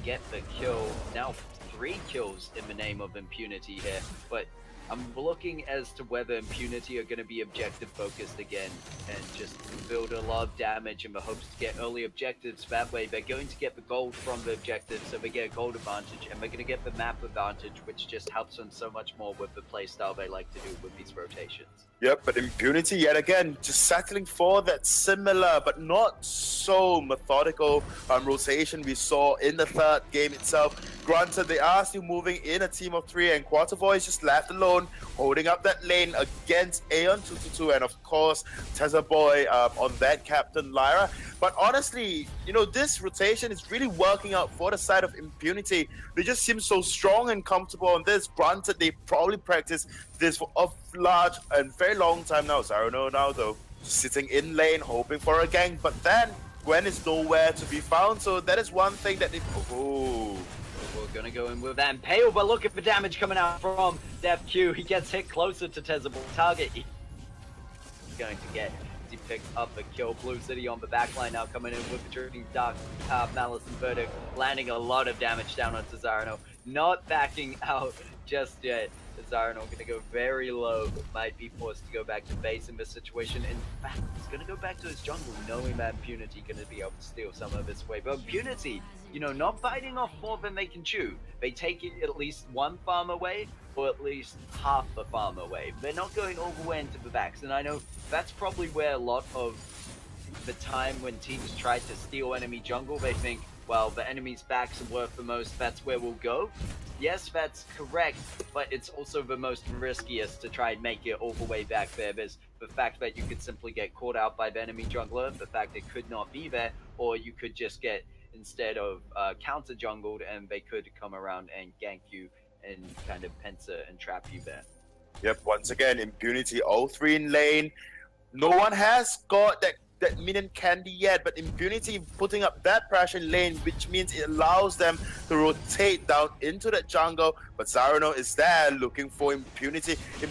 get the kill. Now 3 kills in the name of Impunity here, but I'm looking as to whether Impunity are going to be objective focused again and just build a lot of damage in the hopes to get early objectives. That way they're going to get the gold from the objectives, so they get a gold advantage, and they're going to get the map advantage, which just helps them so much more with the playstyle they like to do with these rotations. Yep, but Impunity yet again just settling for that similar but not so methodical rotation we saw in the third game itself. Granted, they are still moving in a team of 3, and Quarterboy is just left alone, holding up that lane against Aeon 222, and of course Tezza Boy on that Captain Lyra. But honestly, you know, this rotation is really working out for the side of Impunity. They just seem so strong and comfortable on this. Granted, they probably practiced this for a large and very long time now. Zarano now, though, sitting in lane, hoping for a gank. But then, Gwen is nowhere to be found. So that is one thing that they... Oh. We're gonna go in with that Impale, but look at the damage coming out from DefQ. He gets hit closer to Tezzable target. He's going to get... He picks up the kill. Blue City on the backline now coming in with the Drifting Dark, Malice and Verdict, landing a lot of damage down onto Zarano. Not backing out just yet. Zarano going to go very low, might be forced to go back to base in this situation. In fact, he's going to go back to his jungle, knowing that Impunity going to be able to steal some of his way. But Impunity, you know, not biting off more than they can chew. They take it at least one farm away, or at least half the farm away. They're not going all the way into the backs, and I know that's probably where a lot of the time when teams try to steal enemy jungle, they think, well, the enemy's backs are worth the most, that's where we'll go. Yes, that's correct, but it's also the most riskiest to try and make it all the way back there. There's the fact that you could simply get caught out by the enemy jungler, the fact it could not be there, or you could just get, instead of counter jungled, and they could come around and gank you and kind of pincer and trap you there. Yep, once again, Impunity, all 3 in lane. No one has got that minion candy yet, but Impunity putting up that pressure in lane, which means it allows them to rotate down into that jungle. But Zarano is there looking for Impunity. My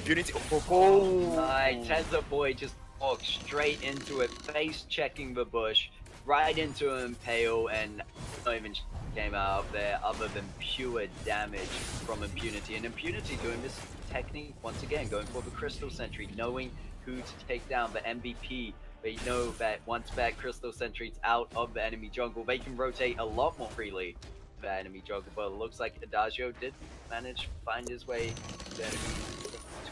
Tezza Boy just walked straight into it, face checking the bush, right into an Impale, and not even came out of there other than pure damage from Impunity. And Impunity doing this technique once again, going for the Crystal Sentry, knowing who to take down, the MVP. They know that once that Crystal Sentry's out of the enemy jungle, they can rotate a lot more freely to the enemy jungle. But it looks like Adagio did manage to find his way to the enemy.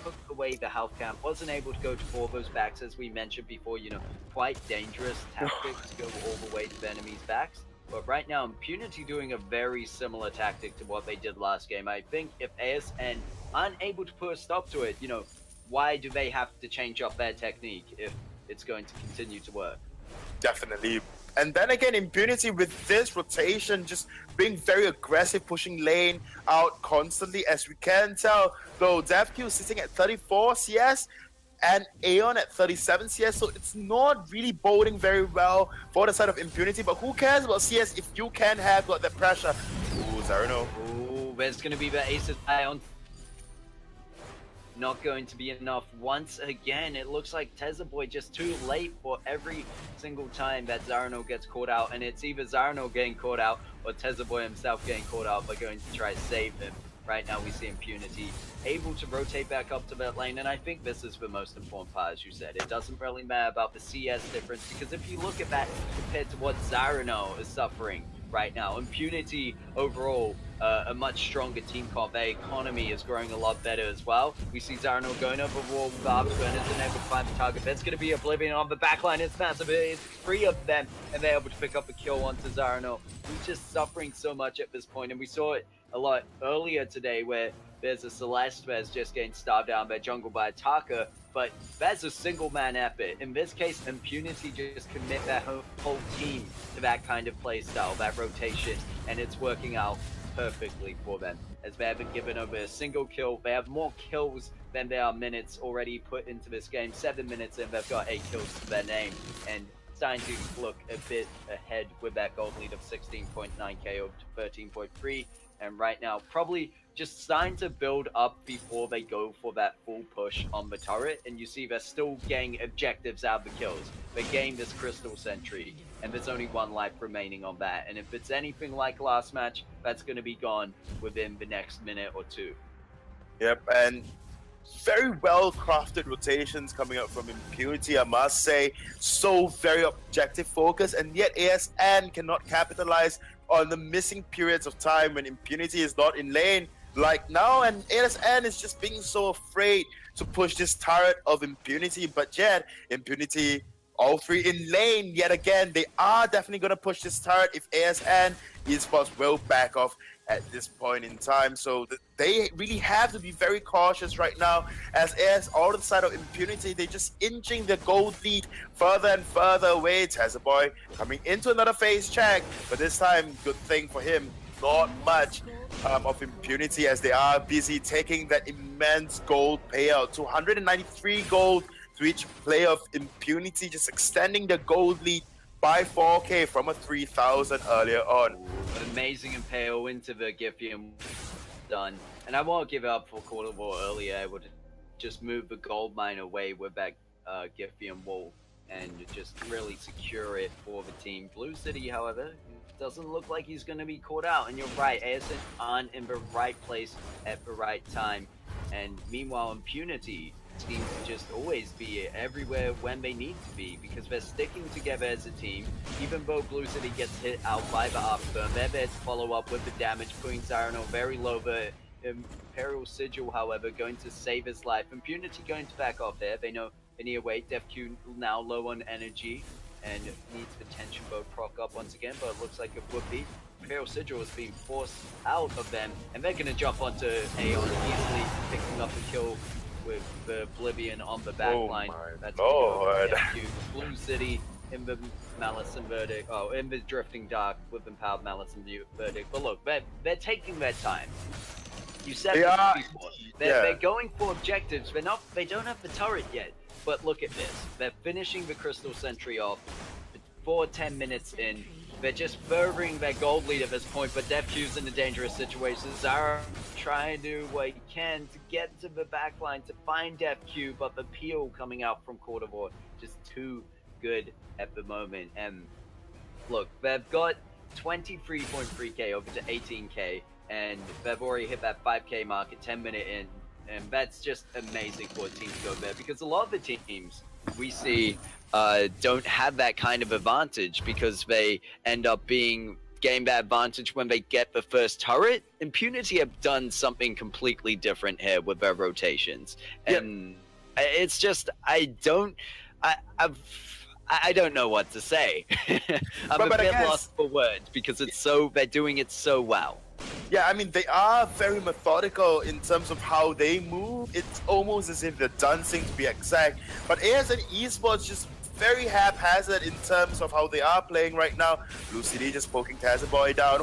Took away the health camp, wasn't able to go to 4 of those backs, as we mentioned before, you know, quite dangerous tactic to go all the way to the enemy's backs. But right now, Impunity doing a very similar tactic to what they did last game. I think if ASN aren't able to put a stop to it, you know, why do they have to change up their technique if it's going to continue to work? Definitely. And then again, Impunity with this rotation just being very aggressive, pushing lane out constantly, as we can tell. Though DefQ sitting at 34 CS and Aeon at 37 CS, so it's not really boding very well for the side of Impunity. But who cares about CS if you can have got that pressure? Ooh, Zarano. Ooh, there's going to be the Aces Ion. Not going to be enough once again. It looks like Tezza Boy just too late for every single time that Zarano gets caught out, and it's either Zarano getting caught out or Tezza Boy himself getting caught out by going to try to save him. Right now we see Impunity able to rotate back up to that lane, and I think this is the most important part, as you said. It doesn't really matter about the CS difference, because if you look at that compared to what Zarano is suffering right now, Impunity overall a much stronger team comp. Their economy is growing a lot better as well. We see Zarano going over wall with Afterburners and able to find the target. That's going to be Oblivion on the backline. It's massive. It's 3 of them, and they're able to pick up a kill onto Zarano, who's just suffering so much at this point. And we saw it a lot earlier today where there's a Celeste that's just getting starved down their jungle by Taka, but that's a single man effort. In this case, Impunity just commit their whole team to that kind of play style, that rotation, and it's working out perfectly for them, as they haven't given over a single kill. They have more kills than there are minutes already put into this game. 7 minutes in, they've got 8 kills to their name, and starting to look a bit ahead with that gold lead of 16.9k over to 13.3, and right now probably just starting to build up before they go for that full push on the turret. And you see they're still getting objectives out of the kills. They gained this Crystal Sentry, and there's only 1 life remaining on that, and if it's anything like last match, that's going to be gone within the next minute or 2. Yep, and very well crafted rotations coming up from Impunity, I must say. So very objective focus, and yet ASN cannot capitalize on the missing periods of time when Impunity is not in lane like now, and ASN is just being so afraid to push this turret of Impunity. But yet Impunity, all 3 in lane yet again. They are definitely going to push this turret if ASN Esports will back off at this point in time. So they really have to be very cautious right now, as all to the side of Impunity, they're just inching the gold lead further and further away. Tazaboy coming into another phase check, but this time, good thing for him, not much of Impunity, as they are busy taking that immense gold payout. 293 gold to each player of Impunity, just extending the gold lead by 4k from a 3,000 earlier on. An amazing impale into the Giphian done, and I won't give it up for Quarter War earlier. I would just move the gold mine away with that Giphian wall and just really secure it for the team. Blue City, however, doesn't look like he's going to be caught out, and you're right, ASN aren't in the right place at the right time, and meanwhile Impunity seems to just always be everywhere when they need to be, because they're sticking together as a team. Even though Blue City gets hit out by the Afterburn, they're there to follow up with the damage, putting Zarano very low. The Imperial Sigil, however, going to save his life. Impunity going to back off there. They know they need to wait. DefQ now low on energy and needs the tension bow proc up once again, but it looks like it would be. Imperial Sigil is being forced out of them, and they're going to jump onto Aeon, easily picking up a kill with the Oblivion on the backline. That's Lord. Blue City in the Malice and Verdict, in the Drifting Dark with Empowered Malice and Verdict. But look, they're taking their time. You said this before. They're going for objectives. They don't have the turret yet. But look at this. They're finishing the Crystal Sentry off 10 minutes in. They're just furthering their gold lead at this point, but DefQ's in a dangerous situation. Zara trying to do what he can to get to the backline to find DefQ, but the peel coming out from Quarter War just too good at the moment. And look, they've got 23.3k over to 18k, and they've already hit that 5k mark at 10 minutes in, and that's just amazing for a team to go there, because a lot of the teams we see don't have that kind of advantage, because they end up getting that advantage when they get the first turret. Impunity have done something completely different here with their rotations, and it's just I don't know what to say. I'm a bit lost for words, because they're doing it so well. Yeah, I mean, they are very methodical in terms of how they move. It's almost as if they're dancing, to be exact. But ASN Esports just very haphazard in terms of how they are playing right now. Blue City just poking Tazaboy down.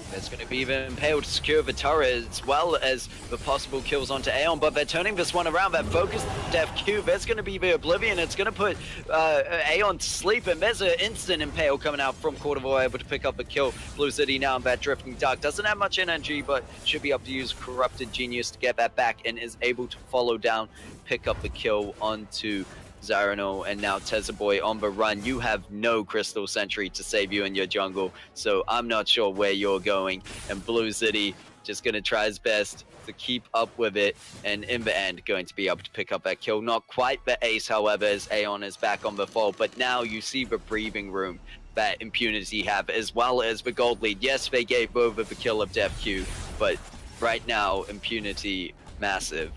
There's going to be the Impale to secure the turret, as well as the possible kills onto Aeon, but they're turning this one around. That focused DefQ, there's going to be the Oblivion. It's going to put Aeon to sleep, and there's an instant Impale coming out from Quarter War, able to pick up a kill. Blue City now in that Drifting Dark. Doesn't have much energy, but should be able to use Corrupted Genius to get that back, and is able to follow down, pick up the kill onto Zarano, and now Tazaboy on the run. You have no Crystal Sentry to save you in your jungle, so I'm not sure where you're going, and Blue City just going to try his best to keep up with it, and in the end going to be able to pick up that kill. Not quite the ace, however, as Aeon is back on the fall, but now you see the breathing room that Impunity have, as well as the gold lead. Yes, they gave over the kill of DefQ, but right now, Impunity, massive.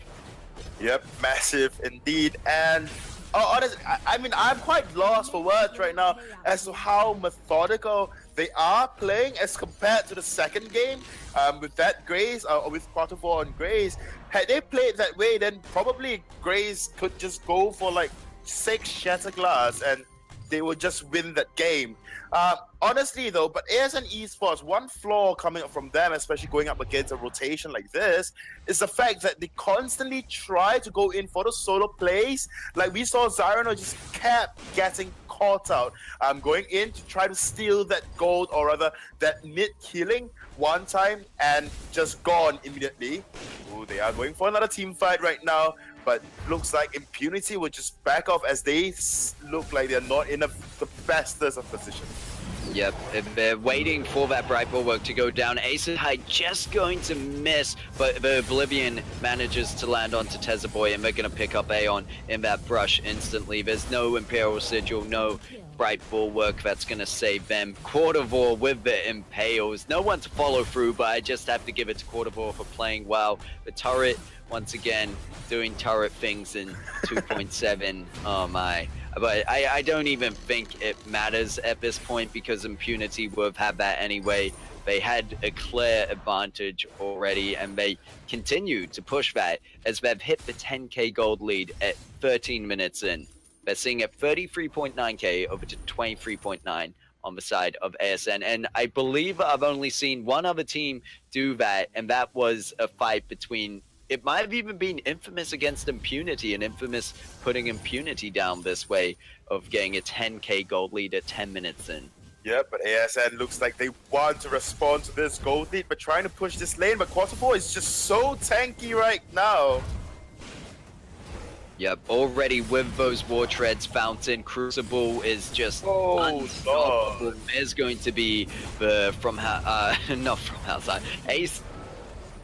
Yep, massive indeed. And honestly, I mean, I'm quite lost for words right now as to how methodical they are playing as compared to the second game with that Grace, or with Quarter 4 on Grace. Had they played that way, then probably Grace could just go for like 6 shatter glass and they would just win that game. Honestly though, but ASN Esports, one flaw coming up from them, especially going up against a rotation like this, is the fact that they constantly try to go in for the solo plays. Like we saw Zyrono just kept getting caught out, going in to try to steal that gold, or rather that mid killing one time and just gone immediately. Ooh, they are going for another team fight right now. But looks like Impunity will just back off as they look like they're not in the bestest of positions. Yep, they're waiting for that bright bulwark to go down. ASN High just going to miss, but the Oblivion manages to land onto Tezaboy, and they're going to pick up Aeon in that brush instantly. There's no Imperial Sigil, no bright bulwark that's going to save them. Quartervore with the Impales. No one to follow through, but I just have to give it to Quartervore for playing well. The turret, once again, doing turret things in 2.7. Oh my. But I don't even think it matters at this point, because Impunity would have had that anyway. They had a clear advantage already, and they continue to push that as they've hit the 10k gold lead at 13 minutes in. They're seeing at 33.9k over to 23.9 on the side of ASN. And I believe I've only seen one other team do that, and that was a fight between... It might have even been Infamous against Impunity, and Infamous putting Impunity down this way of getting a 10k gold lead at 10 minutes in. Yeah, but ASN looks like they want to respond to this gold lead, but trying to push this lane. But Quarter 4 is just so tanky right now. Yep, already with those War Treads, Fountain, Crucible is just unstoppable. God. There's going to be the not from outside. Ace.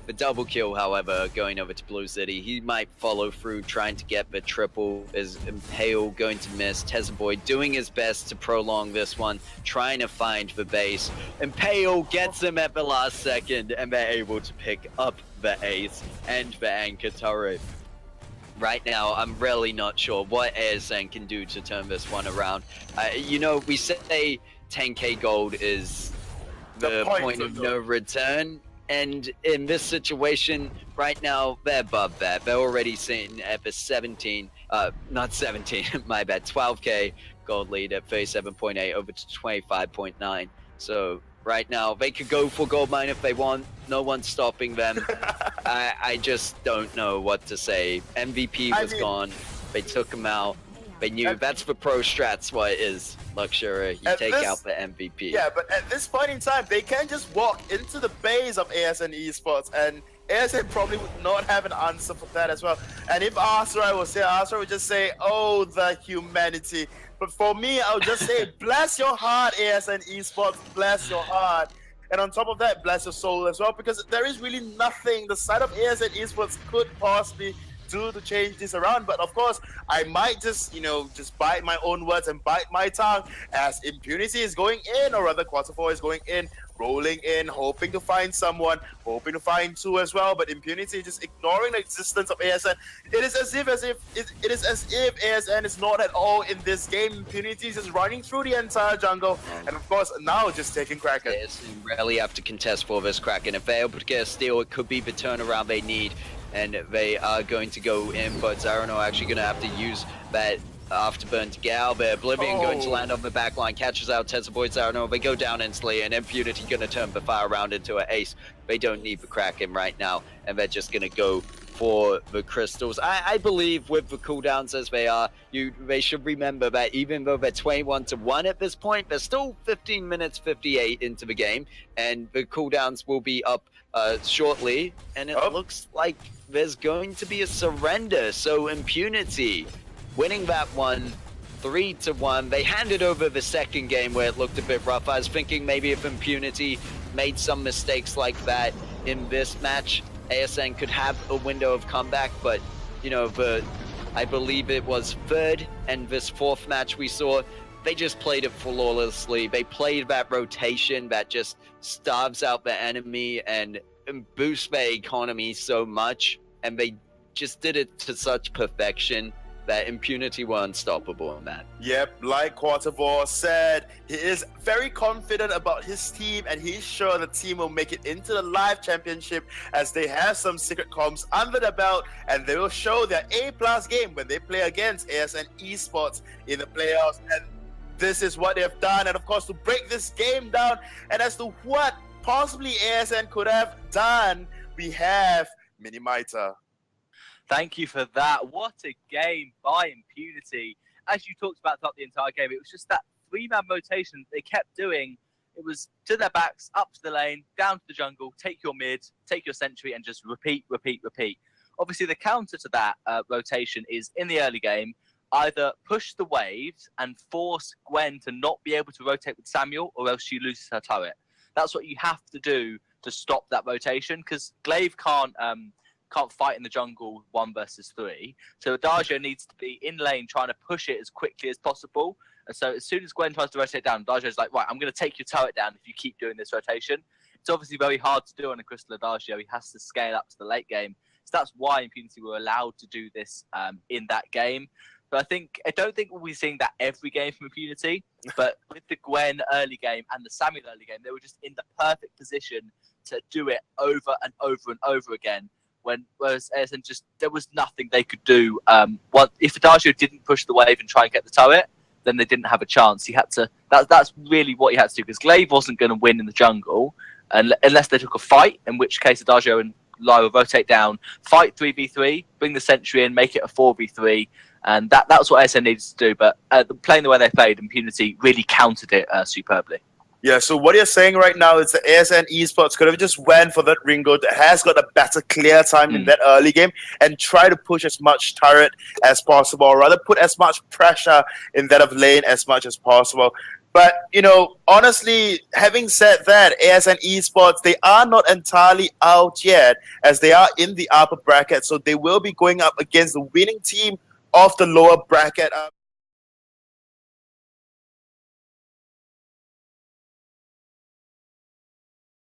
The double kill, however, going over to Blue City. He might follow through, trying to get the triple. Is Impale going to miss? Tezaboy doing his best to prolong this one, trying to find the base. Impale gets him at the last second, and they're able to pick up the ace and the anchor turret. Right now, I'm really not sure what ASN can do to turn this one around. You know, we say 10k gold is the point of no return. And in this situation, right now, they're above that. They're already sitting at the not 17, my bad, 12k gold lead at 37.8 over to 25.9. So right now, they could go for gold mine if they want. No one's stopping them. I just don't know what to say. MVP was gone. They took him out. They knew that's the pro strats what it is. Luxury, you take out the MVP. Yeah, but at this point in time, they can just walk into the base of ASN Esports, and ASN probably would not have an answer for that as well. And if Arthur was here, Arthur would just say, oh, the humanity. But for me, I would just say, bless your heart, ASN Esports, bless your heart. And on top of that, bless your soul as well, because there is really nothing the side of ASN Esports could possibly do to change this around. But of course, I might just, you know, just bite my own words and bite my tongue as Impunity is going in, or rather Quarter 4 is going in, rolling in, hoping to find someone, hoping to find two as well. But Impunity just ignoring the existence of ASN. It is as if ASN is not at all in this game. Impunity is just running through the entire jungle, and of course now just taking Kraken. ASN rarely have to contest for this Kraken. If they're able to get a steal, it could be the turnaround they need. And they are going to go in, but Zyrono actually going to have to use that afterburn to get out there. Oblivion going to land on the back line, catches out Tezaboy, Zyrono. They go down instantly, and Impunity going to turn the fire round into an ace. They don't need the Kraken right now, and they're just going to go for the crystals. I believe with the cooldowns as they are, they should remember that even though they're 21-1 at this point, they're still 15 minutes 58 into the game, and the cooldowns will be up shortly, and it looks like there's going to be a surrender. So Impunity winning that one 3-1. They handed over the second game where it looked a bit rough. I was thinking maybe if Impunity made some mistakes like that in this match, ASN could have a window of comeback, but you know, I believe it was third and this fourth match we saw, they just played it flawlessly. They played that rotation that just starves out the enemy and boosts their economy so much, and they just did it to such perfection that Impunity were unstoppable in that. Yep, like Quartervore said, he is very confident about his team, and he's sure the team will make it into the live championship as they have some secret comms under the belt, and they will show their A+ game when they play against ASN Esports in the playoffs. And this is what they've done. And of course, to break this game down and as to what possibly ASN could have done, we have Minimiter. Thank you for that. What a game by Impunity. As you talked about throughout the entire game, it was just that 3-man rotation they kept doing. It was to their backs, up to the lane, down to the jungle, take your mid, take your sentry, and just repeat, repeat, repeat. Obviously, the counter to that rotation is, in the early game, either push the waves and force Gwen to not be able to rotate with Samuel, or else she loses her turret. That's what you have to do to stop that rotation, because Glaive can't fight in the jungle 1 versus 3. So Adagio needs to be in lane trying to push it as quickly as possible. And so as soon as Gwen tries to rotate down, Adagio's like, right, I'm going to take your turret down if you keep doing this rotation. It's obviously very hard to do on a Crystal Adagio. He has to scale up to the late game. So that's why Impunity were allowed to do this in that game. But I don't think we'll be seeing that every game from Impunity. But with the Gwen early game and the Samuel early game, they were just in the perfect position to do it over and over and over again. Whereas ASN there was nothing they could do. If Adagio didn't push the wave and try and get the turret, then they didn't have a chance. He had to. That's really what he had to do, because Glaive wasn't going to win in the jungle unless they took a fight. In which case, Adagio and Lyra rotate down, fight 3v3, bring the sentry in, make it a 4v3, and that's what ASN needed to do. But playing the way they played, Impunity really countered it superbly. Yeah, so what you're saying right now is that ASN Esports could have just went for that Ringo that has got a better clear time in that early game and try to push as much turret as possible, or rather put as much pressure in that of lane as much as possible. But, honestly, having said that, ASN Esports, they are not entirely out yet, as they are in the upper bracket, so they will be going up against the winning team of the lower bracket.